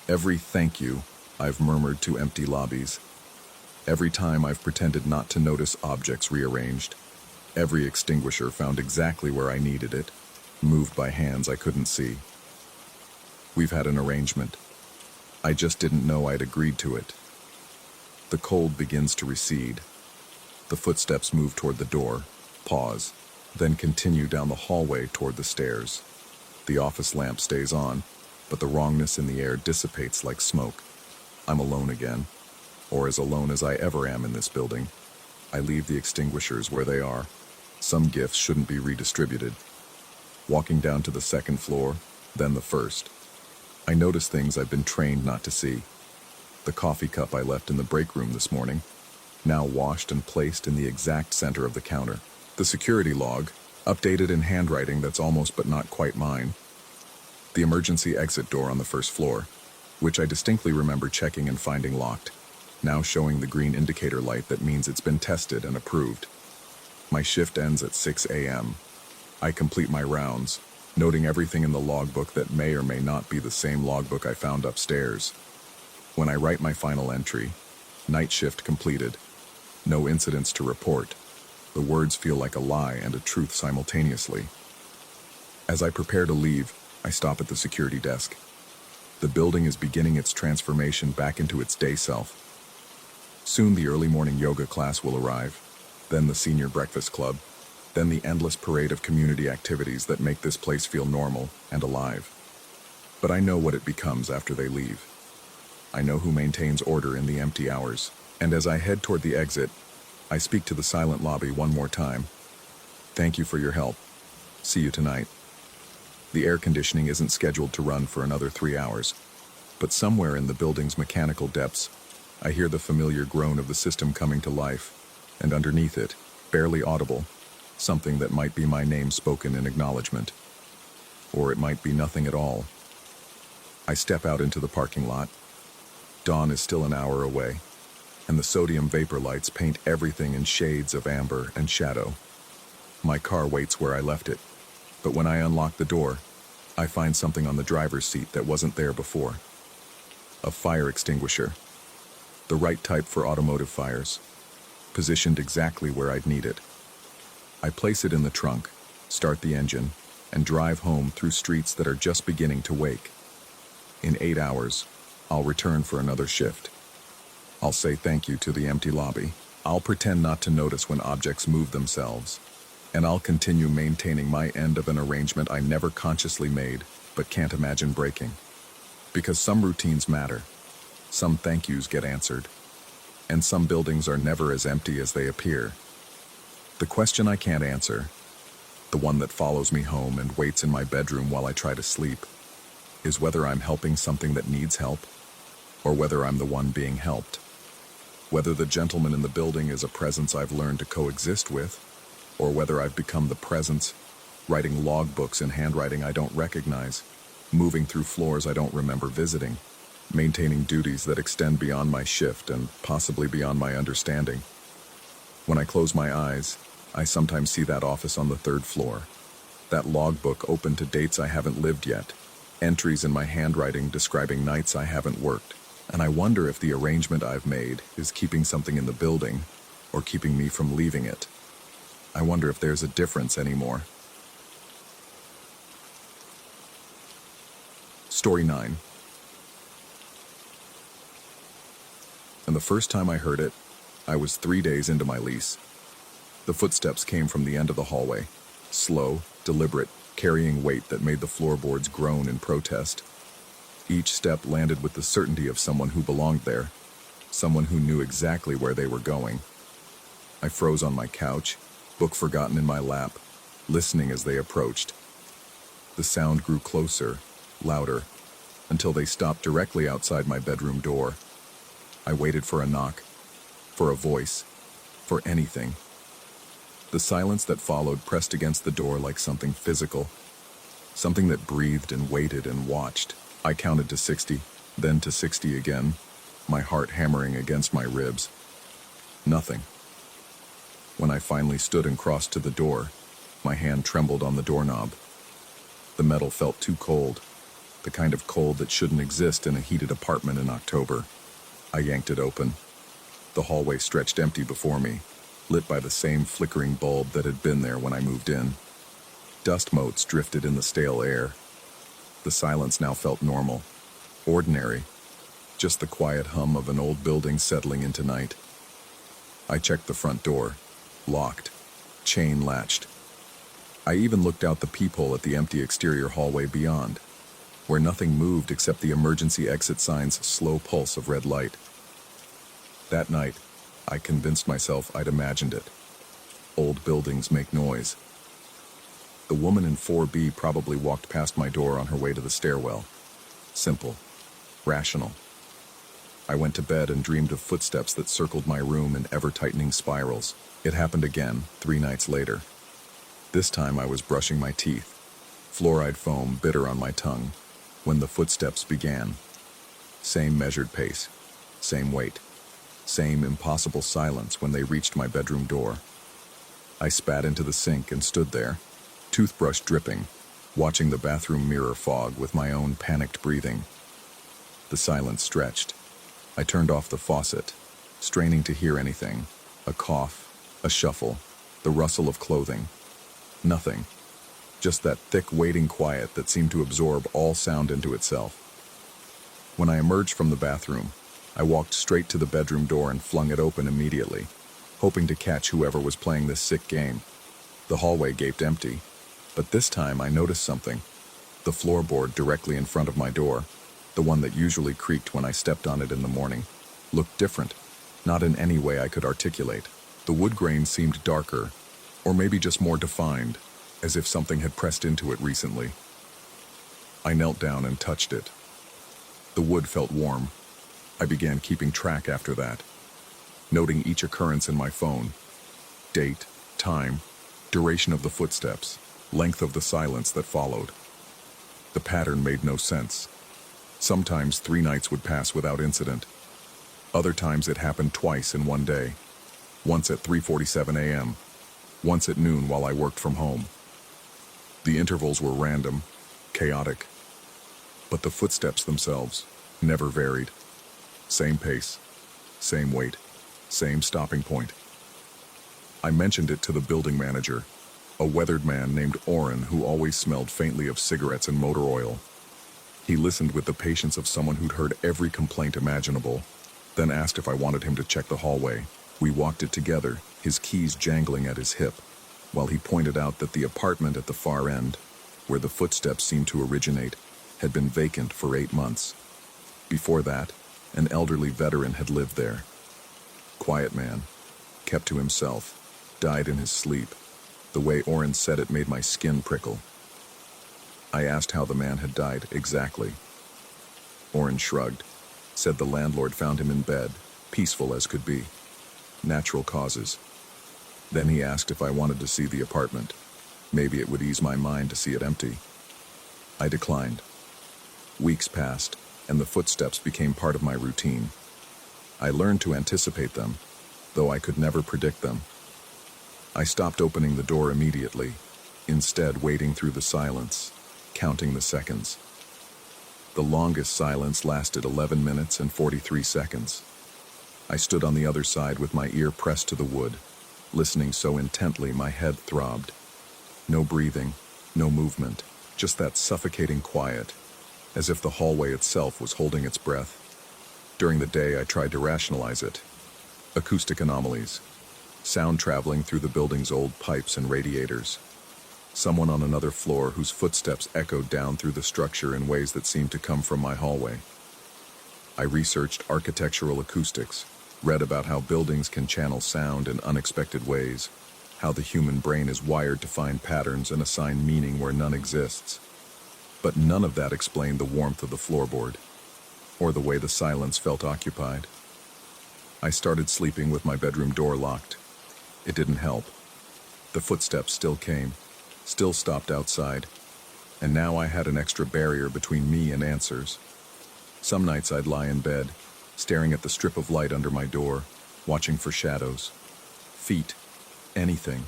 Every thank you I've murmured to empty lobbies. Every time I've pretended not to notice objects rearranged. Every extinguisher found exactly where I needed it, moved by hands I couldn't see. We've had an arrangement. I just didn't know I'd agreed to it. The cold begins to recede. The footsteps move toward the door, pause, then continue down the hallway toward the stairs. The office lamp stays on, but the wrongness in the air dissipates like smoke. I'm alone again, or as alone as I ever am in this building. I leave the extinguishers where they are. Some gifts shouldn't be redistributed. Walking down to the second floor, then the first. I notice things I've been trained not to see. The coffee cup I left in the break room this morning, now washed and placed in the exact center of the counter. The security log, updated in handwriting that's almost but not quite mine. The emergency exit door on the first floor, which I distinctly remember checking and finding locked, now showing the green indicator light that means it's been tested and approved. My shift ends at 6 a.m. I complete my rounds, noting everything in the logbook that may or may not be the same logbook I found upstairs. When I write my final entry, night shift completed. No incidents to report. The words feel like a lie and a truth simultaneously. As I prepare to leave, I stop at the security desk. The building is beginning its transformation back into its day self. Soon the early morning yoga class will arrive, then the senior breakfast club, then the endless parade of community activities that make this place feel normal and alive. But I know what it becomes after they leave. I know who maintains order in the empty hours, and as I head toward the exit, I speak to the silent lobby one more time. Thank you for your help. See you tonight. The air conditioning isn't scheduled to run for another 3 hours, but somewhere in the building's mechanical depths, I hear the familiar groan of the system coming to life, and underneath it, barely audible, something that might be my name spoken in acknowledgement. Or it might be nothing at all. I step out into the parking lot. Dawn is still an hour away, and the sodium vapor lights paint everything in shades of amber and shadow. My car waits where I left it, but when I unlock the door, I find something on the driver's seat that wasn't there before. A fire extinguisher. The right type for automotive fires, positioned exactly where I'd need it. I place it in the trunk, start the engine, and drive home through streets that are just beginning to wake. In 8 hours, I'll return for another shift. I'll say thank you to the empty lobby. I'll pretend not to notice when objects move themselves. And I'll continue maintaining my end of an arrangement I never consciously made, but can't imagine breaking. Because some routines matter. Some thank yous get answered. And some buildings are never as empty as they appear. The question I can't answer, the one that follows me home and waits in my bedroom while I try to sleep, is whether I'm helping something that needs help, or whether I'm the one being helped. Whether the gentleman in the building is a presence I've learned to coexist with, or whether I've become the presence, writing logbooks in handwriting I don't recognize, moving through floors I don't remember visiting, maintaining duties that extend beyond my shift and possibly beyond my understanding. When I close my eyes, I sometimes see that office on the 3rd floor, that logbook open to dates I haven't lived yet, entries in my handwriting describing nights I haven't worked, and I wonder if the arrangement I've made is keeping something in the building or keeping me from leaving it. I wonder if there's a difference anymore. Story 9. And the first time I heard it, I was 3 days into my lease. The footsteps came from the end of the hallway, slow, deliberate, carrying weight that made the floorboards groan in protest. Each step landed with the certainty of someone who belonged there, someone who knew exactly where they were going. I froze on my couch, book forgotten in my lap, listening as they approached. The sound grew closer, louder, until they stopped directly outside my bedroom door. I waited for a knock, for a voice, for anything. The silence that followed pressed against the door like something physical, something that breathed and waited and watched. I counted to 60, then to 60 again, my heart hammering against my ribs. Nothing. When I finally stood and crossed to the door, my hand trembled on the doorknob. The metal felt too cold, the kind of cold that shouldn't exist in a heated apartment in October. I yanked it open. The hallway stretched empty before me, lit by the same flickering bulb that had been there when I moved in. Dust motes drifted in the stale air. The silence now felt normal, ordinary, just the quiet hum of an old building settling into night. I checked the front door, locked, chain latched. I even looked out the peephole at the empty exterior hallway beyond, where nothing moved except the emergency exit sign's slow pulse of red light. That night, I convinced myself I'd imagined it. Old buildings make noise. The woman in 4B probably walked past my door on her way to the stairwell. Simple. Rational. I went to bed and dreamed of footsteps that circled my room in ever-tightening spirals. It happened again, 3 nights later. This time I was brushing my teeth, fluoride foam bitter on my tongue, when the footsteps began. Same measured pace, same weight. Same impossible silence when they reached my bedroom door. I spat into the sink and stood there, toothbrush dripping, watching the bathroom mirror fog with my own panicked breathing. The silence stretched. I turned off the faucet, straining to hear anything. A cough, a shuffle, the rustle of clothing. Nothing. Just that thick, waiting quiet that seemed to absorb all sound into itself. When I emerged from the bathroom, I walked straight to the bedroom door and flung it open immediately, hoping to catch whoever was playing this sick game. The hallway gaped empty, but this time I noticed something. The floorboard directly in front of my door, the one that usually creaked when I stepped on it in the morning, looked different, not in any way I could articulate. The wood grain seemed darker, or maybe just more defined, as if something had pressed into it recently. I knelt down and touched it. The wood felt warm, I began keeping track after that, noting each occurrence in my phone: date, time, duration of the footsteps, length of the silence that followed. The pattern made no sense. Sometimes 3 nights would pass without incident. Other times it happened twice in one day. Once at 3:47 a.m., once at noon while I worked from home. The intervals were random, chaotic, but the footsteps themselves never varied. Same pace, same weight, same stopping point. I mentioned it to the building manager, a weathered man named Oren who always smelled faintly of cigarettes and motor oil. He listened with the patience of someone who'd heard every complaint imaginable, then asked if I wanted him to check the hallway. We walked it together, his keys jangling at his hip, while he pointed out that the apartment at the far end, where the footsteps seemed to originate, had been vacant for 8 months. Before that, an elderly veteran had lived there. Quiet man, kept to himself, died in his sleep. The way Oren said it made my skin prickle. I asked how the man had died exactly. Oren shrugged, said the landlord found him in bed, peaceful as could be. Natural causes. Then he asked if I wanted to see the apartment. Maybe it would ease my mind to see it empty. I declined. Weeks passed, and the footsteps became part of my routine. I learned to anticipate them, though I could never predict them. I stopped opening the door immediately, instead waiting through the silence, counting the seconds. The longest silence lasted 11 minutes and 43 seconds. I stood on the other side with my ear pressed to the wood, listening so intently my head throbbed. No breathing, no movement, just that suffocating quiet, as if the hallway itself was holding its breath. During the day, I tried to rationalize it. Acoustic anomalies, sound traveling through the building's old pipes and radiators. Someone on another floor whose footsteps echoed down through the structure in ways that seemed to come from my hallway. I researched architectural acoustics, read about how buildings can channel sound in unexpected ways, how the human brain is wired to find patterns and assign meaning where none exists. But none of that explained the warmth of the floorboard, or the way the silence felt occupied. I started sleeping with my bedroom door locked. It didn't help. The footsteps still came, still stopped outside, and now I had an extra barrier between me and answers. Some nights I'd lie in bed, staring at the strip of light under my door, watching for shadows, feet, anything.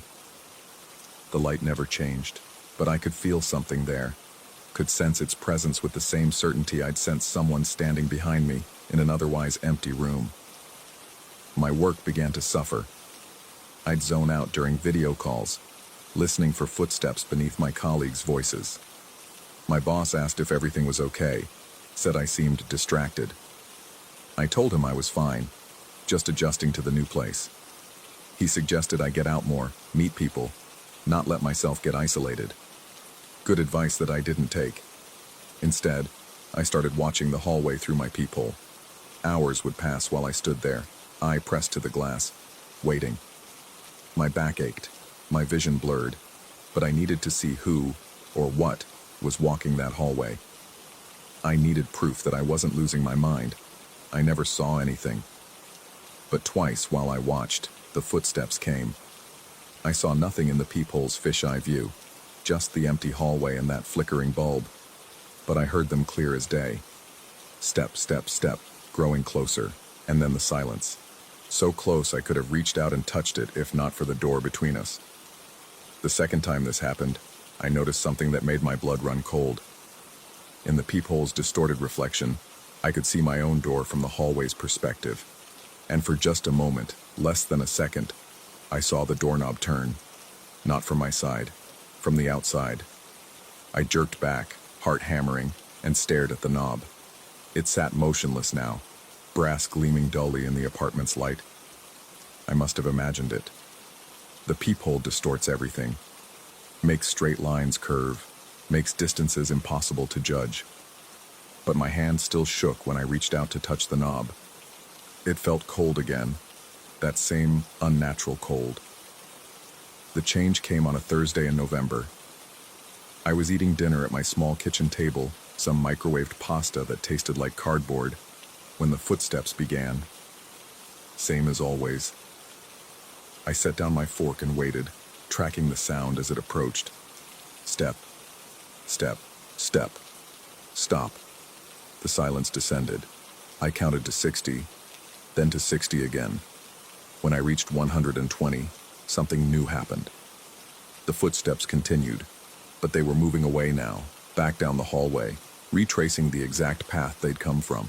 The light never changed, but I could feel something there, could sense its presence with the same certainty I'd sense someone standing behind me in an otherwise empty room. My work began to suffer. I'd zone out during video calls, listening for footsteps beneath my colleagues' voices. My boss asked if everything was okay, said I seemed distracted. I told him I was fine, just adjusting to the new place. He suggested I get out more, meet people, not let myself get isolated. Good advice that I didn't take. Instead, I started watching the hallway through my peephole. Hours would pass while I stood there, eye pressed to the glass, waiting. My back ached, my vision blurred, but I needed to see who, or what, was walking that hallway. I needed proof that I wasn't losing my mind. I never saw anything. But twice while I watched, the footsteps came. I saw nothing in the peephole's fisheye view, just the empty hallway and that flickering bulb. But I heard them clear as day. Step, step, step, growing closer, and then the silence. So close I could have reached out and touched it if not for the door between us. The second time this happened, I noticed something that made my blood run cold. In the peephole's distorted reflection, I could see my own door from the hallway's perspective. And for just a moment, less than a second, I saw the doorknob turn. Not from my side, from the outside. I jerked back, heart hammering, and stared at the knob. It sat motionless now, brass gleaming dully in the apartment's light. I must have imagined it. The peephole distorts everything, makes straight lines curve, makes distances impossible to judge. But my hand still shook when I reached out to touch the knob. It felt cold again, that same unnatural cold. The change came on a Thursday in November. I was eating dinner at my small kitchen table, some microwaved pasta that tasted like cardboard. When the footsteps began, same as always, I set down my fork and waited, tracking the sound as it approached. Step, step, step, stop. The silence descended. I counted to 60, then to 60 again. When I reached 120, something new happened. The footsteps continued, but they were moving away now, back down the hallway, retracing the exact path they'd come from.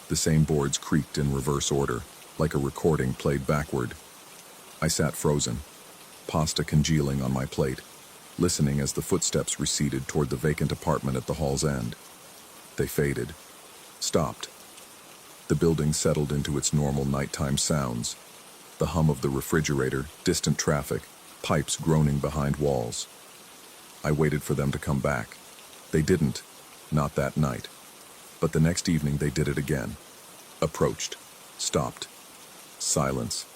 The same boards creaked in reverse order, like a recording played backward. I sat frozen, pasta congealing on my plate, listening as the footsteps receded toward the vacant apartment at the hall's end. They faded, stopped. The building settled into its normal nighttime sounds. The hum of the refrigerator, distant traffic, pipes groaning behind walls. I waited for them to come back. They didn't, not that night. But the next evening they did it again. Approached, stopped, silence,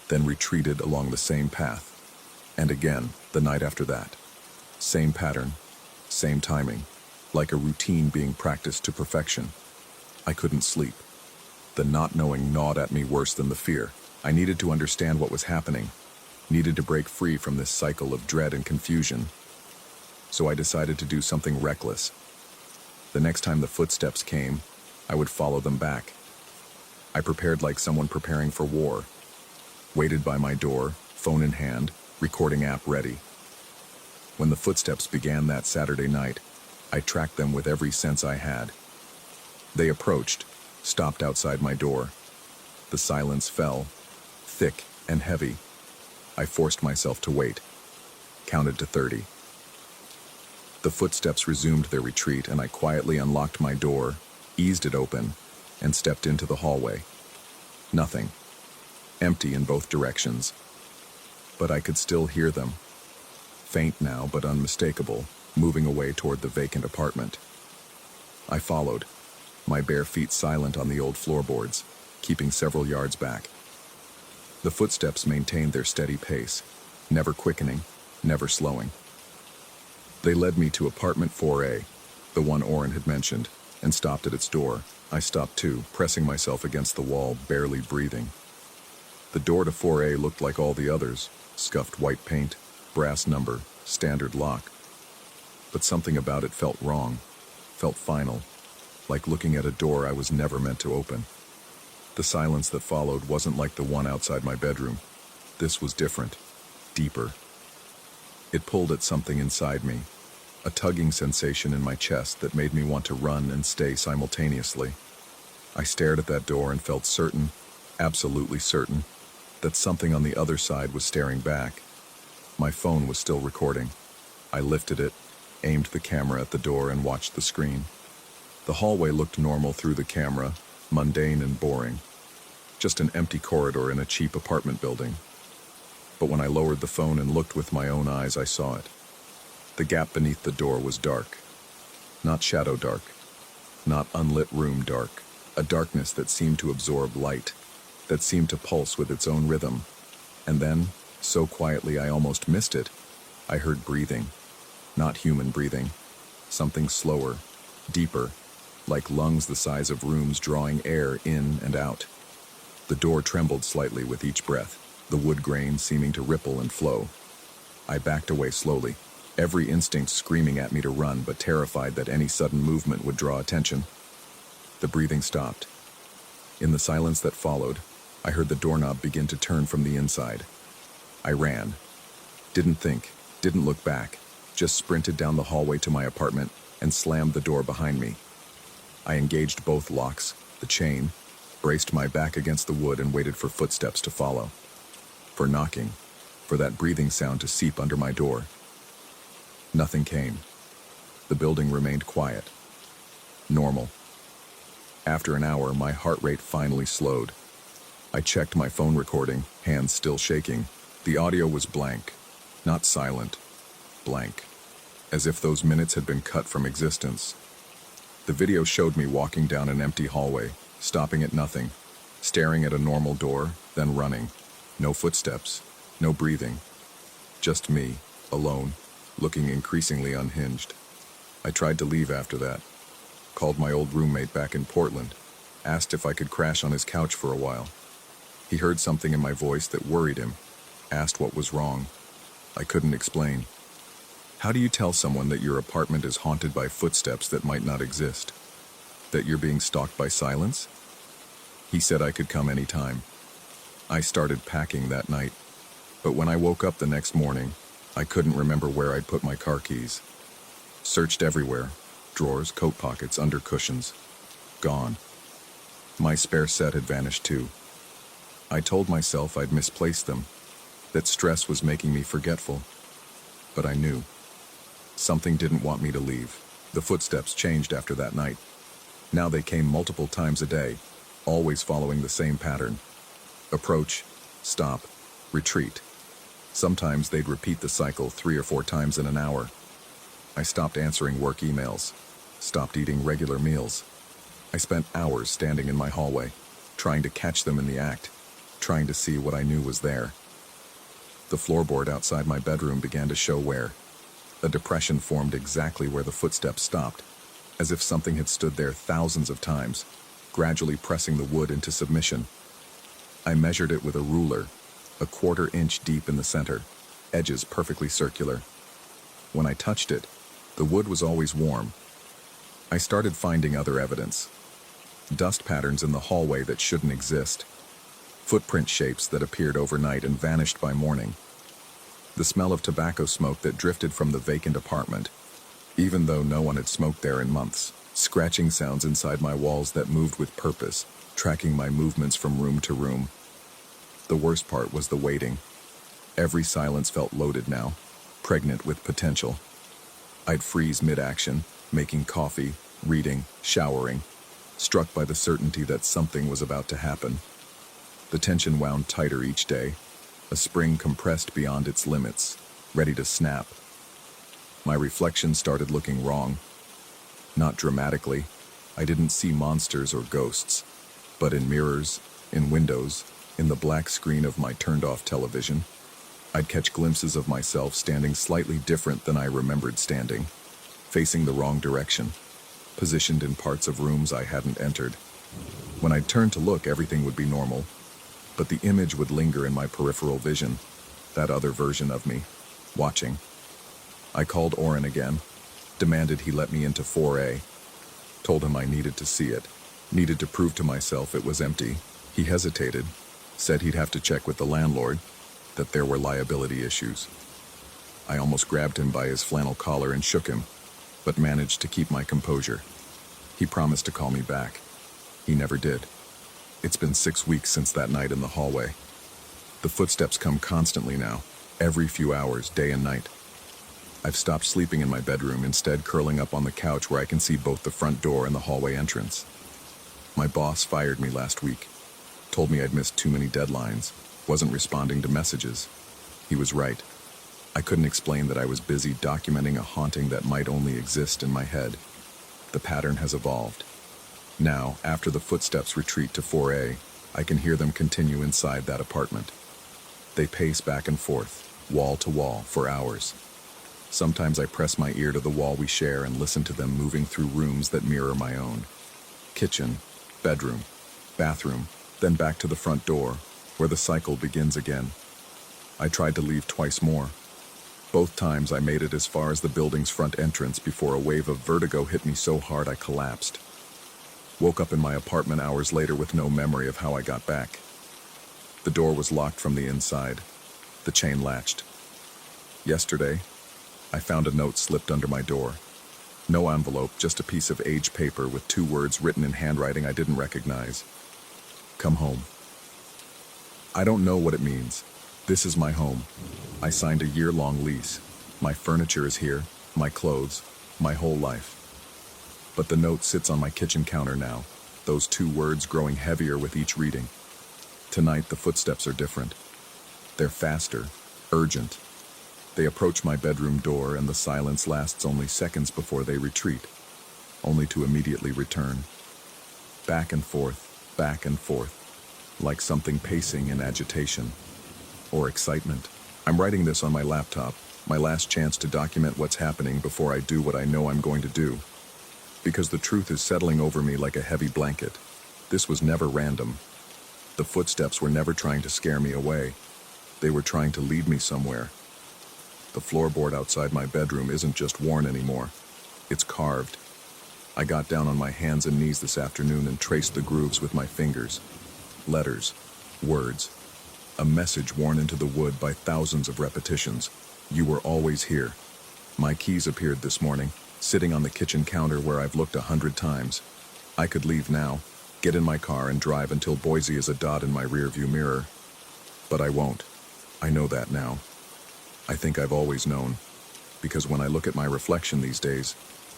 then retreated along the same path. And again, the night after that. Same pattern, same timing, like a routine being practiced to perfection. I couldn't sleep. The not knowing gnawed at me worse than the fear. I needed to understand what was happening, needed to break free from this cycle of dread and confusion. So I decided to do something reckless. The next time the footsteps came, I would follow them back. I prepared like someone preparing for war. Waited by my door, phone in hand, recording app ready. When the footsteps began that Saturday night, I tracked them with every sense I had. They approached, stopped outside my door. The silence fell, thick and heavy. I forced myself to wait, counted to 30. The footsteps resumed their retreat, and I quietly unlocked my door, eased it open, and stepped into the hallway. Nothing. Empty in both directions. But I could still hear them. Faint now, but unmistakable, moving away toward the vacant apartment. I followed, my bare feet silent on the old floorboards, keeping several yards back. The footsteps maintained their steady pace, never quickening, never slowing. They led me to apartment 4A, the one Oren had mentioned, and stopped at its door. I stopped too, pressing myself against the wall, barely breathing. The door to 4A looked like all the others, scuffed white paint, brass number, standard lock. But something about it felt wrong, felt final, like looking at a door I was never meant to open. The silence that followed wasn't like the one outside my bedroom. This was different, deeper. It pulled at something inside me, a tugging sensation in my chest that made me want to run and stay simultaneously. I stared at that door and felt certain, absolutely certain, that something on the other side was staring back. My phone was still recording. I lifted it, aimed the camera at the door, and watched the screen. The hallway looked normal through the camera, mundane and boring. Just an empty corridor in a cheap apartment building. But when I lowered the phone and looked with my own eyes, I saw it. The gap beneath the door was dark. Not shadow dark. Not unlit room dark. A darkness that seemed to absorb light, that seemed to pulse with its own rhythm. And then, so quietly I almost missed it, I heard breathing. Not human breathing. Something slower, deeper, like lungs the size of rooms drawing air in and out. The door trembled slightly with each breath, the wood grain seeming to ripple and flow. I backed away slowly, every instinct screaming at me to run, but terrified that any sudden movement would draw attention. The breathing stopped. In the silence that followed, I heard the doorknob begin to turn from the inside. I ran. Didn't think, didn't look back, just sprinted down the hallway to my apartment and slammed the door behind me. I engaged both locks, the chain, braced my back against the wood and waited for footsteps to follow. For knocking, for that breathing sound to seep under my door. Nothing came. The building remained quiet. Normal. After an hour, my heart rate finally slowed. I checked my phone recording, hands still shaking. The audio was blank, not silent, blank, as if those minutes had been cut from existence. The video showed me walking down an empty hallway, stopping at nothing, staring at a normal door, then running. No footsteps, no breathing. Just me, alone, looking increasingly unhinged. I tried to leave after that. Called my old roommate back in Portland, asked if I could crash on his couch for a while. He heard something in my voice that worried him, asked what was wrong. I couldn't explain. How do you tell someone that your apartment is haunted by footsteps that might not exist? That you're being stalked by silence? He said I could come anytime. I started packing that night, but when I woke up the next morning, I couldn't remember where I'd put my car keys. Searched everywhere, drawers, coat pockets, under cushions. Gone. My spare set had vanished too. I told myself I'd misplaced them, that stress was making me forgetful. But I knew. Something didn't want me to leave. The footsteps changed after that night. Now they came multiple times a day, always following the same pattern. Approach, stop, retreat. Sometimes they'd repeat the cycle 3 or 4 times in an hour. I stopped answering work emails, stopped eating regular meals. I spent hours standing in my hallway, trying to catch them in the act, trying to see what I knew was there. The floorboard outside my bedroom began to show wear. A depression formed exactly where the footsteps stopped, as if something had stood there thousands of times, gradually pressing the wood into submission. I measured it with a ruler, a 1/4 inch deep in the center, edges perfectly circular. When I touched it, the wood was always warm. I started finding other evidence. Dust patterns in the hallway that shouldn't exist. Footprint shapes that appeared overnight and vanished by morning. The smell of tobacco smoke that drifted from the vacant apartment, even though no one had smoked there in months. Scratching sounds inside my walls that moved with purpose, tracking my movements from room to room. The worst part was the waiting. Every silence felt loaded now, pregnant with potential. I'd freeze mid-action, making coffee, reading, showering, struck by the certainty that something was about to happen. The tension wound tighter each day, a spring compressed beyond its limits, ready to snap. My reflection started looking wrong. Not dramatically. I didn't see monsters or ghosts, but in mirrors, in windows, in the black screen of my turned-off television, I'd catch glimpses of myself standing slightly different than I remembered standing, facing the wrong direction, positioned in parts of rooms I hadn't entered. When I'd turn to look, everything would be normal, but the image would linger in my peripheral vision, that other version of me, watching. I called Oren again, demanded he let me into 4A, told him I needed to see it, needed to prove to myself it was empty. He hesitated, said he'd have to check with the landlord, that there were liability issues. I almost grabbed him by his flannel collar and shook him, but managed to keep my composure. He promised to call me back. He never did. It's been 6 weeks since that night in the hallway. The footsteps come constantly now, every few hours, day and night. I've stopped sleeping in my bedroom, instead curling up on the couch where I can see both the front door and the hallway entrance. My boss fired me last week, told me I'd missed too many deadlines, wasn't responding to messages. He was right. I couldn't explain that I was busy documenting a haunting that might only exist in my head. The pattern has evolved. Now, after the footsteps retreat to 4A, I can hear them continue inside that apartment. They pace back and forth, wall to wall, for hours. Sometimes I press my ear to the wall we share and listen to them moving through rooms that mirror my own. Kitchen, bedroom, bathroom, then back to the front door, where the cycle begins again. I tried to leave twice more. Both times I made it as far as the building's front entrance before a wave of vertigo hit me so hard I collapsed. Woke up in my apartment hours later with no memory of how I got back. The door was locked from the inside. The chain latched. Yesterday, I found a note slipped under my door. No envelope, just a piece of aged paper with 2 words written in handwriting I didn't recognize. Come home. I don't know what it means. This is my home. I signed a year-long lease. My furniture is here, my clothes, my whole life. But the note sits on my kitchen counter now, those 2 words growing heavier with each reading. Tonight, the footsteps are different. They're faster, urgent. They approach my bedroom door, and the silence lasts only seconds before they retreat, only to immediately return. Back and forth, like something pacing in agitation or excitement. I'm writing this on my laptop, my last chance to document what's happening before I do what I know I'm going to do. Because the truth is settling over me like a heavy blanket. This was never random. The footsteps were never trying to scare me away. They were trying to lead me somewhere. The floorboard outside my bedroom isn't just worn anymore. It's carved. I got down on my hands and knees this afternoon and traced the grooves with my fingers. Letters, words, a message worn into the wood by thousands of repetitions. You were always here. My keys appeared this morning, sitting on the kitchen counter where I've looked 100 times. I could leave now, get in my car and drive until Boise is a dot in my rearview mirror. But I won't. I know that now. I think I've always known. Because when I look at my reflection these days,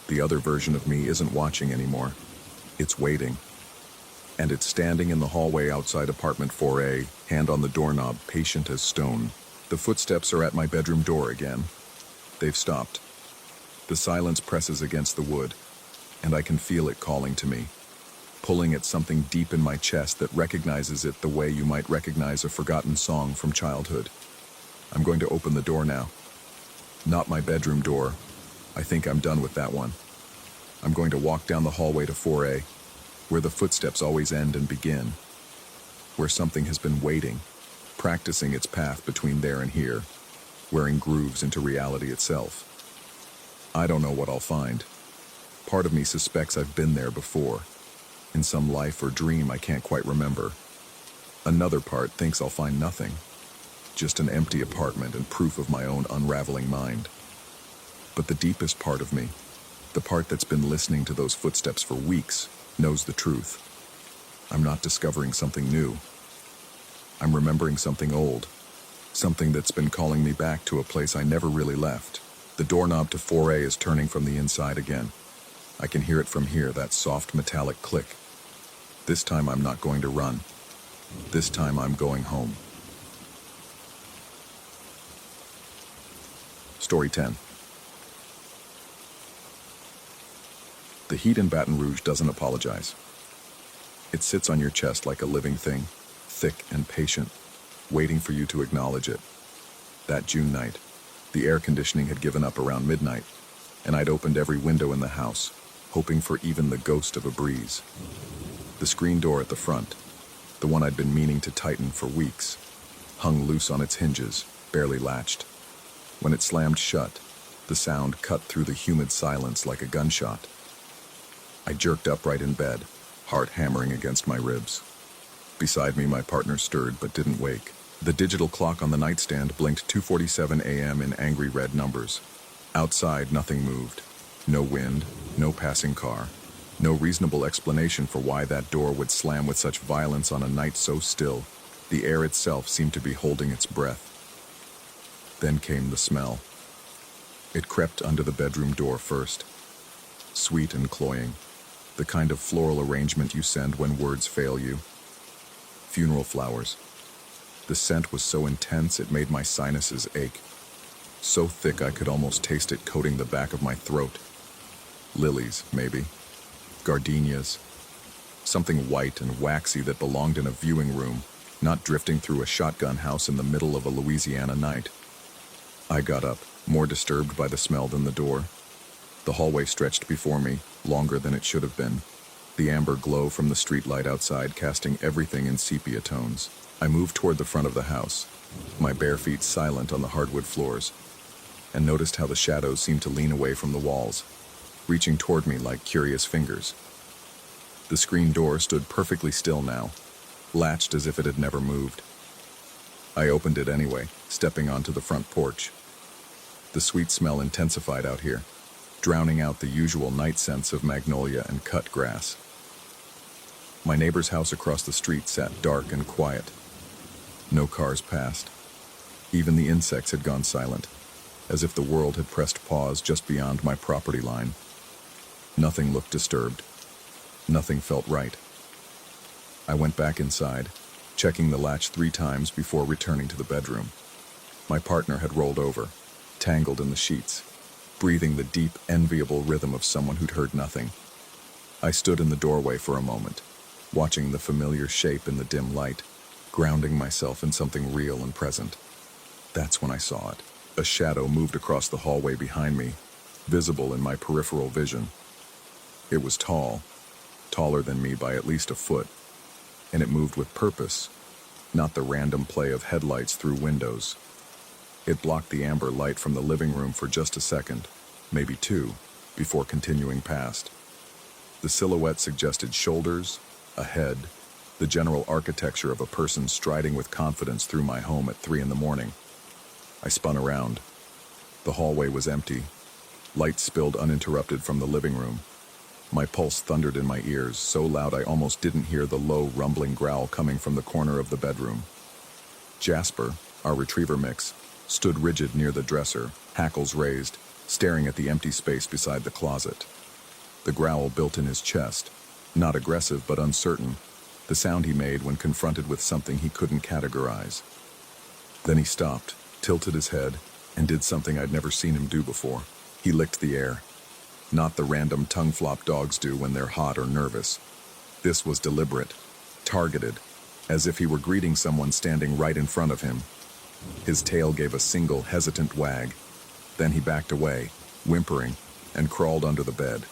the other version of me isn't watching anymore. It's waiting. And it's standing in the hallway outside apartment 4A, hand on the doorknob, patient as stone. The footsteps are at my bedroom door again. They've stopped. The silence presses against the wood, and I can feel it calling to me, pulling at something deep in my chest that recognizes it the way you might recognize a forgotten song from childhood. I'm going to open the door now. Not my bedroom door. I think I'm done with that one. I'm going to walk down the hallway to 4A, where the footsteps always end and begin, where something has been waiting, practicing its path between there and here, wearing grooves into reality itself. I don't know what I'll find. Part of me suspects I've been there before, in some life or dream I can't quite remember. Another part thinks I'll find nothing, just an empty apartment and proof of my own unraveling mind. But the deepest part of me, the part that's been listening to those footsteps for weeks, knows the truth. I'm not discovering something new. I'm remembering something old, something that's been calling me back to a place I never really left. The doorknob to 4A is turning from the inside again. I can hear it from here, that soft metallic click. This time I'm not going to run. This time I'm going home. Story 10. The heat in Baton Rouge doesn't apologize. It sits on your chest like a living thing, thick and patient, waiting for you to acknowledge it. That June night, the air conditioning had given up around midnight, and I'd opened every window in the house, hoping for even the ghost of a breeze. The screen door at the front, the one I'd been meaning to tighten for weeks, hung loose on its hinges, barely latched. When it slammed shut, the sound cut through the humid silence like a gunshot. I jerked upright in bed, heart hammering against my ribs. Beside me, my partner stirred but didn't wake. The digital clock on the nightstand blinked 2:47 a.m. in angry red numbers. Outside, nothing moved. No wind, no passing car, no reasonable explanation for why that door would slam with such violence on a night so still. The air itself seemed to be holding its breath. Then came the smell. It crept under the bedroom door first. Sweet and cloying, the kind of floral arrangement you send when words fail you. Funeral flowers. The scent was so intense it made my sinuses ache. So thick I could almost taste it coating the back of my throat. Lilies, maybe. Gardenias. Something white and waxy that belonged in a viewing room, not drifting through a shotgun house in the middle of a Louisiana night. I got up, more disturbed by the smell than the door. The hallway stretched before me, longer than it should have been. The amber glow from the streetlight outside casting everything in sepia tones. I moved toward the front of the house, my bare feet silent on the hardwood floors, and noticed how the shadows seemed to lean away from the walls, reaching toward me like curious fingers. The screen door stood perfectly still now, latched as if it had never moved. I opened it anyway, stepping onto the front porch. The sweet smell intensified out here, drowning out the usual night scents of magnolia and cut grass. My neighbor's house across the street sat dark and quiet. No cars passed. Even the insects had gone silent, as if the world had pressed pause just beyond my property line. Nothing looked disturbed. Nothing felt right. I went back inside, checking the latch 3 times before returning to the bedroom. My partner had rolled over, tangled in the sheets, breathing the deep, enviable rhythm of someone who'd heard nothing. I stood in the doorway for a moment, watching the familiar shape in the dim light, grounding myself in something real and present. That's when I saw it. A shadow moved across the hallway behind me, visible in my peripheral vision. It was tall, taller than me by at least a foot, and it moved with purpose, not the random play of headlights through windows. It blocked the amber light from the living room for just a second, maybe two, before continuing past. The silhouette suggested shoulders, a head, the general architecture of a person striding with confidence through my home at 3 a.m. I spun around. The hallway was empty. Light spilled uninterrupted from the living room. My pulse thundered in my ears, so loud I almost didn't hear the low, rumbling growl coming from the corner of the bedroom. Jasper, our retriever mix, stood rigid near the dresser, hackles raised, staring at the empty space beside the closet. The growl built in his chest, not aggressive but uncertain, the sound he made when confronted with something he couldn't categorize. Then he stopped, tilted his head, and did something I'd never seen him do before. He licked the air. Not the random tongue flop dogs do when they're hot or nervous. This was deliberate, targeted, as if he were greeting someone standing right in front of him. His tail gave a single, hesitant wag. Then he backed away, whimpering, and crawled under the bed.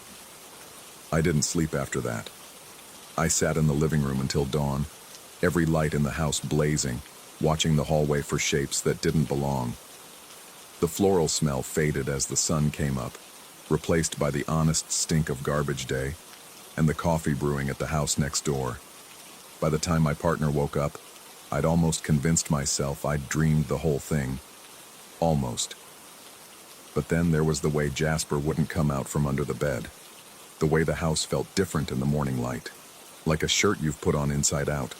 I didn't sleep after that. I sat in the living room until dawn, every light in the house blazing, watching the hallway for shapes that didn't belong. The floral smell faded as the sun came up, replaced by the honest stink of garbage day and the coffee brewing at the house next door. By the time my partner woke up, I'd almost convinced myself I'd dreamed the whole thing. Almost. But then there was the way Jasper wouldn't come out from under the bed. The way the house felt different in the morning light. Like a shirt you've put on inside out.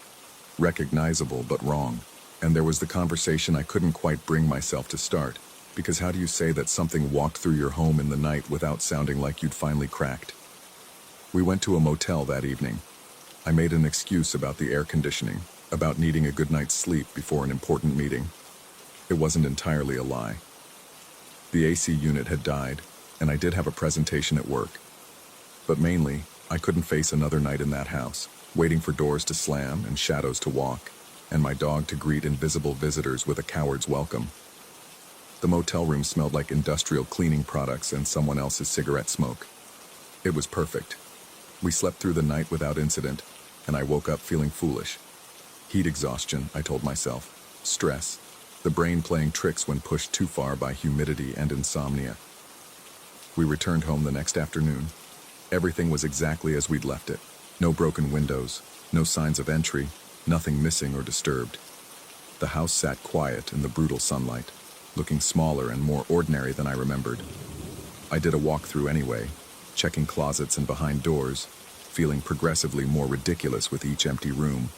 Recognizable but wrong. And there was the conversation I couldn't quite bring myself to start. Because how do you say that something walked through your home in the night without sounding like you'd finally cracked? We went to a motel that evening. I made an excuse about the air conditioning, about needing a good night's sleep before an important meeting. It wasn't entirely a lie. The AC unit had died, and I did have a presentation at work. But mainly, I couldn't face another night in that house, waiting for doors to slam and shadows to walk, and my dog to greet invisible visitors with a coward's welcome. The motel room smelled like industrial cleaning products and someone else's cigarette smoke. It was perfect. We slept through the night without incident, and I woke up feeling foolish. Heat exhaustion, I told myself. Stress. The brain playing tricks when pushed too far by humidity and insomnia. We returned home the next afternoon. Everything was exactly as we'd left it. No broken windows, no signs of entry, nothing missing or disturbed. The house sat quiet in the brutal sunlight, looking smaller and more ordinary than I remembered. I did a walkthrough anyway, checking closets and behind doors, feeling progressively more ridiculous with each empty room.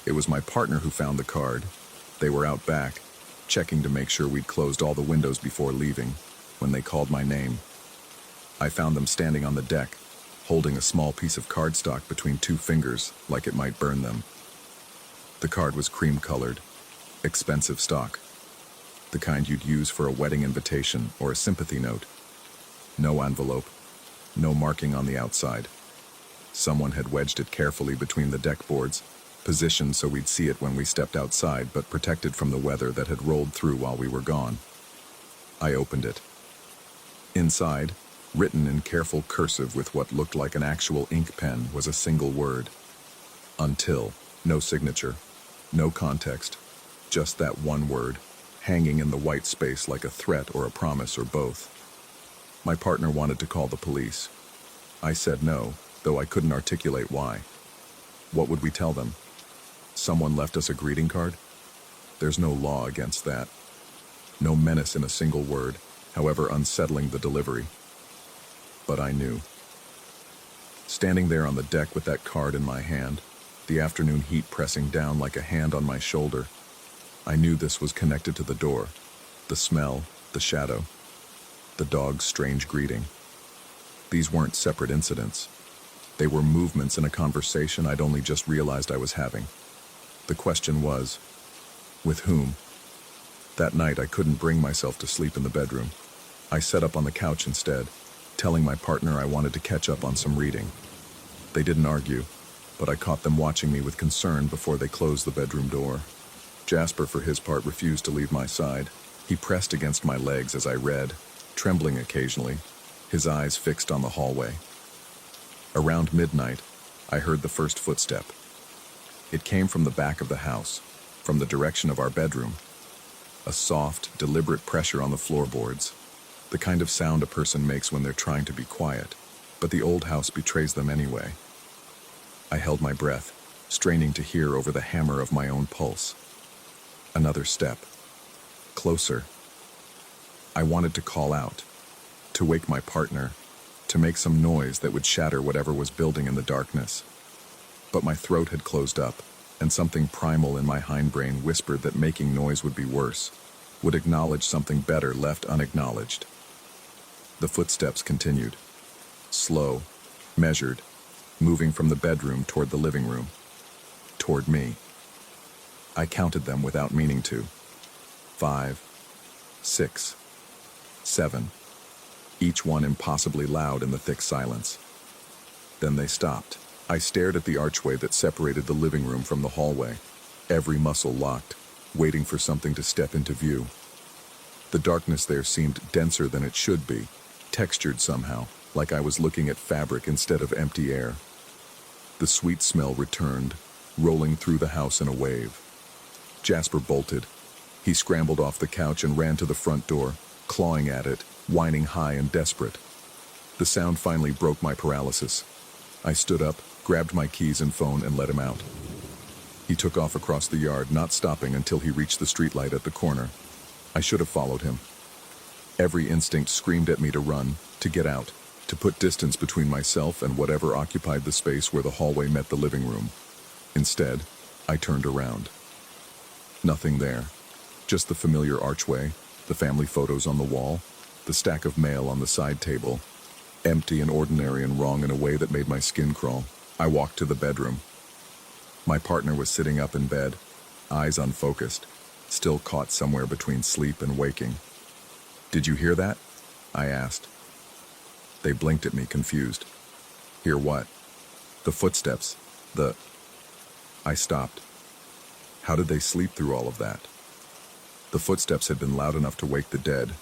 It was my partner who found the card. They were out back, checking to make sure we'd closed all the windows before leaving, when they called my name. I found them standing on the deck, holding a small piece of cardstock between 2 fingers, like it might burn them. The card was cream-colored, expensive stock, the kind you'd use for a wedding invitation or a sympathy note. No envelope, no marking on the outside. Someone had wedged it carefully between the deck boards, positioned so we'd see it when we stepped outside, but protected from the weather that had rolled through while we were gone. I opened it. Inside, written in careful cursive with what looked like an actual ink pen, was a single word. Until. No signature. No context. Just that one word, hanging in the white space like a threat or a promise or both. My partner wanted to call the police. I said no, though I couldn't articulate why. What would we tell them? Someone left us a greeting card? There's no law against that. No menace in a single word, however unsettling the delivery. But I knew. Standing there on the deck with that card in my hand, the afternoon heat pressing down like a hand on my shoulder, I knew this was connected to the door, the smell, the shadow, the dog's strange greeting. These weren't separate incidents. They were movements in a conversation I'd only just realized I was having. The question was, with whom? That night I couldn't bring myself to sleep in the bedroom. I sat up on the couch instead, telling my partner I wanted to catch up on some reading. They didn't argue, but I caught them watching me with concern before they closed the bedroom door. Jasper, for his part, refused to leave my side. He pressed against my legs as I read, trembling occasionally, his eyes fixed on the hallway. Around midnight, I heard the first footstep. It came from the back of the house, from the direction of our bedroom. A soft, deliberate pressure on the floorboards, the kind of sound a person makes when they're trying to be quiet, but the old house betrays them anyway. I held my breath, straining to hear over the hammer of my own pulse. Another step. Closer. I wanted to call out, to wake my partner, to make some noise that would shatter whatever was building in the darkness. But my throat had closed up, and something primal in my hindbrain whispered that making noise would be worse, would acknowledge something better left unacknowledged. The footsteps continued. Slow, measured, moving from the bedroom toward the living room. Toward me. I counted them without meaning to. 5, 6, 7. Each one impossibly loud in the thick silence. Then they stopped. I stared at the archway that separated the living room from the hallway, every muscle locked, waiting for something to step into view. The darkness there seemed denser than it should be, textured somehow, like I was looking at fabric instead of empty air. The sweet smell returned, rolling through the house in a wave. Jasper bolted. He scrambled off the couch and ran to the front door, clawing at it, whining high and desperate. The sound finally broke my paralysis. I stood up, grabbed my keys and phone, and let him out. He took off across the yard, not stopping until he reached the streetlight at the corner. I should have followed him. Every instinct screamed at me to run, to get out, to put distance between myself and whatever occupied the space where the hallway met the living room. Instead, I turned around. Nothing there. Just the familiar archway, the family photos on the wall, the stack of mail on the side table. Empty and ordinary and wrong in a way that made my skin crawl. I walked to the bedroom. My partner was sitting up in bed, eyes unfocused, still caught somewhere between sleep and waking. "Did you hear that?" I asked. They blinked at me, confused. "Hear what?" "The footsteps. I stopped. How did they sleep through all of that? The footsteps had been loud enough to wake the dead,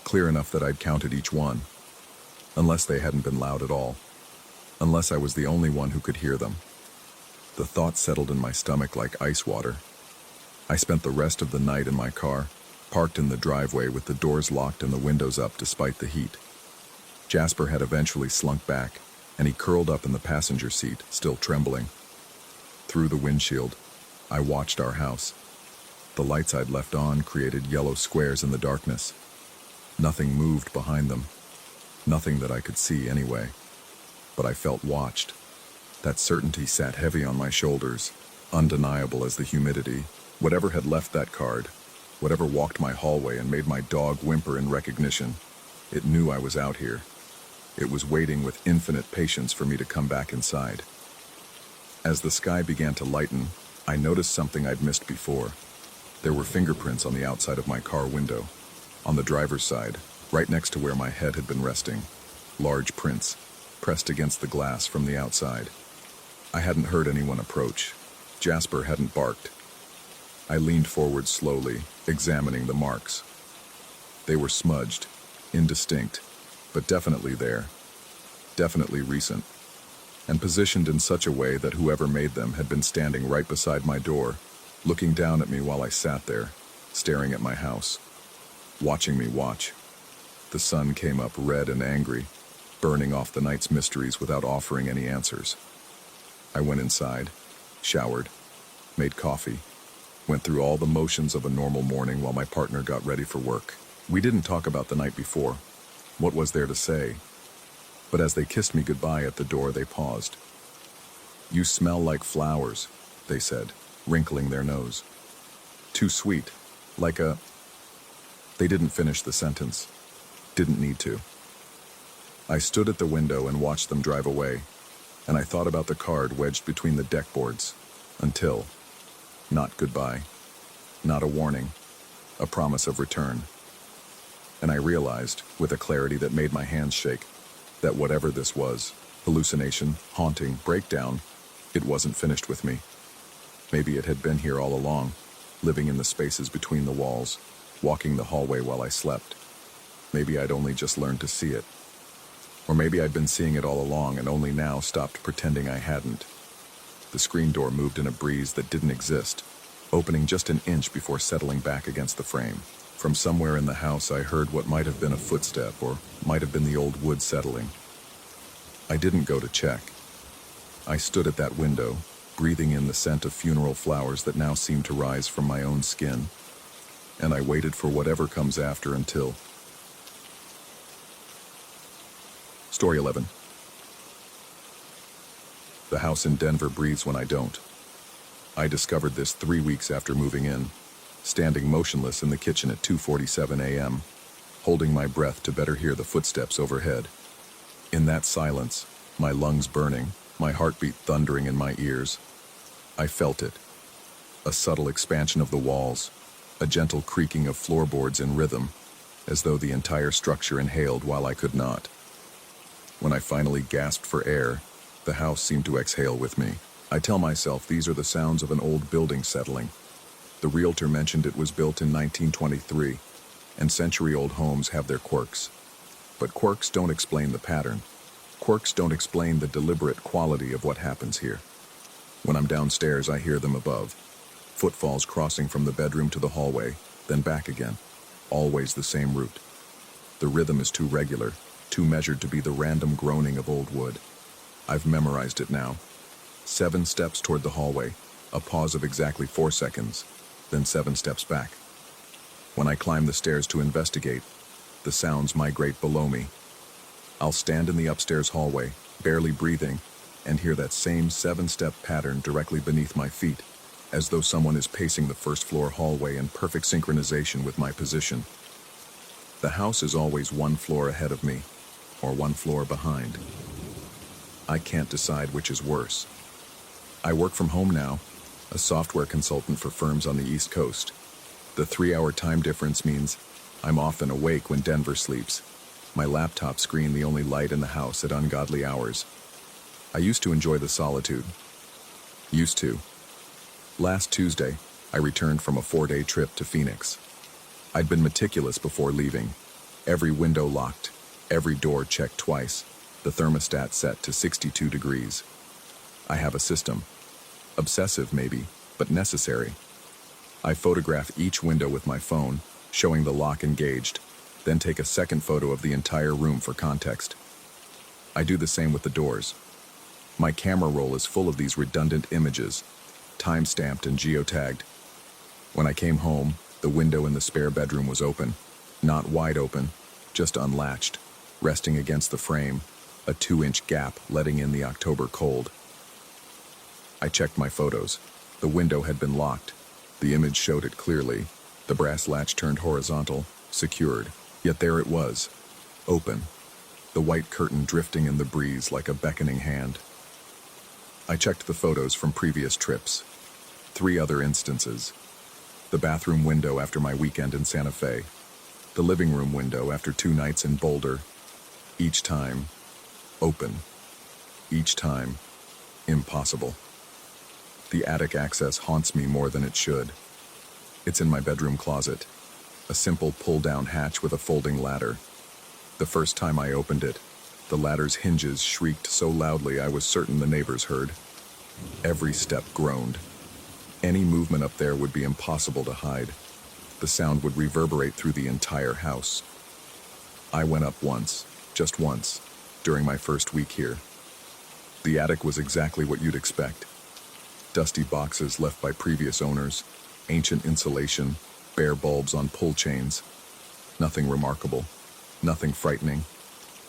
clear enough that I'd counted each one. Unless they hadn't been loud at all. Unless I was the only one who could hear them. The thought settled in my stomach like ice water. I spent the rest of the night in my car, parked in the driveway with the doors locked and the windows up despite the heat. Jasper had eventually slunk back, and he curled up in the passenger seat, still trembling. Through the windshield, I watched our house. The lights I'd left on created yellow squares in the darkness. Nothing moved behind them. Nothing that I could see anyway. But I felt watched. That certainty sat heavy on my shoulders, undeniable as the humidity. Whatever had left that card, whatever walked my hallway and made my dog whimper in recognition, it knew I was out here. It was waiting with infinite patience for me to come back inside. As the sky began to lighten, I noticed something I'd missed before. There were fingerprints on the outside of my car window. On the driver's side, right next to where my head had been resting. Large prints, pressed against the glass from the outside. I hadn't heard anyone approach. Jasper hadn't barked. I leaned forward slowly, examining the marks. They were smudged, indistinct, but definitely there. Definitely recent. And positioned in such a way that whoever made them had been standing right beside my door, looking down at me while I sat there, staring at my house, watching me watch. The sun came up red and angry, burning off the night's mysteries without offering any answers. I went inside, showered, made coffee, went through all the motions of a normal morning while my partner got ready for work. We didn't talk about the night before. What was there to say? But as they kissed me goodbye at the door, they paused. "You smell like flowers," they said, wrinkling their nose. "Too sweet, like a..." They didn't finish the sentence. Didn't need to. I stood at the window and watched them drive away, and I thought about the card wedged between the deck boards, until... Not goodbye. Not a warning. A promise of return. And I realized, with a clarity that made my hands shake, that whatever this was, hallucination, haunting, breakdown, it wasn't finished with me. Maybe it had been here all along, living in the spaces between the walls, walking the hallway while I slept. Maybe I'd only just learned to see it. Or maybe I'd been seeing it all along and only now stopped pretending I hadn't. The screen door moved in a breeze that didn't exist, opening just an inch before settling back against the frame. From somewhere in the house, I heard what might have been a footstep or might have been the old wood settling. I didn't go to check. I stood at that window, breathing in the scent of funeral flowers that now seemed to rise from my own skin, and I waited for whatever comes after until... Story 11. The house in Denver breathes when I don't. I discovered this 3 weeks after moving in, standing motionless in the kitchen at 2:47 a.m., holding my breath to better hear the footsteps overhead. In that silence, my lungs burning, my heartbeat thundering in my ears, I felt it. A subtle expansion of the walls, a gentle creaking of floorboards in rhythm, as though the entire structure inhaled while I could not. When I finally gasped for air, the house seemed to exhale with me. I tell myself these are the sounds of an old building settling. The realtor mentioned it was built in 1923, and century-old homes have their quirks. But quirks don't explain the pattern. Quirks don't explain the deliberate quality of what happens here. When I'm downstairs, I hear them above. Footfalls crossing from the bedroom to the hallway, then back again. Always the same route. The rhythm is too regular, too measured to be the random groaning of old wood. I've memorized it now. 7 steps toward the hallway, a pause of exactly 4 seconds, then 7 steps back. When I climb the stairs to investigate, the sounds migrate below me. I'll stand in the upstairs hallway, barely breathing, and hear that same 7-step pattern directly beneath my feet, as though someone is pacing the first floor hallway in perfect synchronization with my position. The house is always 1 floor ahead of me, or 1 floor behind. I can't decide which is worse. I work from home now, a software consultant for firms on the East Coast. The 3-hour time difference means I'm often awake when Denver sleeps, my laptop screen the only light in the house at ungodly hours. I used to enjoy the solitude. Used to. Last Tuesday, I returned from a 4-day trip to Phoenix. I'd been meticulous before leaving. Every window locked, every door checked twice, the thermostat set to 62 degrees. I have a system. Obsessive maybe, but necessary. I photograph each window with my phone, showing the lock engaged, then take a second photo of the entire room for context. I do the same with the doors. My camera roll is full of these redundant images, time-stamped and geotagged. When I came home, the window in the spare bedroom was open, not wide open, just unlatched, resting against the frame, a 2-inch gap letting in the October cold. I checked my photos. The window had been locked. The image showed it clearly. The brass latch turned horizontal, secured. Yet there it was, open. The white curtain drifting in the breeze like a beckoning hand. I checked the photos from previous trips. 3 other instances. The bathroom window after my weekend in Santa Fe. The living room window after 2 nights in Boulder. Each time, open. Each time, impossible. The attic access haunts me more than it should. It's in my bedroom closet. A simple pull-down hatch with a folding ladder. The first time I opened it, the ladder's hinges shrieked so loudly I was certain the neighbors heard. Every step groaned. Any movement up there would be impossible to hide. The sound would reverberate through the entire house. I went up once, just once, during my first week here. The attic was exactly what you'd expect. Dusty boxes left by previous owners, ancient insulation, bare bulbs on pull chains. Nothing remarkable, nothing frightening.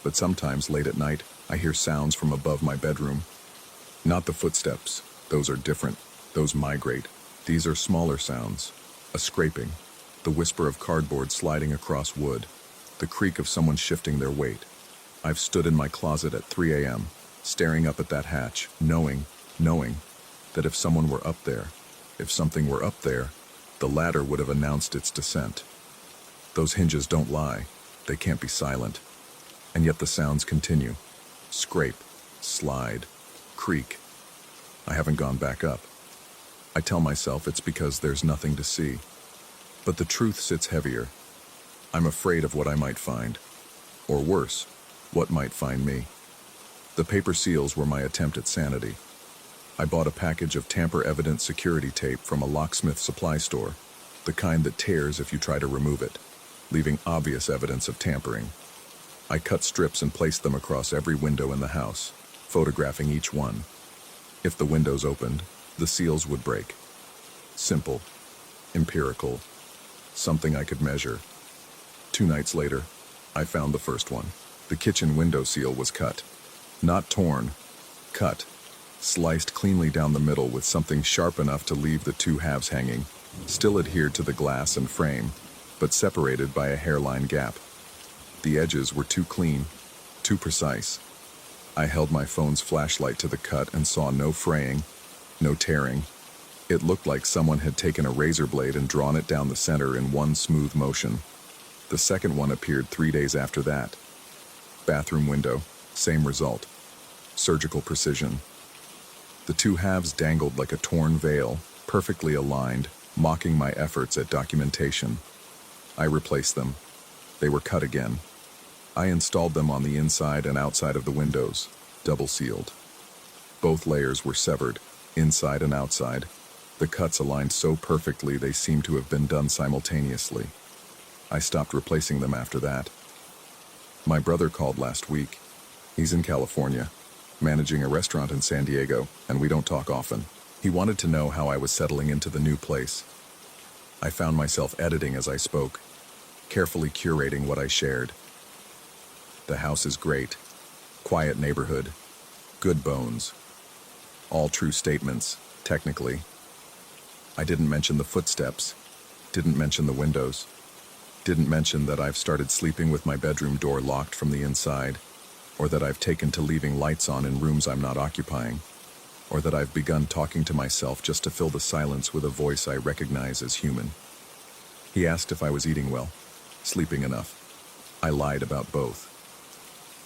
But sometimes late at night, I hear sounds from above my bedroom. Not the footsteps, those are different, those migrate. These are smaller sounds, a scraping, the whisper of cardboard sliding across wood, the creak of someone shifting their weight. I've stood in my closet at 3 a.m., staring up at that hatch, knowing that if someone were up there, if something were up there, the ladder would have announced its descent. Those hinges don't lie, they can't be silent. And yet the sounds continue. Scrape, slide, creak. I haven't gone back up. I tell myself it's because there's nothing to see. But the truth sits heavier. I'm afraid of what I might find. Or worse, what might find me. The paper seals were my attempt at sanity. I bought a package of tamper-evident security tape from a locksmith supply store, the kind that tears if you try to remove it, leaving obvious evidence of tampering. I cut strips and placed them across every window in the house, photographing each one. If the windows opened, the seals would break. Simple, empirical, something I could measure. 2 nights later, I found the first one. The kitchen window seal was cut. Not torn, cut. Sliced cleanly down the middle with something sharp enough to leave the 2 halves hanging, still adhered to the glass and frame, but separated by a hairline gap. The edges were too clean, too precise. I held my phone's flashlight to the cut and saw no fraying, no tearing. It looked like someone had taken a razor blade and drawn it down the center in one smooth motion. The second one appeared 3 days after that. Bathroom window, same result. Surgical precision. The 2 halves dangled like a torn veil, perfectly aligned, mocking my efforts at documentation. I replaced them. They were cut again. I installed them on the inside and outside of the windows, double sealed. Both layers were severed, inside and outside. The cuts aligned so perfectly they seemed to have been done simultaneously. I stopped replacing them after that. My brother called last week. He's in California, managing a restaurant in San Diego, and we don't talk often. He wanted to know how I was settling into the new place. I found myself editing as I spoke, carefully curating what I shared. The house is great. Quiet neighborhood. Good bones. All true statements, technically. I didn't mention the footsteps. Didn't mention the windows. Didn't mention that I've started sleeping with my bedroom door locked from the inside, or that I've taken to leaving lights on in rooms I'm not occupying, or that I've begun talking to myself just to fill the silence with a voice I recognize as human. He asked if I was eating well, sleeping enough. I lied about both.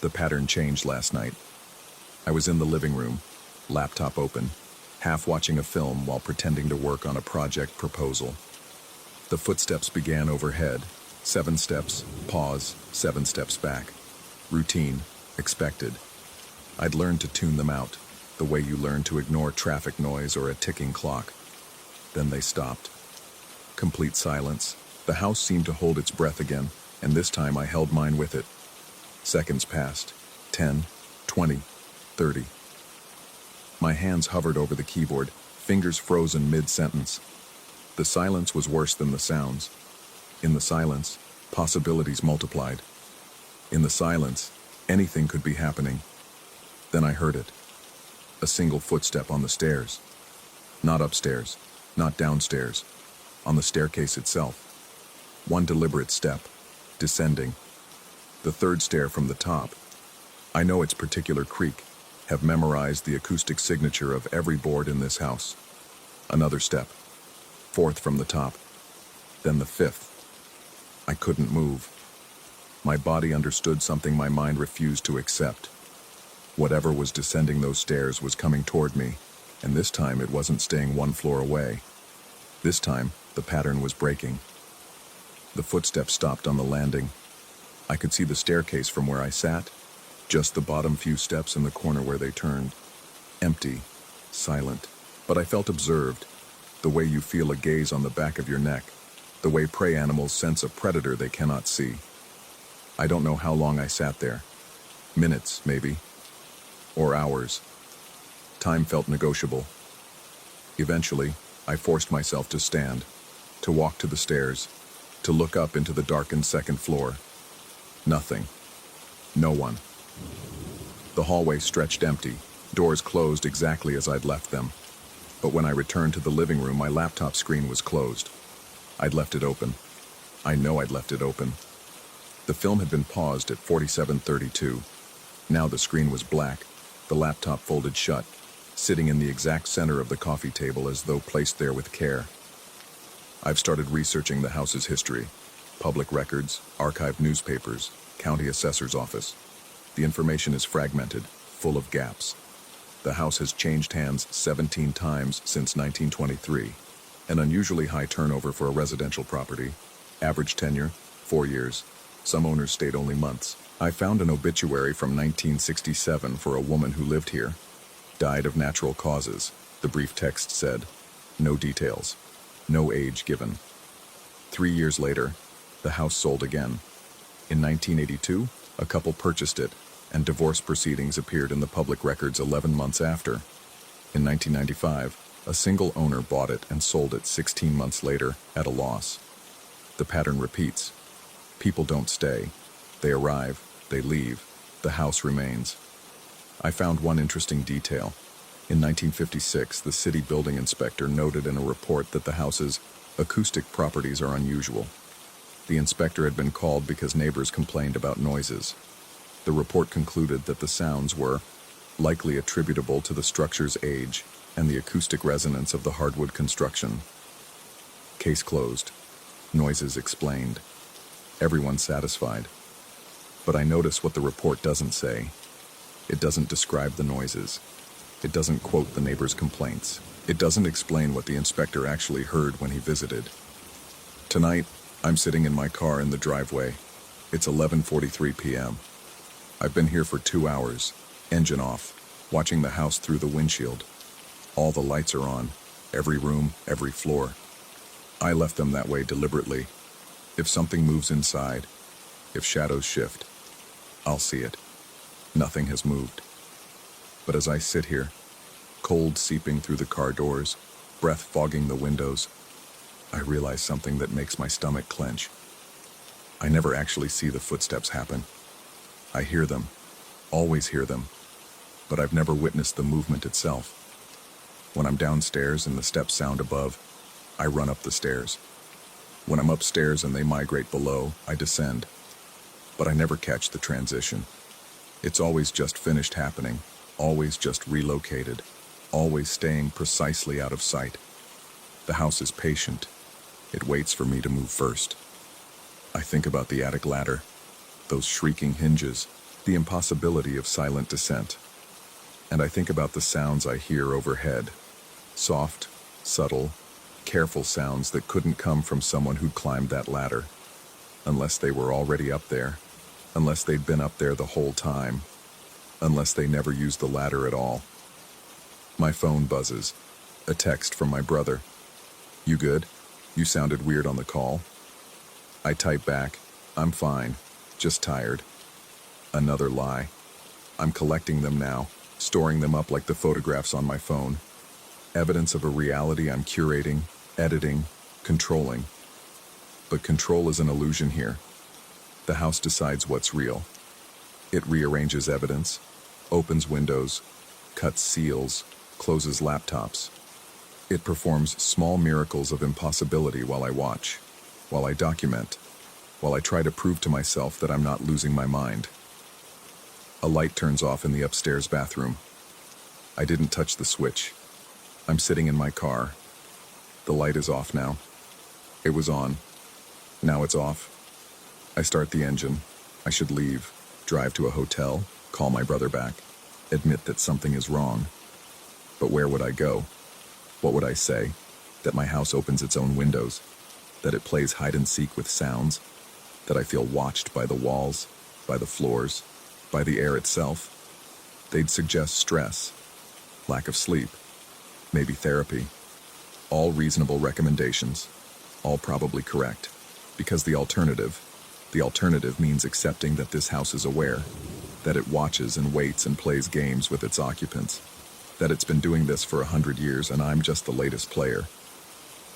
The pattern changed last night. I was in the living room, laptop open, half watching a film while pretending to work on a project proposal. The footsteps began overhead. 7 steps, pause, 7 steps back. Routine, expected. I'd learned to tune them out, the way you learn to ignore traffic noise or a ticking clock. Then they stopped. Complete silence. The house seemed to hold its breath again, and this time I held mine with it. Seconds passed. 10, 20, 30. My hands hovered over the keyboard, fingers frozen mid-sentence. The silence was worse than the sounds. In the silence, possibilities multiplied. In the silence, anything could be happening. Then I heard it. A single footstep on the stairs. Not upstairs, not downstairs. On the staircase itself. One deliberate step, descending. The 3rd stair from the top. I know its particular creak, have memorized the acoustic signature of every board in this house. Another step. 4th from the top. Then the 5th. I couldn't move. My body understood something my mind refused to accept. Whatever was descending those stairs was coming toward me, and this time it wasn't staying 1 floor away. This time, the pattern was breaking. The footsteps stopped on the landing. I could see the staircase from where I sat, just the bottom few steps in the corner where they turned. Empty, silent, but I felt observed, the way you feel a gaze on the back of your neck, the way prey animals sense a predator they cannot see. I don't know how long I sat there. Minutes, maybe. Or hours. Time felt negotiable. Eventually, I forced myself to stand, to walk to the stairs, to look up into the darkened 2nd floor. Nothing. No one. The hallway stretched empty, doors closed exactly as I'd left them. But when I returned to the living room, my laptop screen was closed. I'd left it open. I know I'd left it open. The film had been paused at 47:32. Now the screen was black, the laptop folded shut, sitting in the exact center of the coffee table as though placed there with care. I've started researching the house's history. Public records, archived newspapers, county assessor's office. The information is fragmented, full of gaps. The house has changed hands 17 times since 1923. An unusually high turnover for a residential property. Average tenure, 4 years. Some owners stayed only months. I found an obituary from 1967 for a woman who lived here. Died of natural causes, the brief text said. No details. No age given. 3 years later, the house sold again. In 1982, a couple purchased it, and divorce proceedings appeared in the public records 11 months after. In 1995, a single owner bought it and sold it 16 months later at a loss. The pattern repeats. People don't stay. They arrive, they leave, the house remains. I found one interesting detail. In 1956, the city building inspector noted in a report that the house's acoustic properties are unusual. The inspector had been called because neighbors complained about noises. The report concluded that the sounds were likely attributable to the structure's age and the acoustic resonance of the hardwood construction. Case closed. Noises explained. Everyone satisfied. But I notice what the report doesn't say. It doesn't describe the noises. It doesn't quote the neighbor's complaints. It doesn't explain what the inspector actually heard when he visited. Tonight, I'm sitting in my car in the driveway. It's 11:43 p.m. I've been here for 2 hours, engine off, watching the house through the windshield. All the lights are on, every room, every floor. I left them that way deliberately. If something moves inside, if shadows shift, I'll see it. Nothing has moved. But as I sit here, cold seeping through the car doors, breath fogging the windows, I realize something that makes my stomach clench. I never actually see the footsteps happen. I hear them, always hear them, but I've never witnessed the movement itself. When I'm downstairs and the steps sound above, I run up the stairs. When I'm upstairs and they migrate below, I descend. But I never catch the transition. It's always just finished happening, always just relocated, always staying precisely out of sight. The house is patient. It waits for me to move first. I think about the attic ladder, those shrieking hinges, the impossibility of silent descent. And I think about the sounds I hear overhead. Soft, subtle, careful sounds that couldn't come from someone who'd climbed that ladder. Unless they were already up there. Unless they'd been up there the whole time. Unless they never used the ladder at all. My phone buzzes. A text from my brother. "You good? You sounded weird on the call." I type back, "I'm fine, just tired." Another lie. I'm collecting them now, storing them up like the photographs on my phone. Evidence of a reality I'm curating, editing, controlling. But control is an illusion here. The house decides what's real. It rearranges evidence, opens windows, cuts seals, closes laptops. It performs small miracles of impossibility while I watch, while I document, while I try to prove to myself that I'm not losing my mind. A light turns off in the upstairs bathroom. I didn't touch the switch. I'm sitting in my car. The light is off now. It was on. Now it's off. I start the engine. I should leave, drive to a hotel, call my brother back, admit that something is wrong. But where would I go? What would I say? That my house opens its own windows? That it plays hide and seek with sounds? That I feel watched by the walls, by the floors, by the air itself? They'd suggest stress, lack of sleep, maybe therapy. All reasonable recommendations, all probably correct, because the alternative means accepting that this house is aware, that it watches and waits and plays games with its occupants, that it's been doing this for 100 years and I'm just the latest player.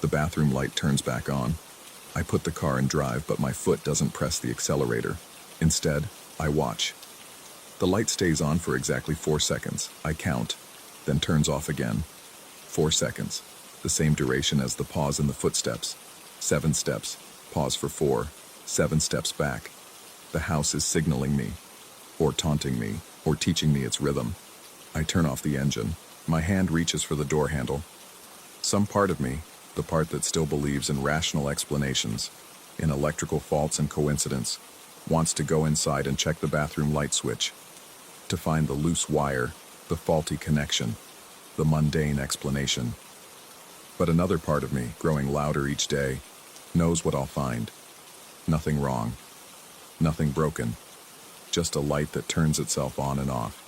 The bathroom light turns back on. I put the car in drive, but my foot doesn't press the accelerator. Instead, I watch. The light stays on for exactly 4 seconds. I count, then turns off again. 4 seconds, the same duration as the pause in the footsteps. 7 steps, pause for 4, 7 steps back. The house is signaling me, or taunting me, or teaching me its rhythm. I turn off the engine. My hand reaches for the door handle. Some part of me, the part that still believes in rational explanations, in electrical faults and coincidence, wants to go inside and check the bathroom light switch, to find the loose wire, the faulty connection, the mundane explanation. But another part of me, growing louder each day, knows what I'll find. Nothing wrong. Nothing broken. Just a light that turns itself on and off.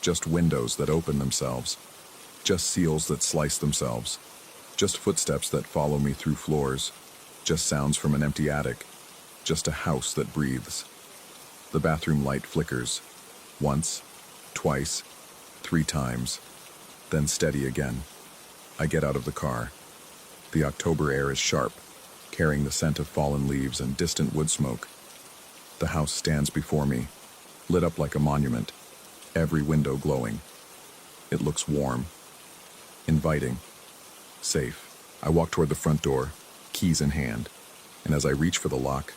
Just windows that open themselves. Just seals that slice themselves. Just footsteps that follow me through floors. Just sounds from an empty attic. Just a house that breathes. The bathroom light flickers. Once, twice, 3 times. Then steady again. I get out of the car. The October air is sharp, carrying the scent of fallen leaves and distant wood smoke. The house stands before me, lit up like a monument, every window glowing. It looks warm, inviting, safe. I walk toward the front door, keys in hand, and as I reach for the lock,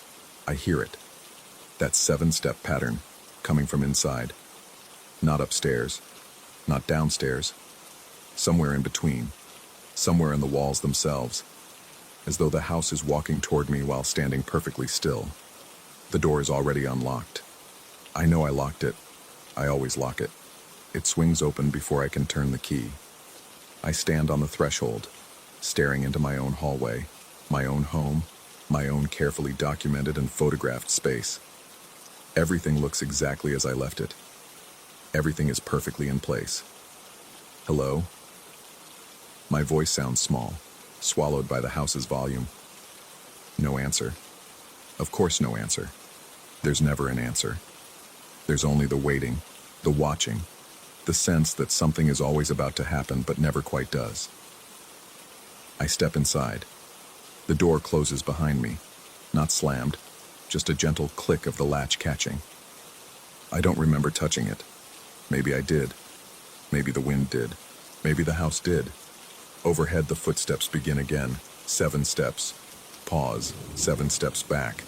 I hear it. That 7-step pattern coming from inside. Not upstairs, not downstairs, somewhere in between, somewhere in the walls themselves, as though the house is walking toward me while standing perfectly still. The door is already unlocked. I know I locked it. I always lock it. It swings open before I can turn the key. I stand on the threshold, staring into my own hallway, my own home, my own carefully documented and photographed space. Everything looks exactly as I left it. Everything is perfectly in place. Hello? My voice sounds small, swallowed by the house's volume. No answer. Of course no answer. There's never an answer. There's only the waiting, the watching, the sense that something is always about to happen but never quite does. I step inside. The door closes behind me, not slammed, just a gentle click of the latch catching. I don't remember touching it. Maybe I did. Maybe the wind did. Maybe the house did. Overhead, the footsteps begin again. 7 steps. Pause. 7 steps back.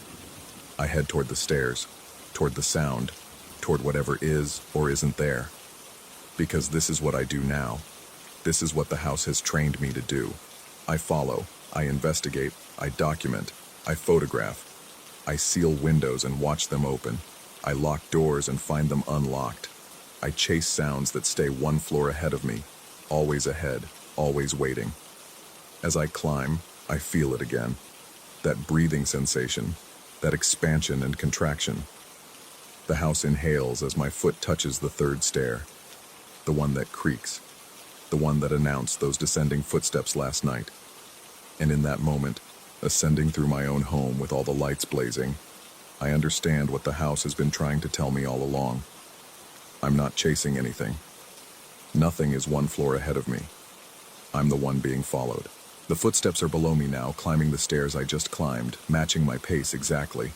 I head toward the stairs, toward the sound, toward whatever is or isn't there. Because this is what I do now. This is what the house has trained me to do. I follow. I investigate. I document. I photograph. I seal windows and watch them open. I lock doors and find them unlocked. I chase sounds that stay 1 floor ahead of me, always ahead, always waiting. As I climb, I feel it again. That breathing sensation, that expansion and contraction. The house inhales as my foot touches the 3rd stair, the one that creaks, the one that announced those descending footsteps last night. And in that moment, ascending through my own home with all the lights blazing, I understand what the house has been trying to tell me all along. I'm not chasing anything. Nothing is 1 floor ahead of me. I'm the one being followed. The footsteps are below me now, climbing the stairs I just climbed, matching my pace exactly.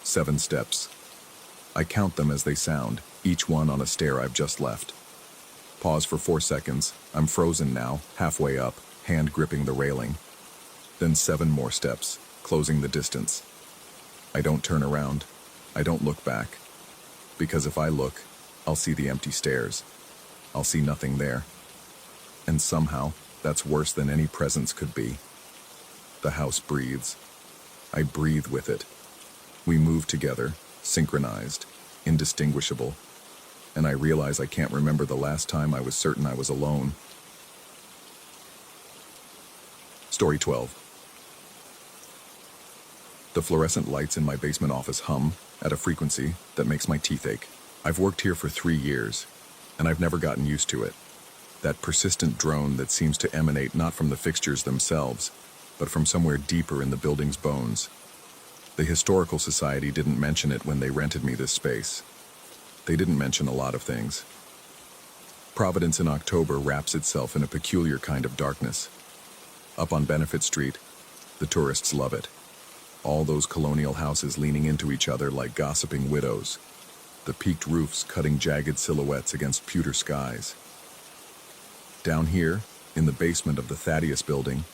7 steps. I count them as they sound, each one on a stair I've just left. Pause for 4 seconds. I'm frozen now, halfway up, hand gripping the railing. Then 7 more steps, closing the distance. I don't turn around. I don't look back. Because if I look, I'll see the empty stairs. I'll see nothing there. And somehow, that's worse than any presence could be. The house breathes. I breathe with it. We move together, synchronized, indistinguishable. And I realize I can't remember the last time I was certain I was alone. Story 12. The fluorescent lights in my basement office hum at a frequency that makes my teeth ache. I've worked here for 3 years, and I've never gotten used to it. That persistent drone that seems to emanate not from the fixtures themselves, but from somewhere deeper in the building's bones. The Historical Society didn't mention it when they rented me this space. They didn't mention a lot of things. Providence in October wraps itself in a peculiar kind of darkness. Up on Benefit Street, the tourists love it. All those colonial houses leaning into each other like gossiping widows. The peaked roofs cutting jagged silhouettes against pewter skies. Down here, in the basement of the Thaddeus Building,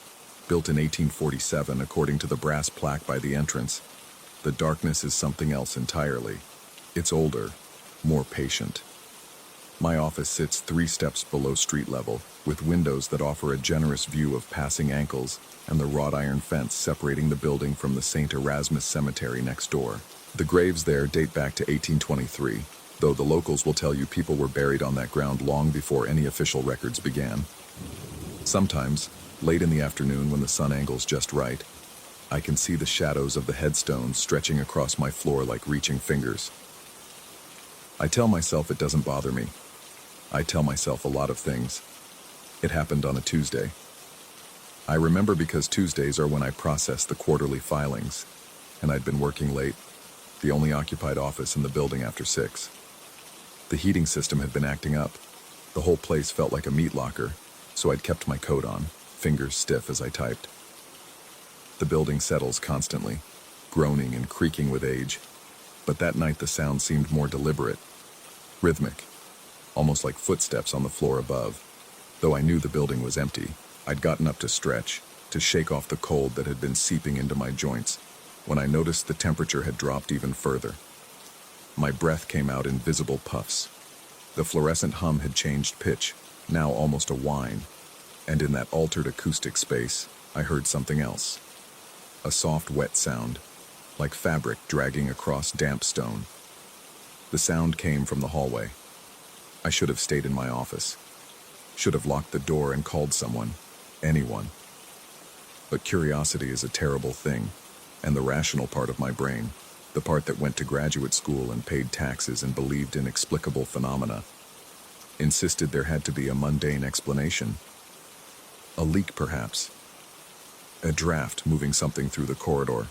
built in 1847 according to the brass plaque by the entrance, the darkness is something else entirely. It's older, more patient. My office sits 3 steps below street level, with windows that offer a generous view of passing ankles and the wrought iron fence separating the building from the St. Erasmus Cemetery next door. The graves there date back to 1823, though the locals will tell you people were buried on that ground long before any official records began. Sometimes, late in the afternoon when the sun angles just right, I can see the shadows of the headstones stretching across my floor like reaching fingers. I tell myself it doesn't bother me. I tell myself a lot of things. It happened on a Tuesday. I remember because Tuesdays are when I process the quarterly filings, and I'd been working late, the only occupied office in the building after 6. The heating system had been acting up. The whole place felt like a meat locker, so I'd kept my coat on, fingers stiff as I typed. The building settles constantly, groaning and creaking with age, but that night the sound seemed more deliberate, rhythmic, almost like footsteps on the floor above. Though I knew the building was empty, I'd gotten up to stretch, to shake off the cold that had been seeping into my joints, when I noticed the temperature had dropped even further. My breath came out in visible puffs. The fluorescent hum had changed pitch, now almost a whine, and in that altered acoustic space, I heard something else. A soft, wet sound, like fabric dragging across damp stone. The sound came from the hallway. I should have stayed in my office. Should have locked the door and called someone, anyone. But curiosity is a terrible thing, and the rational part of my brain, the part that went to graduate school and paid taxes and believed in explicable phenomena, insisted there had to be a mundane explanation. A leak, perhaps. A draft moving something through the corridor.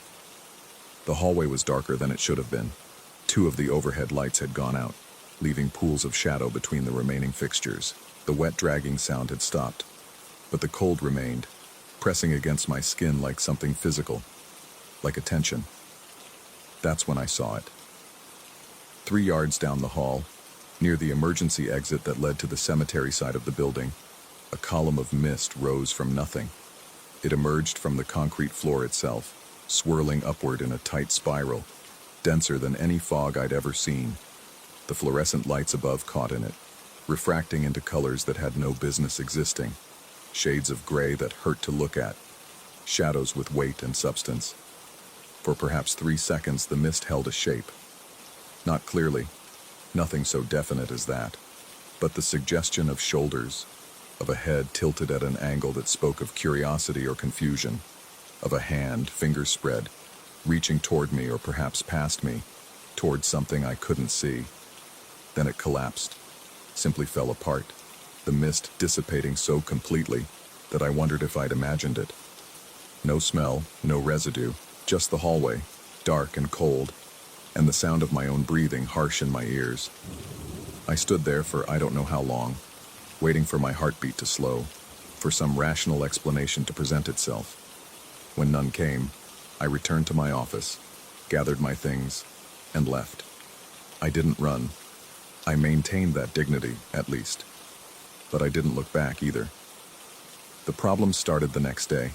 The hallway was darker than it should have been. 2 of the overhead lights had gone out, leaving pools of shadow between the remaining fixtures. The wet dragging sound had stopped, but the cold remained, pressing against my skin like something physical, like a tension. That's when I saw it. 3 yards down the hall, near the emergency exit that led to the cemetery side of the building, a column of mist rose from nothing. It emerged from the concrete floor itself, swirling upward in a tight spiral, denser than any fog I'd ever seen. The fluorescent lights above caught in it, refracting into colors that had no business existing, shades of gray that hurt to look at, shadows with weight and substance. For perhaps 3 seconds the mist held a shape. Not clearly, nothing so definite as that, but the suggestion of shoulders, of a head tilted at an angle that spoke of curiosity or confusion, of a hand, fingers spread, reaching toward me or perhaps past me, toward something I couldn't see. Then it collapsed, simply fell apart, the mist dissipating so completely that I wondered if I'd imagined it. No smell, no residue, just the hallway, dark and cold, and the sound of my own breathing harsh in my ears. I stood there for I don't know how long, waiting for my heartbeat to slow, for some rational explanation to present itself. When none came, I returned to my office, gathered my things, and left. I didn't run. I maintained that dignity, at least. But I didn't look back either. The problem started the next day.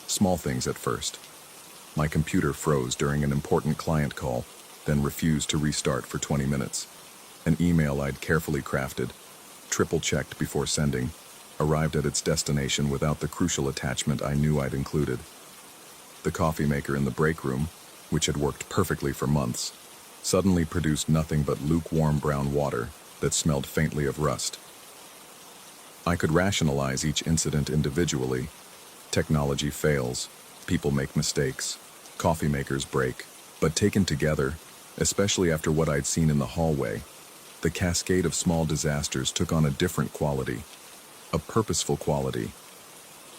Small things at first. My computer froze during an important client call, then refused to restart for 20 minutes. An email I'd carefully crafted, triple-checked before sending, arrived at its destination without the crucial attachment I knew I'd included. The coffee maker in the break room, which had worked perfectly for months, suddenly produced nothing but lukewarm brown water that smelled faintly of rust. I could rationalize each incident individually. Technology fails, people make mistakes, coffee makers break, but taken together, especially after what I'd seen in the hallway, the cascade of small disasters took on a different quality, a purposeful quality.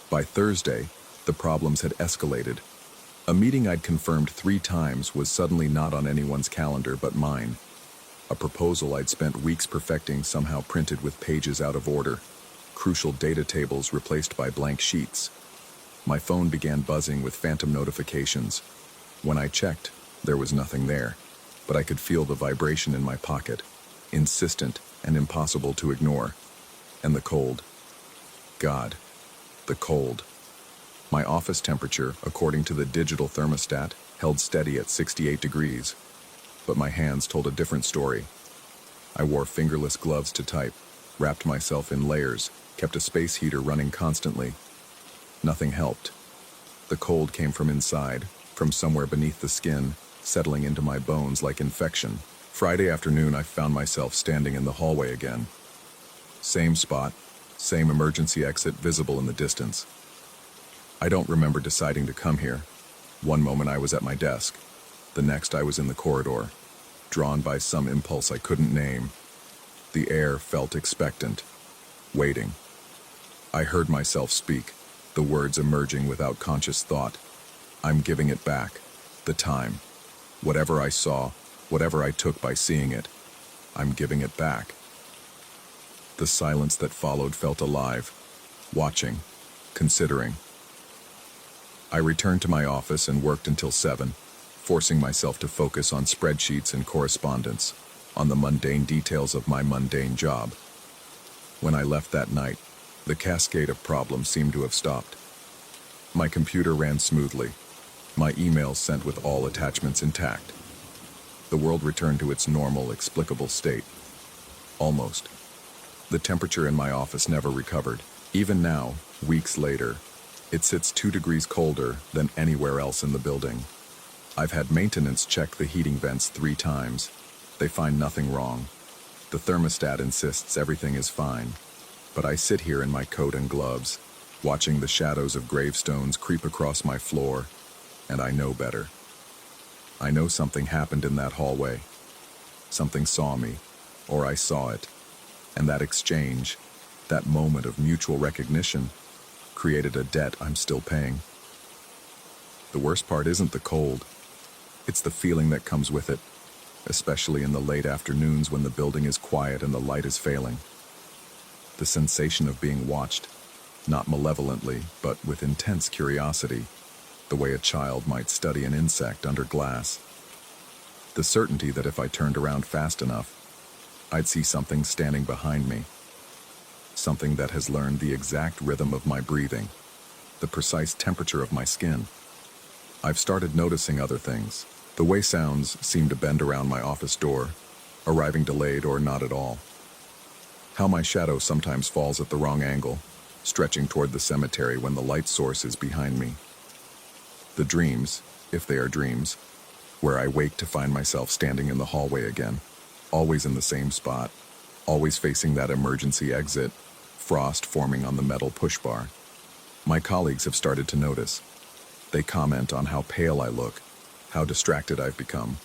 By Thursday, the problems had escalated. A meeting I'd confirmed 3 times was suddenly not on anyone's calendar but mine. A proposal I'd spent weeks perfecting somehow printed with pages out of order, crucial data tables replaced by blank sheets. My phone began buzzing with phantom notifications. When I checked, there was nothing there, but I could feel the vibration in my pocket, insistent and impossible to ignore. And the cold. God, the cold. My office temperature, according to the digital thermostat, held steady at 68 degrees, but my hands told a different story. I wore fingerless gloves to type, wrapped myself in layers, kept a space heater running constantly. Nothing helped. The cold came from inside, from somewhere beneath the skin, settling into my bones like infection. Friday afternoon, I found myself standing in the hallway again. Same spot, same emergency exit visible in the distance. I don't remember deciding to come here. One moment I was at my desk. The next I was in the corridor, drawn by some impulse I couldn't name. The air felt expectant, waiting. I heard myself speak, the words emerging without conscious thought. I'm giving it back. The time. Whatever I saw, whatever I took by seeing it, I'm giving it back. The silence that followed felt alive, watching, considering. I returned to my office and worked until 7, forcing myself to focus on spreadsheets and correspondence, on the mundane details of my mundane job. When I left that night, the cascade of problems seemed to have stopped. My computer ran smoothly, my emails sent with all attachments intact. The world returned to its normal, explicable state. Almost. The temperature in my office never recovered. Even now, weeks later, it sits 2 degrees colder than anywhere else in the building. I've had maintenance check the heating vents 3 times. They find nothing wrong. The thermostat insists everything is fine. But I sit here in my coat and gloves, watching the shadows of gravestones creep across my floor, and I know better. I know something happened in that hallway. Something saw me, or I saw it. And that exchange, that moment of mutual recognition, created a debt I'm still paying. The worst part isn't the cold. It's the feeling that comes with it, especially in the late afternoons when the building is quiet and the light is failing. The sensation of being watched, not malevolently, but with intense curiosity, the way a child might study an insect under glass. The certainty that if I turned around fast enough, I'd see something standing behind me. Something that has learned the exact rhythm of my breathing, the precise temperature of my skin. I've started noticing other things. The way sounds seem to bend around my office door, arriving delayed or not at all. How my shadow sometimes falls at the wrong angle, stretching toward the cemetery when the light source is behind me. The dreams, if they are dreams, where I wake to find myself standing in the hallway again, always in the same spot, always facing that emergency exit, frost forming on the metal push bar. My colleagues have started to notice. They comment on how pale I look, how distracted I've become.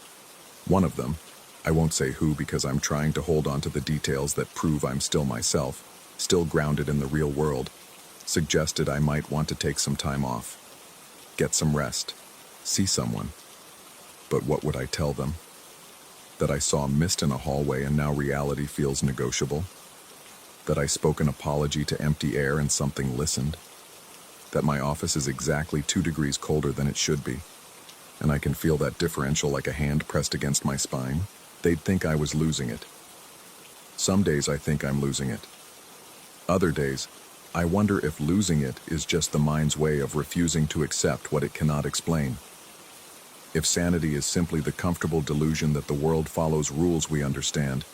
One of them, I won't say who because I'm trying to hold on to the details that prove I'm still myself, still grounded in the real world, suggested I might want to take some time off, get some rest, see someone. But what would I tell them? That I saw mist in a hallway and now reality feels negotiable? That I spoke an apology to empty air and something listened? That my office is exactly 2 degrees colder than it should be, and I can feel that differential like a hand pressed against my spine? They'd think I was losing it. Some days I think I'm losing it. Other days, I wonder if losing it is just the mind's way of refusing to accept what it cannot explain. If sanity is simply the comfortable delusion that the world follows rules we understand,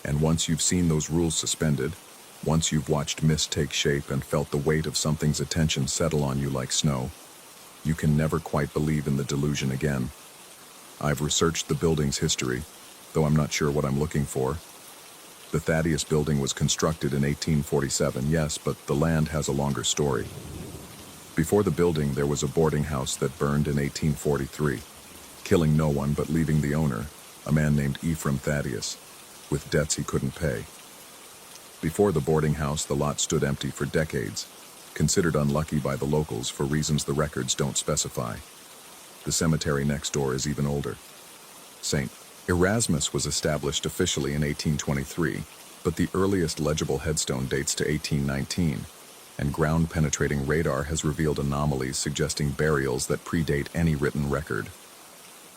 and once you've seen those rules suspended, once you've watched mist take shape and felt the weight of something's attention settle on you like snow, you can never quite believe in the delusion again. I've researched the building's history, though I'm not sure what I'm looking for. The Thaddeus building was constructed in 1847, yes, but the land has a longer story. Before the building, there was a boarding house that burned in 1843. Killing no one but leaving the owner, a man named Ephraim Thaddeus, with debts he couldn't pay. Before the boarding house, the lot stood empty for decades, considered unlucky by the locals for reasons the records don't specify. The cemetery next door is even older. St. Erasmus was established officially in 1823, but the earliest legible headstone dates to 1819, and ground-penetrating radar has revealed anomalies suggesting burials that predate any written record.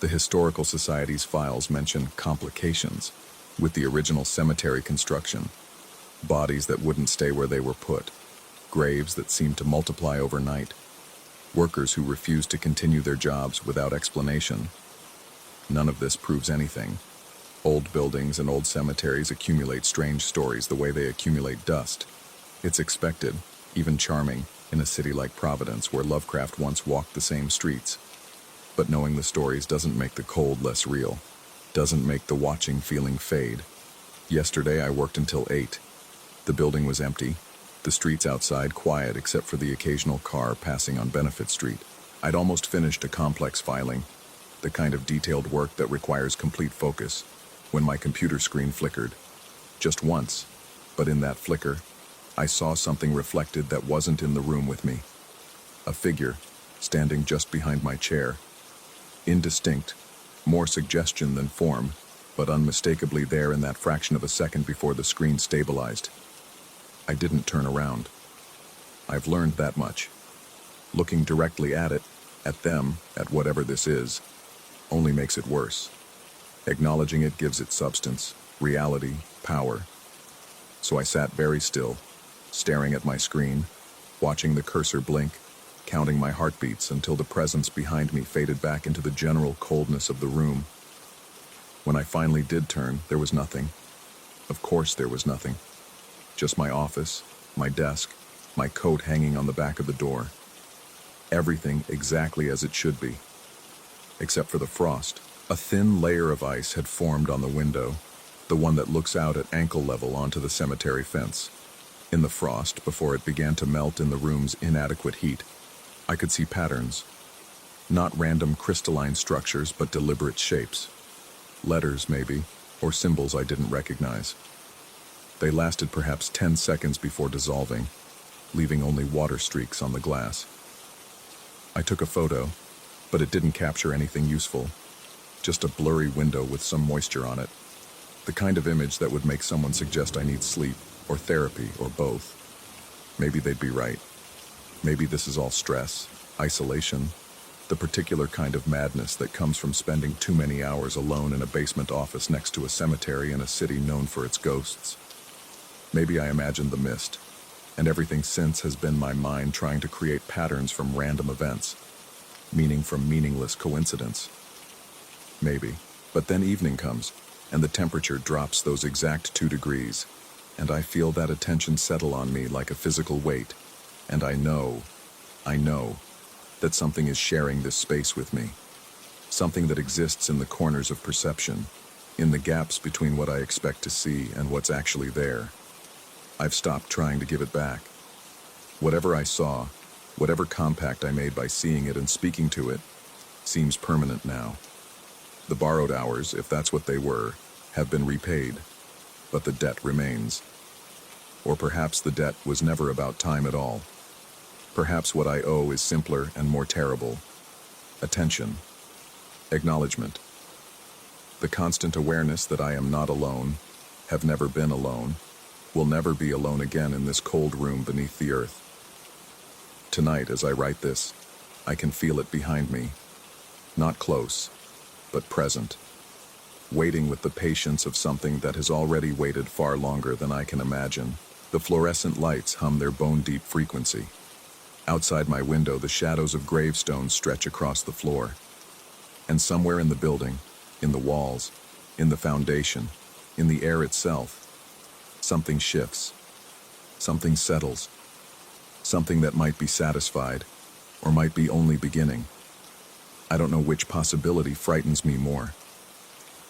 The Historical Society's files mention complications with the original cemetery construction, bodies that wouldn't stay where they were put, graves that seemed to multiply overnight, workers who refused to continue their jobs without explanation. None of this proves anything. Old buildings and old cemeteries accumulate strange stories the way they accumulate dust. It's expected, even charming, in a city like Providence where Lovecraft once walked the same streets. But knowing the stories doesn't make the cold less real, doesn't make the watching feeling fade. Yesterday I worked until 8. The building was empty, the streets outside quiet except for the occasional car passing on Benefit Street. I'd almost finished a complex filing, the kind of detailed work that requires complete focus, when my computer screen flickered. Just once, but in that flicker, I saw something reflected that wasn't in the room with me. A figure, standing just behind my chair. Indistinct, more suggestion than form, but unmistakably there in that fraction of a second before the screen stabilized. I didn't turn around. I've learned that much. Looking directly at it, at them, at whatever this is, only makes it worse. Acknowledging it gives it substance, reality, power. So I sat very still, staring at my screen, watching the cursor blink, counting my heartbeats until the presence behind me faded back into the general coldness of the room. When I finally did turn, there was nothing. Of course there was nothing. Just my office, my desk, my coat hanging on the back of the door. Everything exactly as it should be. Except for the frost. A thin layer of ice had formed on the window, the one that looks out at ankle level onto the cemetery fence. In the frost, before it began to melt in the room's inadequate heat, I could see patterns. Not random crystalline structures, but deliberate shapes. Letters, maybe, or symbols I didn't recognize. They lasted perhaps 10 seconds before dissolving, leaving only water streaks on the glass. I took a photo, but it didn't capture anything useful. Just a blurry window with some moisture on it. The kind of image that would make someone suggest I need sleep, or therapy, or both. Maybe they'd be right. Maybe this is all stress, isolation, the particular kind of madness that comes from spending too many hours alone in a basement office next to a cemetery in a city known for its ghosts. Maybe I imagined the mist, and everything since has been my mind trying to create patterns from random events, meaning from meaningless coincidence. Maybe. But then evening comes, and the temperature drops those exact 2 degrees, and I feel that attention settle on me like a physical weight, and I know that something is sharing this space with me. Something that exists in the corners of perception, in the gaps between what I expect to see and what's actually there. I've stopped trying to give it back. Whatever I saw, whatever compact I made by seeing it and speaking to it, seems permanent now. The borrowed hours, if that's what they were, have been repaid, but the debt remains. Or perhaps the debt was never about time at all. Perhaps what I owe is simpler and more terrible. Attention. Acknowledgement. The constant awareness that I am not alone, have never been alone, will never be alone again in this cold room beneath the earth. Tonight, as I write this, I can feel it behind me. Not close, but present. Waiting with the patience of something that has already waited far longer than I can imagine. The fluorescent lights hum their bone-deep frequency. Outside my window, the shadows of gravestones stretch across the floor. And somewhere in the building, in the walls, in the foundation, in the air itself, something shifts. Something settles. Something that might be satisfied, or might be only beginning. I don't know which possibility frightens me more.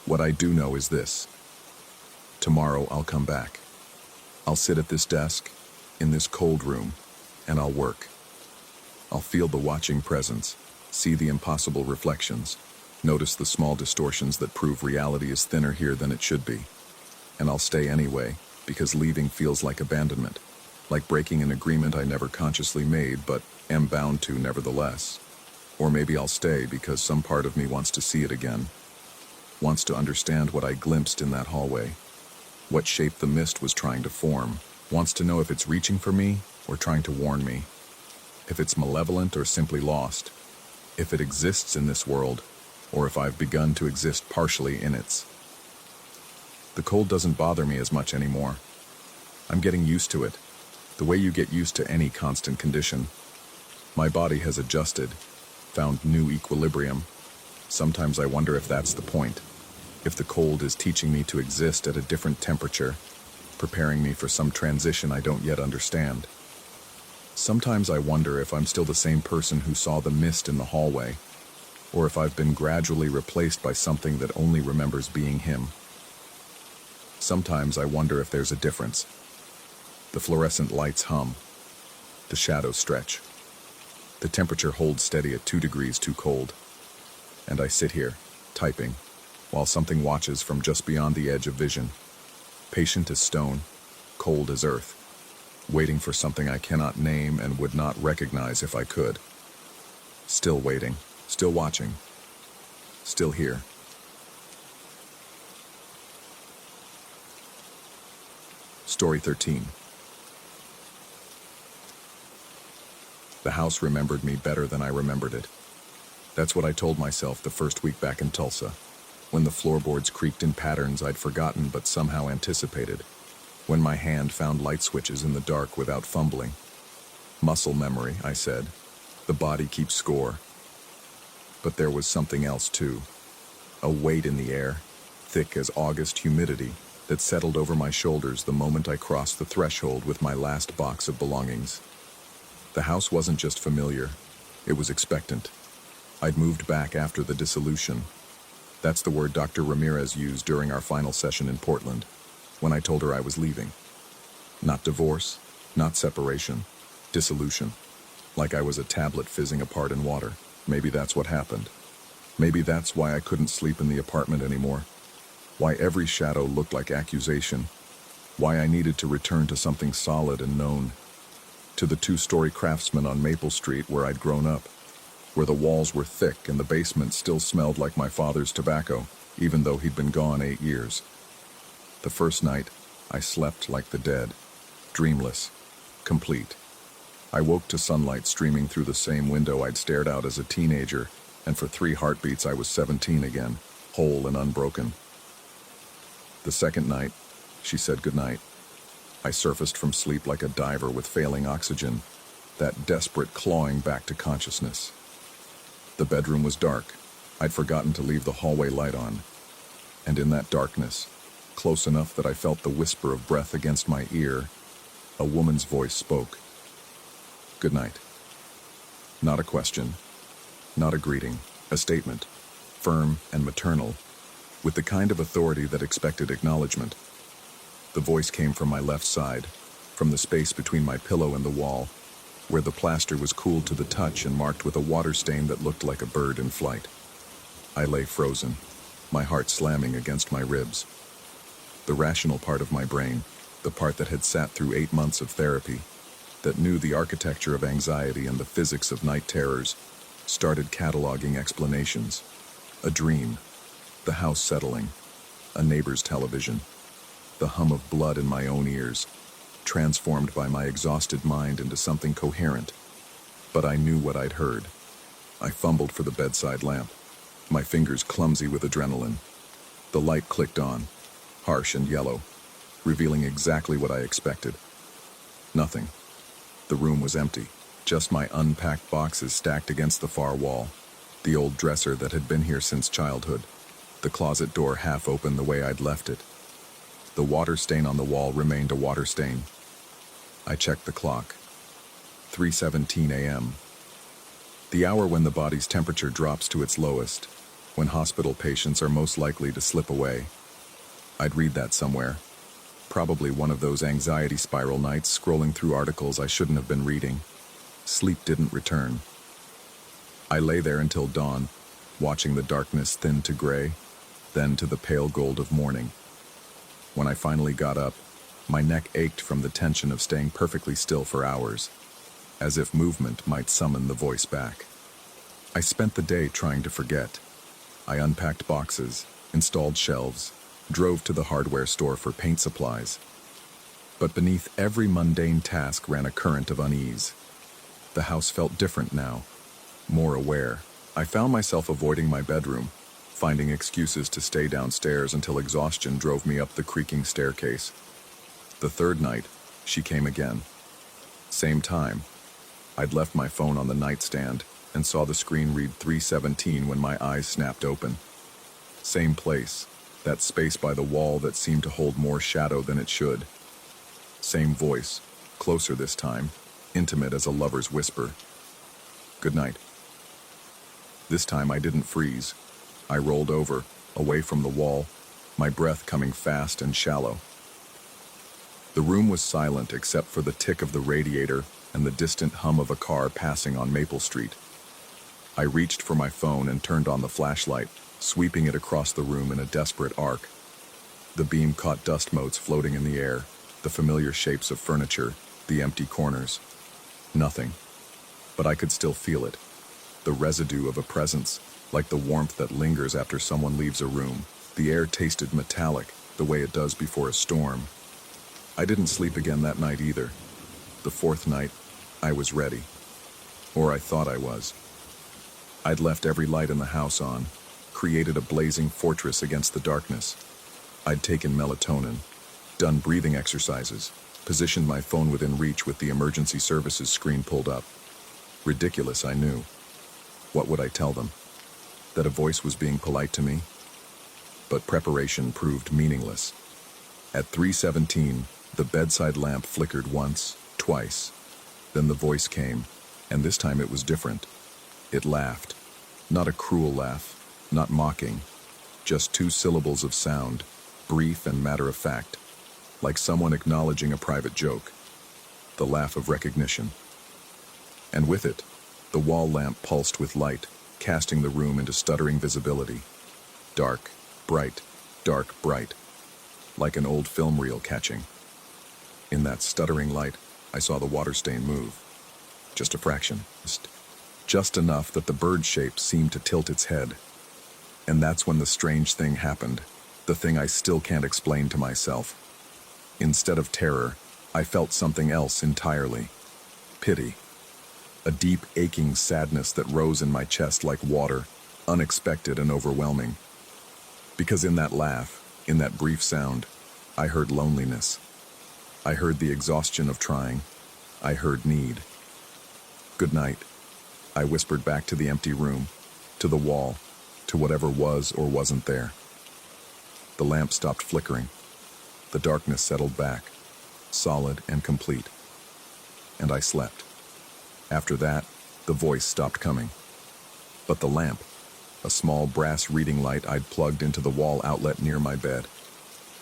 What I do know is this. Tomorrow I'll come back. I'll sit at this desk, in this cold room, and I'll work. I'll feel the watching presence, see the impossible reflections, notice the small distortions that prove reality is thinner here than it should be. And I'll stay anyway, because leaving feels like abandonment, like breaking an agreement I never consciously made, but am bound to nevertheless. Or maybe I'll stay because some part of me wants to see it again, wants to understand what I glimpsed in that hallway, what shape the mist was trying to form, wants to know if it's reaching for me or trying to warn me, if it's malevolent or simply lost, if it exists in this world, or if I've begun to exist partially in its. The cold doesn't bother me as much anymore. I'm getting used to it, the way you get used to any constant condition. My body has adjusted, found new equilibrium. Sometimes I wonder if that's the point, if the cold is teaching me to exist at a different temperature, preparing me for some transition I don't yet understand. Sometimes I wonder if I'm still the same person who saw the mist in the hallway, or if I've been gradually replaced by something that only remembers being him. Sometimes I wonder if there's a difference. The fluorescent lights hum. The shadows stretch. The temperature holds steady at 2 degrees too cold. And I sit here, typing, while something watches from just beyond the edge of vision. patient as stone, cold as earth, waiting for something I cannot name and would not recognize if I could. Still waiting, still watching, still here. Story 13. The house remembered me better than I remembered it. That's what I told myself the first week back in Tulsa, when the floorboards creaked in patterns I'd forgotten but somehow anticipated, when my hand found light switches in the dark without fumbling. Muscle memory, I said. The body keeps score. But there was something else too. A weight in the air, thick as August humidity, that settled over my shoulders the moment I crossed the threshold with my last box of belongings. The house wasn't just familiar, it was expectant. I'd moved back after the dissolution. That's the word Dr. Ramirez used during our final session in Portland, when I told her I was leaving. Not divorce, not separation, dissolution. Like I was a tablet fizzing apart in water. Maybe that's what happened. Maybe that's why I couldn't sleep in the apartment anymore. Why every shadow looked like accusation. Why I needed to return to something solid and known. To the two-story Craftsman on Maple Street where I'd grown up, where the walls were thick and the basement still smelled like my father's tobacco, even though he'd been gone 8 years. The first night, I slept like the dead, dreamless, complete. I woke to sunlight streaming through the same window I'd stared out as a teenager, and for 3 heartbeats I was 17 again, whole and unbroken. The second night, she said goodnight. I surfaced from sleep like a diver with failing oxygen, that desperate clawing back to consciousness. The bedroom was dark. I'd forgotten to leave the hallway light on. And in that darkness, close enough that I felt the whisper of breath against my ear, a woman's voice spoke. Good night. Not a question, not a greeting, a statement, firm and maternal, with the kind of authority that expected acknowledgement. The voice came from my left side, from the space between my pillow and the wall, where the plaster was cooled to the touch and marked with a water stain that looked like a bird in flight. I lay frozen, my heart slamming against my ribs. The rational part of my brain, the part that had sat through 8 months of therapy, that knew the architecture of anxiety and the physics of night terrors, started cataloging explanations. A dream, the house settling, a neighbor's television, the hum of blood in my own ears, transformed by my exhausted mind into something coherent. But I knew what I'd heard. I fumbled for the bedside lamp, my fingers clumsy with adrenaline. The light clicked on, harsh and yellow, revealing exactly what I expected. Nothing. The room was empty, just my unpacked boxes stacked against the far wall, the old dresser that had been here since childhood, the closet door half open the way I'd left it. The water stain on the wall remained a water stain. I checked the clock. 3:17 a.m. The hour when the body's temperature drops to its lowest, when hospital patients are most likely to slip away. I'd read that somewhere. Probably one of those anxiety spiral nights scrolling through articles I shouldn't have been reading. Sleep didn't return. I lay there until dawn, watching the darkness thin to gray, then to the pale gold of morning. When I finally got up, my neck ached from the tension of staying perfectly still for hours, as if movement might summon the voice back. I spent the day trying to forget. I unpacked boxes, installed shelves, drove to the hardware store for paint supplies. But beneath every mundane task ran a current of unease. The house felt different now, more aware. I found myself avoiding my bedroom, finding excuses to stay downstairs until exhaustion drove me up the creaking staircase. The third night, she came again. Same time. I'd left my phone on the nightstand and saw the screen read 3:17 when my eyes snapped open. Same place, that space by the wall that seemed to hold more shadow than it should. Same voice, closer this time, intimate as a lover's whisper. Good night. This time I didn't freeze. I rolled over, away from the wall, my breath coming fast and shallow. The room was silent except for the tick of the radiator and the distant hum of a car passing on Maple Street. I reached for my phone and turned on the flashlight, sweeping it across the room in a desperate arc. The beam caught dust motes floating in the air, the familiar shapes of furniture, the empty corners. Nothing. But I could still feel it. The residue of a presence, like the warmth that lingers after someone leaves a room. The air tasted metallic, the way it does before a storm. I didn't sleep again that night either. The fourth night, I was ready. Or I thought I was. I'd left every light in the house on, created a blazing fortress against the darkness. I'd taken melatonin, done breathing exercises, positioned my phone within reach with the emergency services screen pulled up. Ridiculous, I knew. What would I tell them? That a voice was being polite to me? But preparation proved meaningless. At 3:17, the bedside lamp flickered once, twice. Then the voice came, and this time it was different. It laughed. Not a cruel laugh, not mocking. Just two syllables of sound, brief and matter-of-fact, like someone acknowledging a private joke. The laugh of recognition. And with it, the wall lamp pulsed with light, casting the room into stuttering visibility. Dark, bright, dark, bright. Like an old film reel catching. In that stuttering light, I saw the water stain move. Just a fraction. Just enough that the bird shape seemed to tilt its head. And that's when the strange thing happened, the thing I still can't explain to myself. Instead of terror, I felt something else entirely. Pity. A deep, aching sadness that rose in my chest like water, unexpected and overwhelming. Because in that laugh, in that brief sound, I heard loneliness. I heard the exhaustion of trying. I heard need. Good night, I whispered back to the empty room, to the wall, to whatever was or wasn't there. The lamp stopped flickering. The darkness settled back, solid and complete. And I slept. After that, the voice stopped coming. But the lamp, a small brass reading light I'd plugged into the wall outlet near my bed,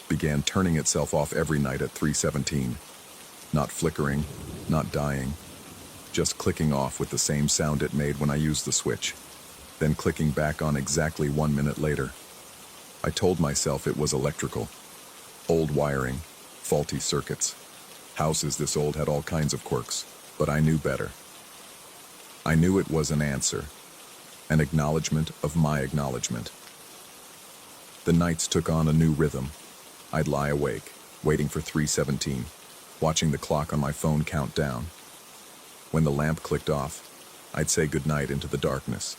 began turning itself off every night at 3:17. Not flickering, not dying, just clicking off with the same sound it made when I used the switch, then clicking back on exactly 1 minute later. I told myself it was electrical. Old wiring, faulty circuits. Houses this old had all kinds of quirks, but I knew better. I knew it was an answer, an acknowledgement of my acknowledgement. The nights took on a new rhythm. I'd lie awake, waiting for 3:17, watching the clock on my phone count down. When the lamp clicked off, I'd say goodnight into the darkness.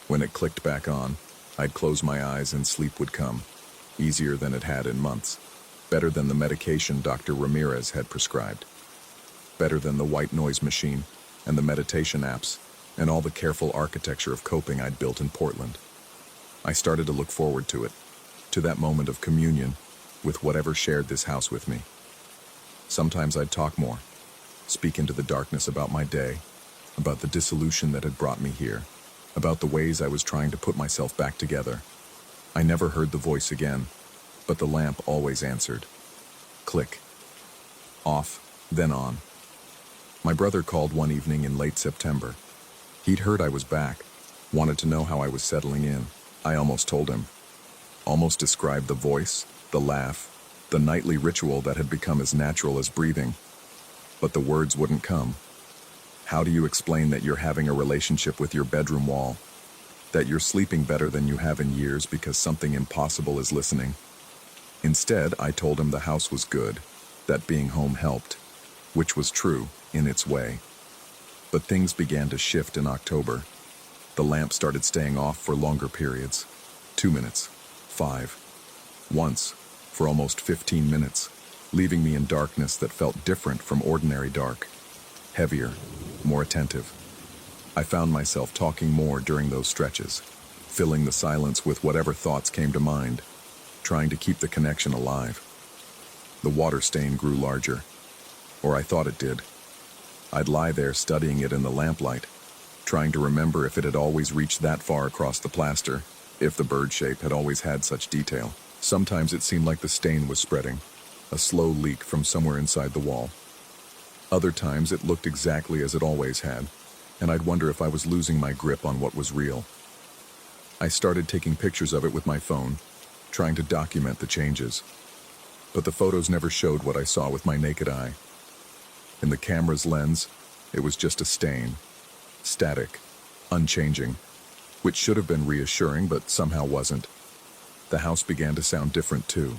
When it clicked back on, I'd close my eyes and sleep would come, easier than it had in months, better than the medication Dr. Ramirez had prescribed, better than the white noise machine and the meditation apps and all the careful architecture of coping I'd built in Portland. I started to look forward to it, to that moment of communion with whatever shared this house with me. Sometimes I'd talk more, speak into the darkness about my day, about the dissolution that had brought me here, about the ways I was trying to put myself back together. I never heard the voice again, but the lamp always answered. Click. Off, then on. My brother called one evening in late September. He'd heard I was back, wanted to know how I was settling in. I almost told him. Almost described the voice, the laugh, the nightly ritual that had become as natural as breathing. But the words wouldn't come. How do you explain that you're having a relationship with your bedroom wall? That you're sleeping better than you have in years because something impossible is listening? Instead, I told him the house was good, that being home helped, which was true in its way. But things began to shift in October. The lamp started staying off for longer periods. 2 minutes, 5. Once, for almost 15 minutes, leaving me in darkness that felt different from ordinary dark. Heavier, more attentive. I found myself talking more during those stretches, filling the silence with whatever thoughts came to mind, trying to keep the connection alive. The water stain grew larger, or I thought it did. I'd lie there studying it in the lamplight, trying to remember if it had always reached that far across the plaster, if the bird shape had always had such detail. Sometimes it seemed like the stain was spreading, a slow leak from somewhere inside the wall. Other times it looked exactly as it always had, and I'd wonder if I was losing my grip on what was real. I started taking pictures of it with my phone, trying to document the changes. But the photos never showed what I saw with my naked eye. In the camera's lens, it was just a stain, static, unchanging, which should have been reassuring but somehow wasn't. The house began to sound different too.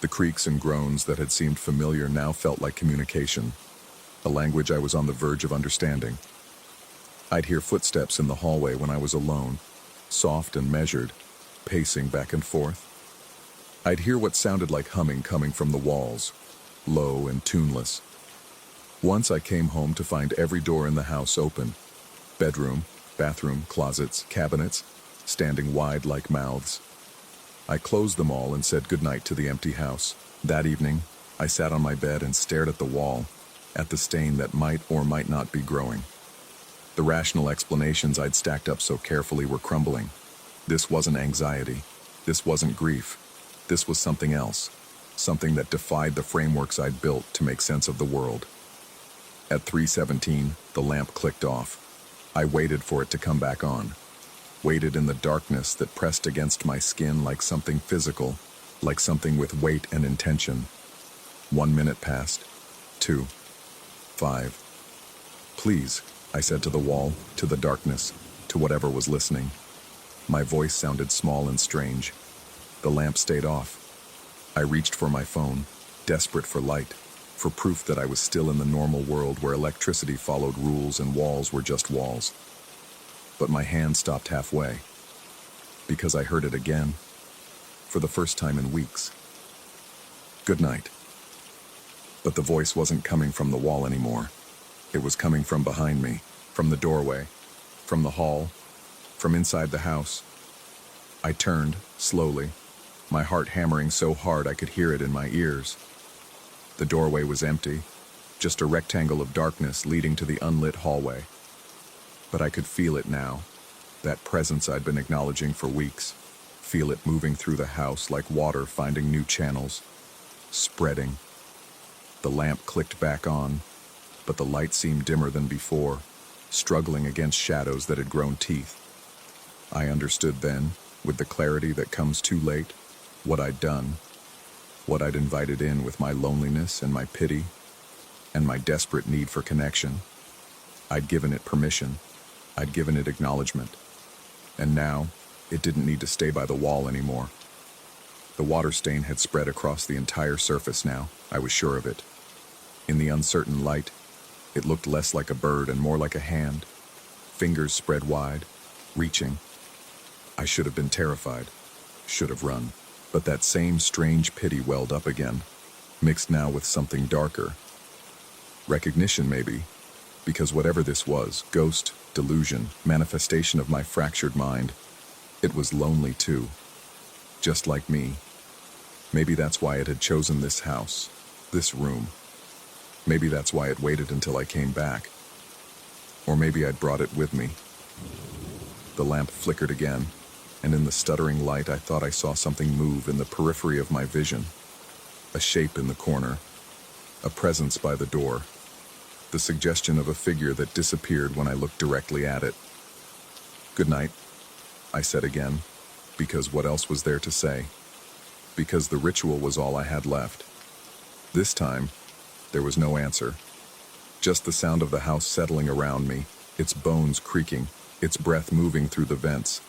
The creaks and groans that had seemed familiar now felt like communication, a language I was on the verge of understanding. I'd hear footsteps in the hallway when I was alone, soft and measured, pacing back and forth. I'd hear what sounded like humming coming from the walls, low and tuneless. Once I came home to find every door in the house open, bedroom, bathroom, closets, cabinets, standing wide like mouths. I closed them all and said goodnight to the empty house. That evening, I sat on my bed and stared at the wall, at the stain that might or might not be growing. The rational explanations I'd stacked up so carefully were crumbling. This wasn't anxiety. This wasn't grief. This was something else, something that defied the frameworks I'd built to make sense of the world. At 3:17, the lamp clicked off. I waited for it to come back on. Waited in the darkness that pressed against my skin like something physical, like something with weight and intention. 1 minute passed. 2. 5. Please, I said to the wall, to the darkness, to whatever was listening. My voice sounded small and strange. The lamp stayed off. I reached for my phone, desperate for light, for proof that I was still in the normal world where electricity followed rules and walls were just walls. But my hand stopped halfway, because I heard it again, for the first time in weeks. Good night. But the voice wasn't coming from the wall anymore. It was coming from behind me, from the doorway, from the hall, from inside the house. I turned, slowly, my heart hammering so hard I could hear it in my ears. The doorway was empty, just a rectangle of darkness leading to the unlit hallway. But I could feel it now, that presence I'd been acknowledging for weeks. Feel it moving through the house like water finding new channels, spreading. The lamp clicked back on, but the light seemed dimmer than before, struggling against shadows that had grown teeth. I understood then, with the clarity that comes too late, what I'd done, what I'd invited in with my loneliness and my pity, and my desperate need for connection. I'd given it permission. I'd given it acknowledgement. And now, it didn't need to stay by the wall anymore. The water stain had spread across the entire surface now, I was sure of it. In the uncertain light, it looked less like a bird and more like a hand, fingers spread wide, reaching. I should have been terrified, should have run. But that same strange pity welled up again, mixed now with something darker. Recognition, maybe, because whatever this was, ghost, delusion, manifestation of my fractured mind, it was lonely too, just like me. Maybe that's why it had chosen this house, this room. Maybe that's why it waited until I came back. Or maybe I'd brought it with me. The lamp flickered again, and in the stuttering light I thought I saw something move in the periphery of my vision. A shape in the corner, a presence by the door, the suggestion of a figure that disappeared when I looked directly at it. Good night, I said again, because what else was there to say? Because the ritual was all I had left. This time, there was no answer. Just the sound of the house settling around me, its bones creaking, its breath moving through the vents.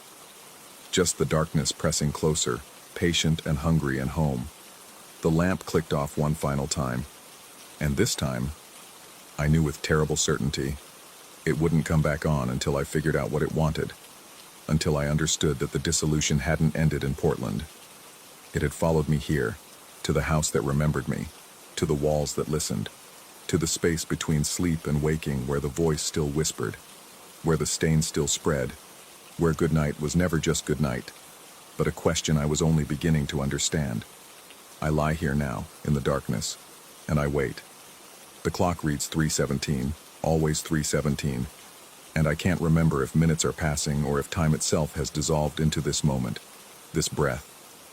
Just the darkness pressing closer, patient and hungry and home. The lamp clicked off one final time, and this time, I knew with terrible certainty, it wouldn't come back on until I figured out what it wanted, until I understood that the dissolution hadn't ended in Portland. It had followed me here, to the house that remembered me, to the walls that listened, to the space between sleep and waking where the voice still whispered, where the stain still spread, where goodnight was never just goodnight, but a question I was only beginning to understand. I lie here now, in the darkness, and I wait. The clock reads 3:17, always 3:17, and I can't remember if minutes are passing or if time itself has dissolved into this moment, this breath,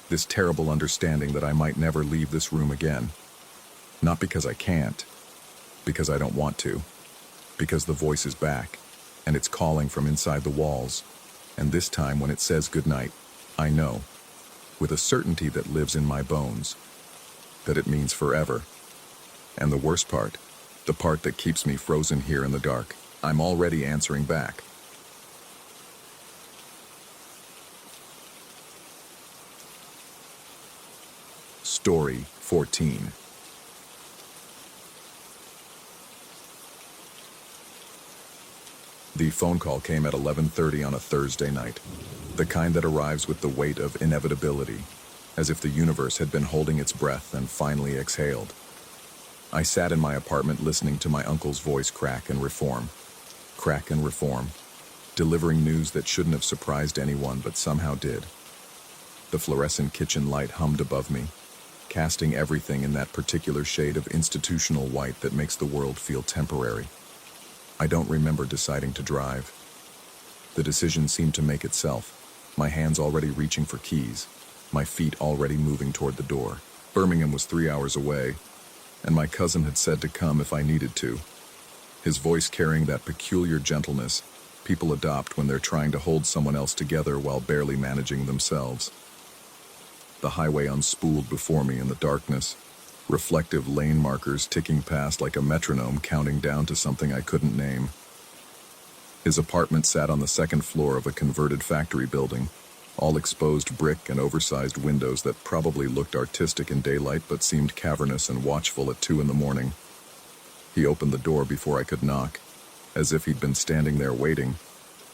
this terrible understanding that I might never leave this room again. Not because I can't, because I don't want to, because the voice is back, and it's calling from inside the walls, and this time when it says goodnight, I know. with a certainty that lives in my bones, that it means forever. And the worst part, the part that keeps me frozen here in the dark, I'm already answering back. Story 14. The phone call came at 11:30 on a Thursday night, the kind that arrives with the weight of inevitability, as if the universe had been holding its breath and finally exhaled. I sat in my apartment listening to my uncle's voice crack and reform, delivering news that shouldn't have surprised anyone but somehow did. The fluorescent kitchen light hummed above me, casting everything in that particular shade of institutional white that makes the world feel temporary. I don't remember deciding to drive. The decision seemed to make itself, my hands already reaching for keys, my feet already moving toward the door. Birmingham was 3 hours away, and my cousin had said to come if I needed to. His voice carrying that peculiar gentleness people adopt when they're trying to hold someone else together while barely managing themselves. The highway unspooled before me in the darkness, reflective lane markers ticking past like a metronome counting down to something I couldn't name. His apartment sat on the second floor of a converted factory building, all exposed brick and oversized windows that probably looked artistic in daylight but seemed cavernous and watchful at 2 a.m. He opened the door before I could knock, as if he'd been standing there waiting,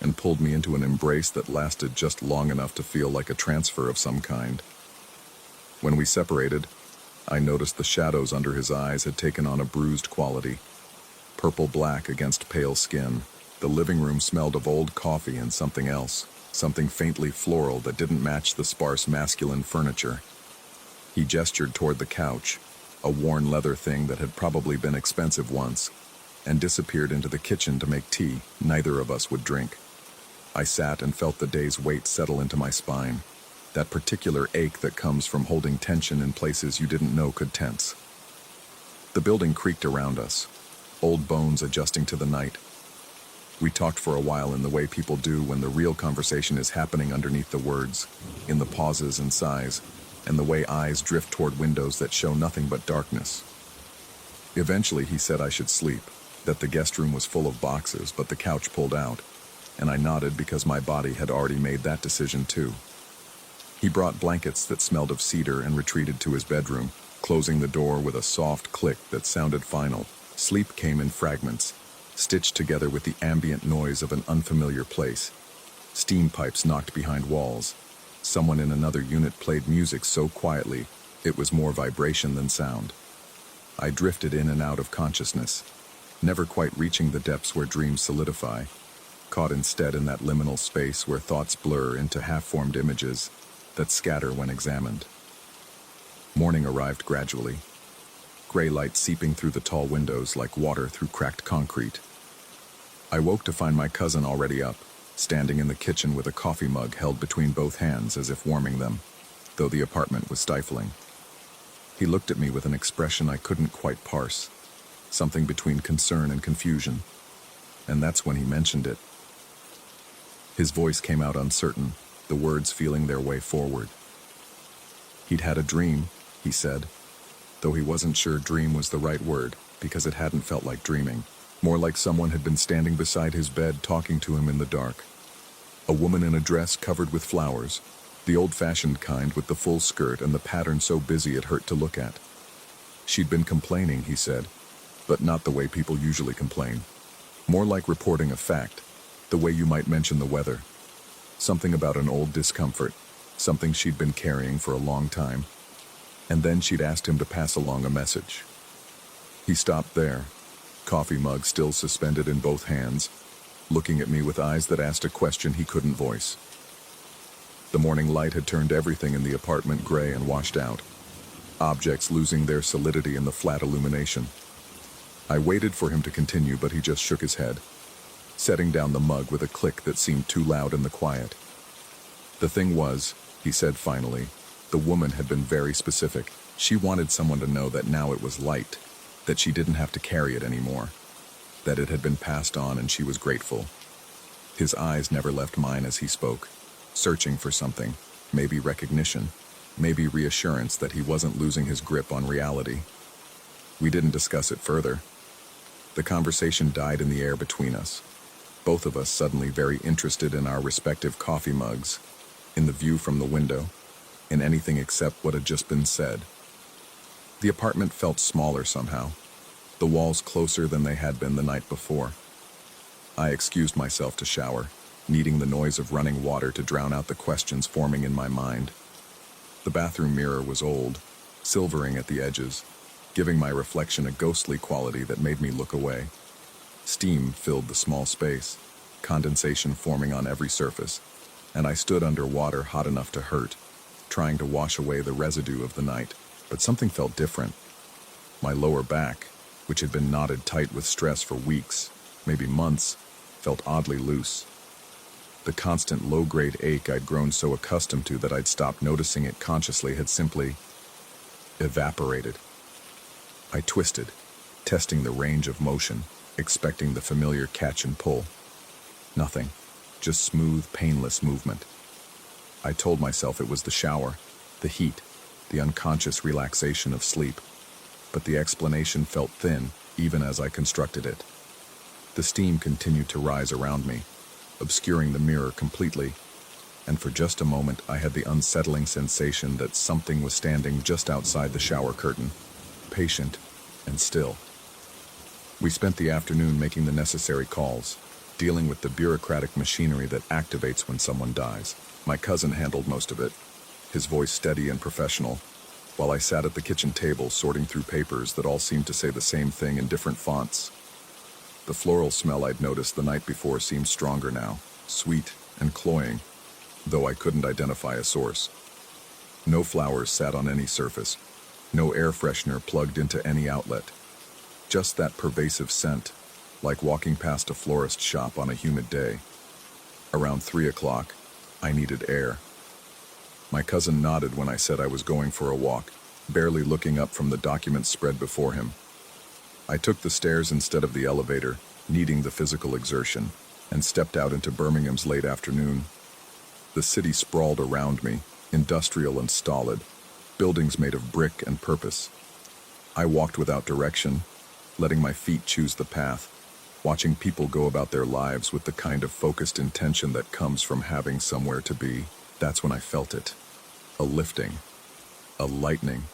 and pulled me into an embrace that lasted just long enough to feel like a transfer of some kind. When we separated, I noticed the shadows under his eyes had taken on a bruised quality, purple-black against pale skin. The living room smelled of old coffee and something else, something faintly floral that didn't match the sparse masculine furniture. He gestured toward the couch, a worn leather thing that had probably been expensive once, and disappeared into the kitchen to make tea neither of us would drink. I sat and felt the day's weight settle into my spine, that particular ache that comes from holding tension in places you didn't know could tense. The building creaked around us, old bones adjusting to the night. We talked for a while in the way people do when the real conversation is happening underneath the words, in the pauses and sighs, and the way eyes drift toward windows that show nothing but darkness. Eventually he said I should sleep, that the guest room was full of boxes but the couch pulled out, and I nodded because my body had already made that decision too. He brought blankets that smelled of cedar and retreated to his bedroom, closing the door with a soft click that sounded final. Sleep came in fragments, stitched together with the ambient noise of an unfamiliar place. Steam pipes knocked behind walls. Someone in another unit played music so quietly, it was more vibration than sound. I drifted in and out of consciousness, never quite reaching the depths where dreams solidify, caught instead in that liminal space where thoughts blur into half-formed images that scatter when examined. Morning arrived gradually, gray light seeping through the tall windows like water through cracked concrete. I woke to find my cousin already up, standing in the kitchen with a coffee mug held between both hands as if warming them, though the apartment was stifling. He looked at me with an expression I couldn't quite parse, something between concern and confusion, and that's when he mentioned it. His voice came out uncertain, the words feeling their way forward. He'd had a dream, he said, though he wasn't sure dream was the right word because it hadn't felt like dreaming, more like someone had been standing beside his bed talking to him in the dark. A woman in a dress covered with flowers, the old-fashioned kind with the full skirt and the pattern so busy it hurt to look at. She'd been complaining, he said, but not the way people usually complain. More like reporting a fact, the way you might mention the weather. Something about an old discomfort, something she'd been carrying for a long time. And then she'd asked him to pass along a message. He stopped there, coffee mug still suspended in both hands, looking at me with eyes that asked a question he couldn't voice. The morning light had turned everything in the apartment gray and washed out, objects losing their solidity in the flat illumination. I waited for him to continue, but he just shook his head, setting down the mug with a click that seemed too loud in the quiet. The thing was, he said finally, the woman had been very specific. She wanted someone to know that now it was light, that she didn't have to carry it anymore, that it had been passed on and she was grateful. His eyes never left mine as he spoke, searching for something, maybe recognition, maybe reassurance that he wasn't losing his grip on reality. We didn't discuss it further. The conversation died in the air between us, both of us suddenly very interested in our respective coffee mugs, in the view from the window, in anything except what had just been said. The apartment felt smaller somehow, the walls closer than they had been the night before. I excused myself to shower, needing the noise of running water to drown out the questions forming in my mind. The bathroom mirror was old, silvering at the edges, giving my reflection a ghostly quality that made me look away. Steam filled the small space, condensation forming on every surface, and I stood under water hot enough to hurt, trying to wash away the residue of the night. But something felt different. My lower back, which had been knotted tight with stress for weeks, maybe months, felt oddly loose. The constant low-grade ache I'd grown so accustomed to that I'd stopped noticing it consciously had simply evaporated. I twisted, testing the range of motion, expecting the familiar catch and pull. Nothing, just smooth, painless movement. I told myself it was the shower, the heat, the unconscious relaxation of sleep, but the explanation felt thin even as I constructed it. The steam continued to rise around me, obscuring the mirror completely, and for just a moment I had the unsettling sensation that something was standing just outside the shower curtain, patient and still. We spent the afternoon making the necessary calls, dealing with the bureaucratic machinery that activates when someone dies. My cousin handled most of it, his voice steady and professional, while I sat at the kitchen table sorting through papers that all seemed to say the same thing in different fonts. The floral smell I'd noticed the night before seemed stronger now, sweet and cloying, though I couldn't identify a source. No flowers sat on any surface, no air freshener plugged into any outlet. Just that pervasive scent, like walking past a florist shop on a humid day. Around 3 o'clock, I needed air. My cousin nodded when I said I was going for a walk, barely looking up from the documents spread before him. I took the stairs instead of the elevator, needing the physical exertion, and stepped out into Birmingham's late afternoon. The city sprawled around me, industrial and stolid, buildings made of brick and purpose. I walked without direction, letting my feet choose the path, watching people go about their lives with the kind of focused intention that comes from having somewhere to be. That's when I felt it. A lifting. A lightening.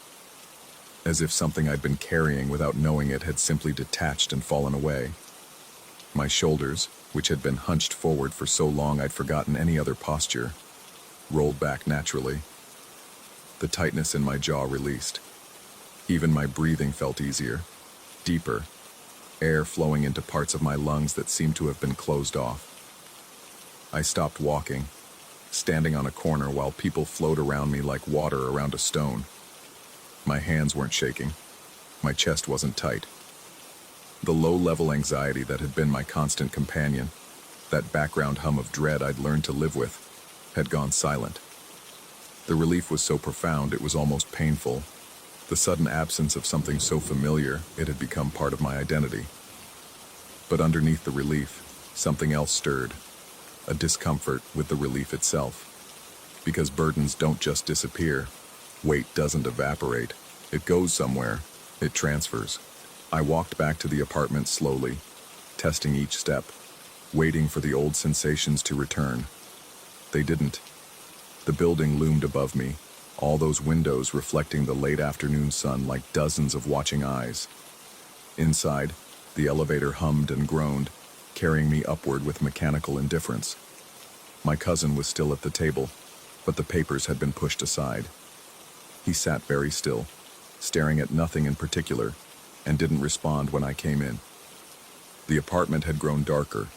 As if something I'd been carrying without knowing it had simply detached and fallen away. My shoulders, which had been hunched forward for so long I'd forgotten any other posture, rolled back naturally. The tightness in my jaw released. Even my breathing felt easier, deeper, air flowing into parts of my lungs that seemed to have been closed off. I stopped walking, standing on a corner while people flowed around me like water around a stone. My hands weren't shaking. My chest wasn't tight. The low-level anxiety that had been my constant companion, that background hum of dread I'd learned to live with, had gone silent. The relief was so profound it was almost painful. The sudden absence of something so familiar, it had become part of my identity. But underneath the relief, something else stirred. A discomfort with the relief itself. Because burdens don't just disappear. Weight doesn't evaporate. It goes somewhere. It transfers. I walked back to the apartment slowly, testing each step, waiting for the old sensations to return. They didn't. The building loomed above me, all those windows reflecting the late afternoon sun like dozens of watching eyes. Inside, the elevator hummed and groaned, carrying me upward with mechanical indifference. My cousin was still at the table, but the papers had been pushed aside. He sat very still, staring at nothing in particular, and didn't respond when I came in. The apartment had grown darker,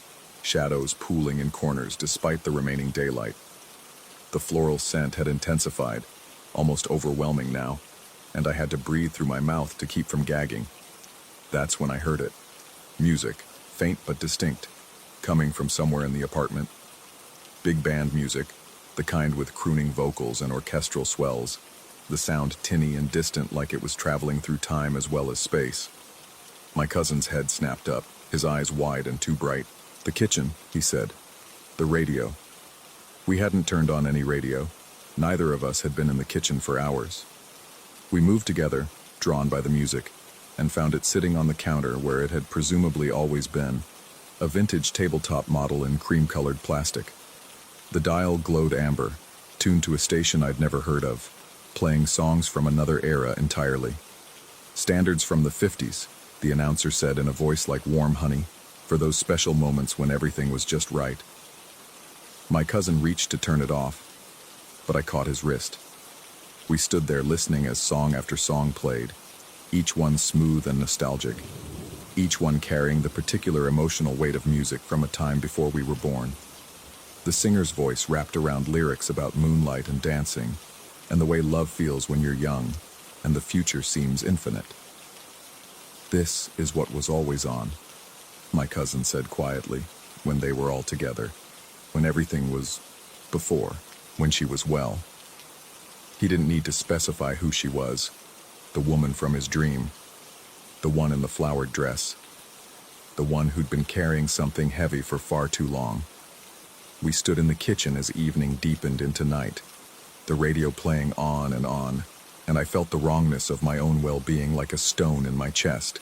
shadows pooling in corners despite the remaining daylight. The floral scent had intensified, almost overwhelming now, and I had to breathe through my mouth to keep from gagging. That's when I heard it. Music, faint but distinct, coming from somewhere in the apartment. Big band music, the kind with crooning vocals and orchestral swells, the sound tinny and distant like it was traveling through time as well as space. My cousin's head snapped up, his eyes wide and too bright. "The kitchen," he said. "The radio." We hadn't turned on any radio. Neither of us had been in the kitchen for hours. We moved together, drawn by the music, and found it sitting on the counter where it had presumably always been, a vintage tabletop model in cream-colored plastic. The dial glowed amber, tuned to a station I'd never heard of, playing songs from another era entirely. Standards from the 50s, the announcer said in a voice like warm honey, for those special moments when everything was just right. My cousin reached to turn it off, but I caught his wrist. We stood there listening as song after song played, each one smooth and nostalgic, each one carrying the particular emotional weight of music from a time before we were born. The singer's voice wrapped around lyrics about moonlight and dancing, and the way love feels when you're young, and the future seems infinite. "This is what was always on," my cousin said quietly, when they were all together, when everything was before, when she was well. He didn't need to specify who she was, the woman from his dream, the one in the flowered dress, the one who'd been carrying something heavy for far too long. We stood in the kitchen as evening deepened into night, the radio playing on, and I felt the wrongness of my own well-being like a stone in my chest.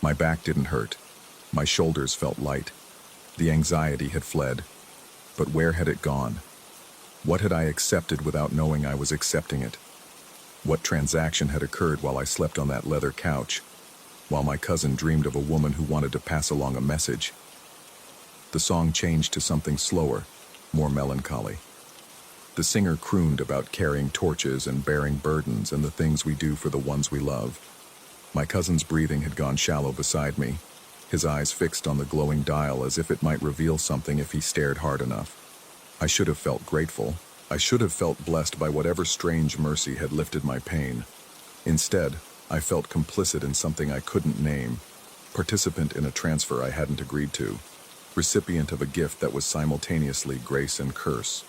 My back didn't hurt. My shoulders felt light. The anxiety had fled. But where had it gone? What had I accepted without knowing I was accepting it? What transaction had occurred while I slept on that leather couch, while my cousin dreamed of a woman who wanted to pass along a message? The song changed to something slower, more melancholy. The singer crooned about carrying torches and bearing burdens and the things we do for the ones we love. My cousin's breathing had gone shallow beside me, his eyes fixed on the glowing dial as if it might reveal something if he stared hard enough. I should have felt grateful. I should have felt blessed by whatever strange mercy had lifted my pain. Instead, I felt complicit in something I couldn't name, participant in a transfer I hadn't agreed to, recipient of a gift that was simultaneously grace and curse.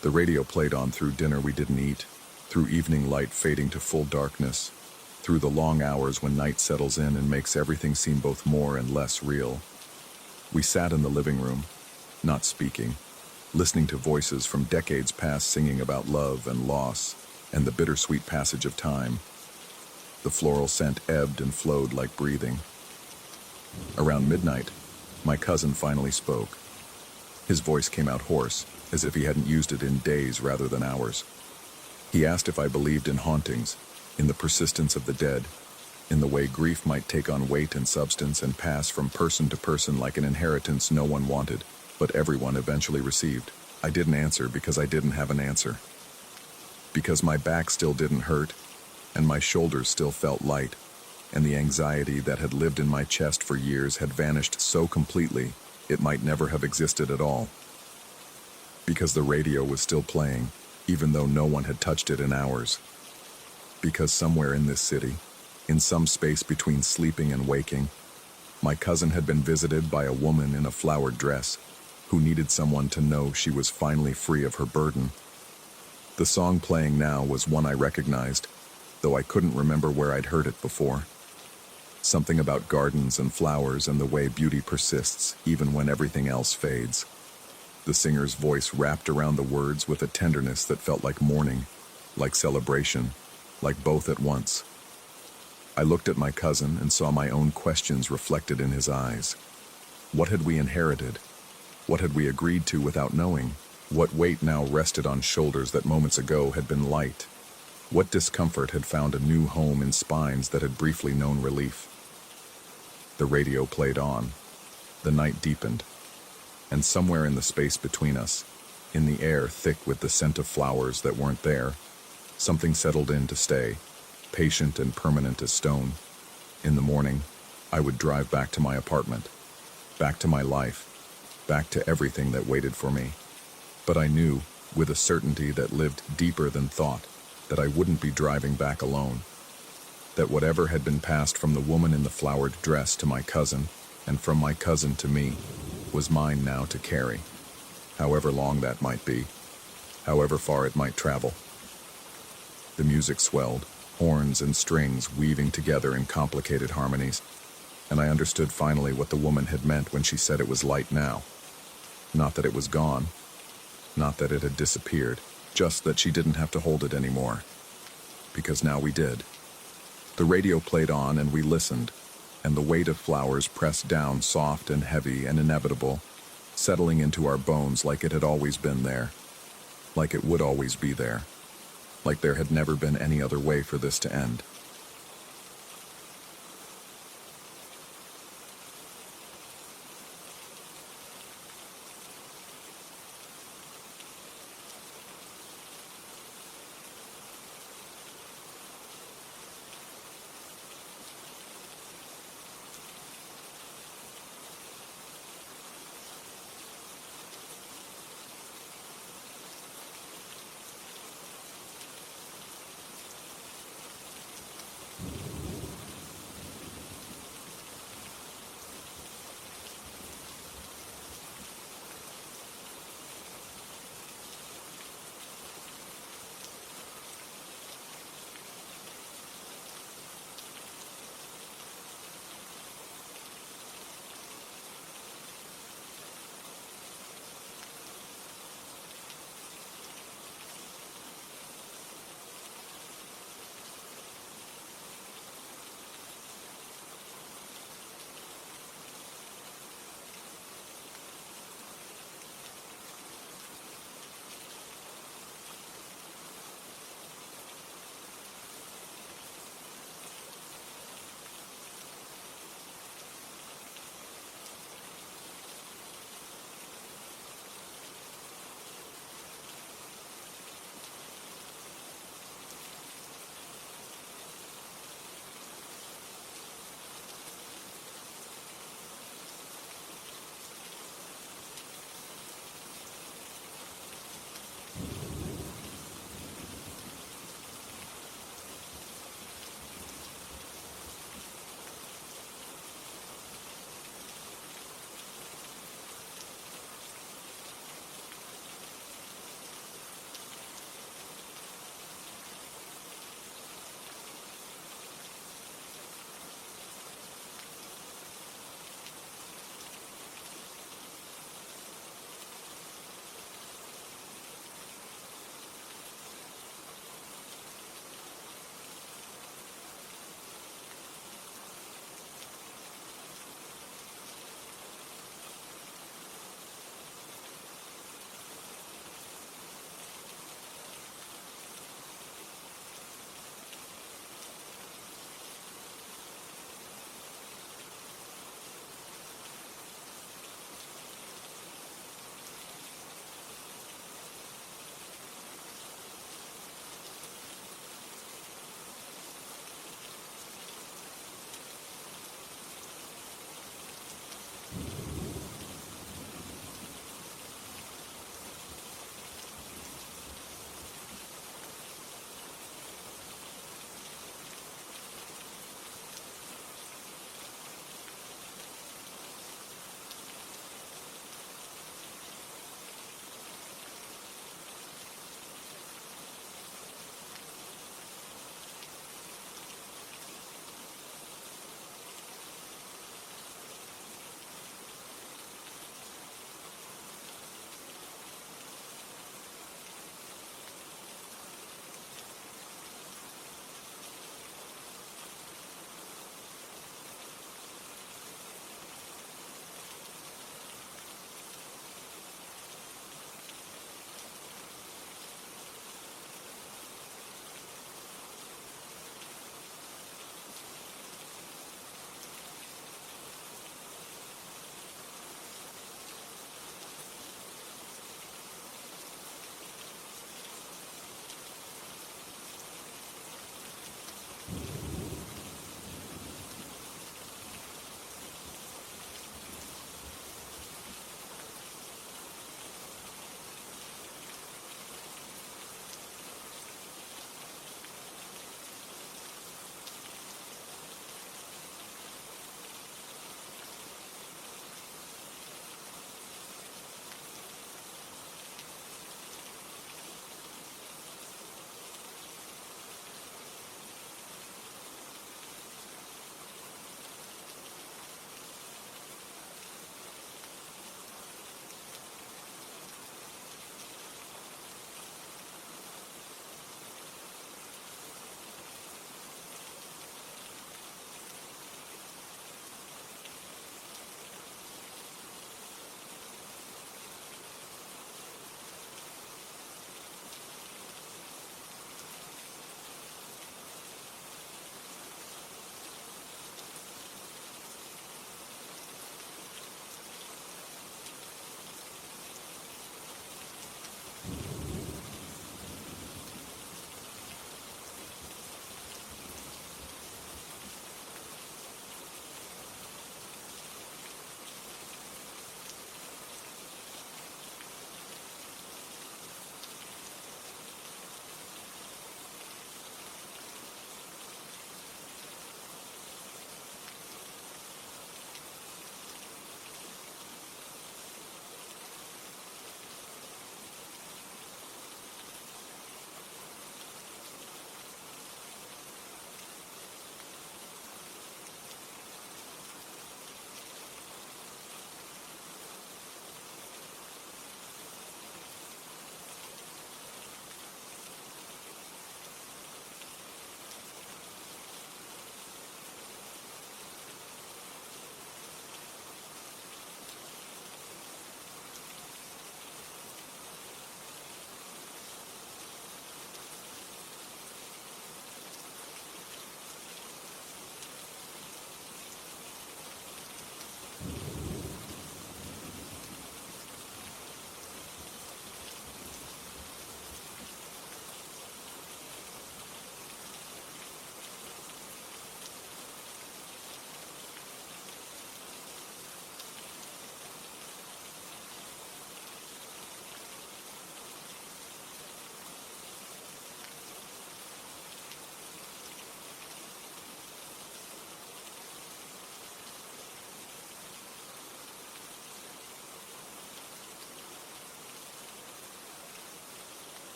The radio played on through dinner we didn't eat, through evening light fading to full darkness, through the long hours when night settles in and makes everything seem both more and less real. We sat in the living room, not speaking, listening to voices from decades past singing about love and loss and the bittersweet passage of time. The floral scent ebbed and flowed like breathing. Around midnight, my cousin finally spoke. His voice came out hoarse, as if he hadn't used it in days rather than hours. He asked if I believed in hauntings, in the persistence of the dead, in the way grief might take on weight and substance and pass from person to person like an inheritance no one wanted, but everyone eventually received. I didn't answer because I didn't have an answer. Because my back still didn't hurt, and my shoulders still felt light, and the anxiety that had lived in my chest for years had vanished so completely it might never have existed at all. Because the radio was still playing, even though no one had touched it in hours. Because somewhere in this city, in some space between sleeping and waking, my cousin had been visited by a woman in a flowered dress who needed someone to know she was finally free of her burden. The song playing now was one I recognized, though I couldn't remember where I'd heard it before. Something about gardens and flowers and the way beauty persists even when everything else fades. The singer's voice wrapped around the words with a tenderness that felt like mourning, like celebration, like both at once. I looked at my cousin and saw my own questions reflected in his eyes. What had we inherited? What had we agreed to without knowing? What weight now rested on shoulders that moments ago had been light? What discomfort had found a new home in spines that had briefly known relief? The radio played on. The night deepened. And somewhere in the space between us, in the air thick with the scent of flowers that weren't there, something settled in to stay, patient and permanent as stone. In the morning, I would drive back to my apartment, back to my life, back to everything that waited for me. But I knew, with a certainty that lived deeper than thought, that I wouldn't be driving back alone. That whatever had been passed from the woman in the flowered dress to my cousin, and from my cousin to me, was mine now to carry, however long that might be, however far it might travel. The music swelled, horns and strings weaving together in complicated harmonies, and I understood finally what the woman had meant when she said it was light now. Not that it was gone, not that it had disappeared, just that she didn't have to hold it anymore. Because now we did. The radio played on and we listened, and the weight of flowers pressed down soft and heavy and inevitable, settling into our bones like it had always been there, like it would always be there, like there had never been any other way for this to end.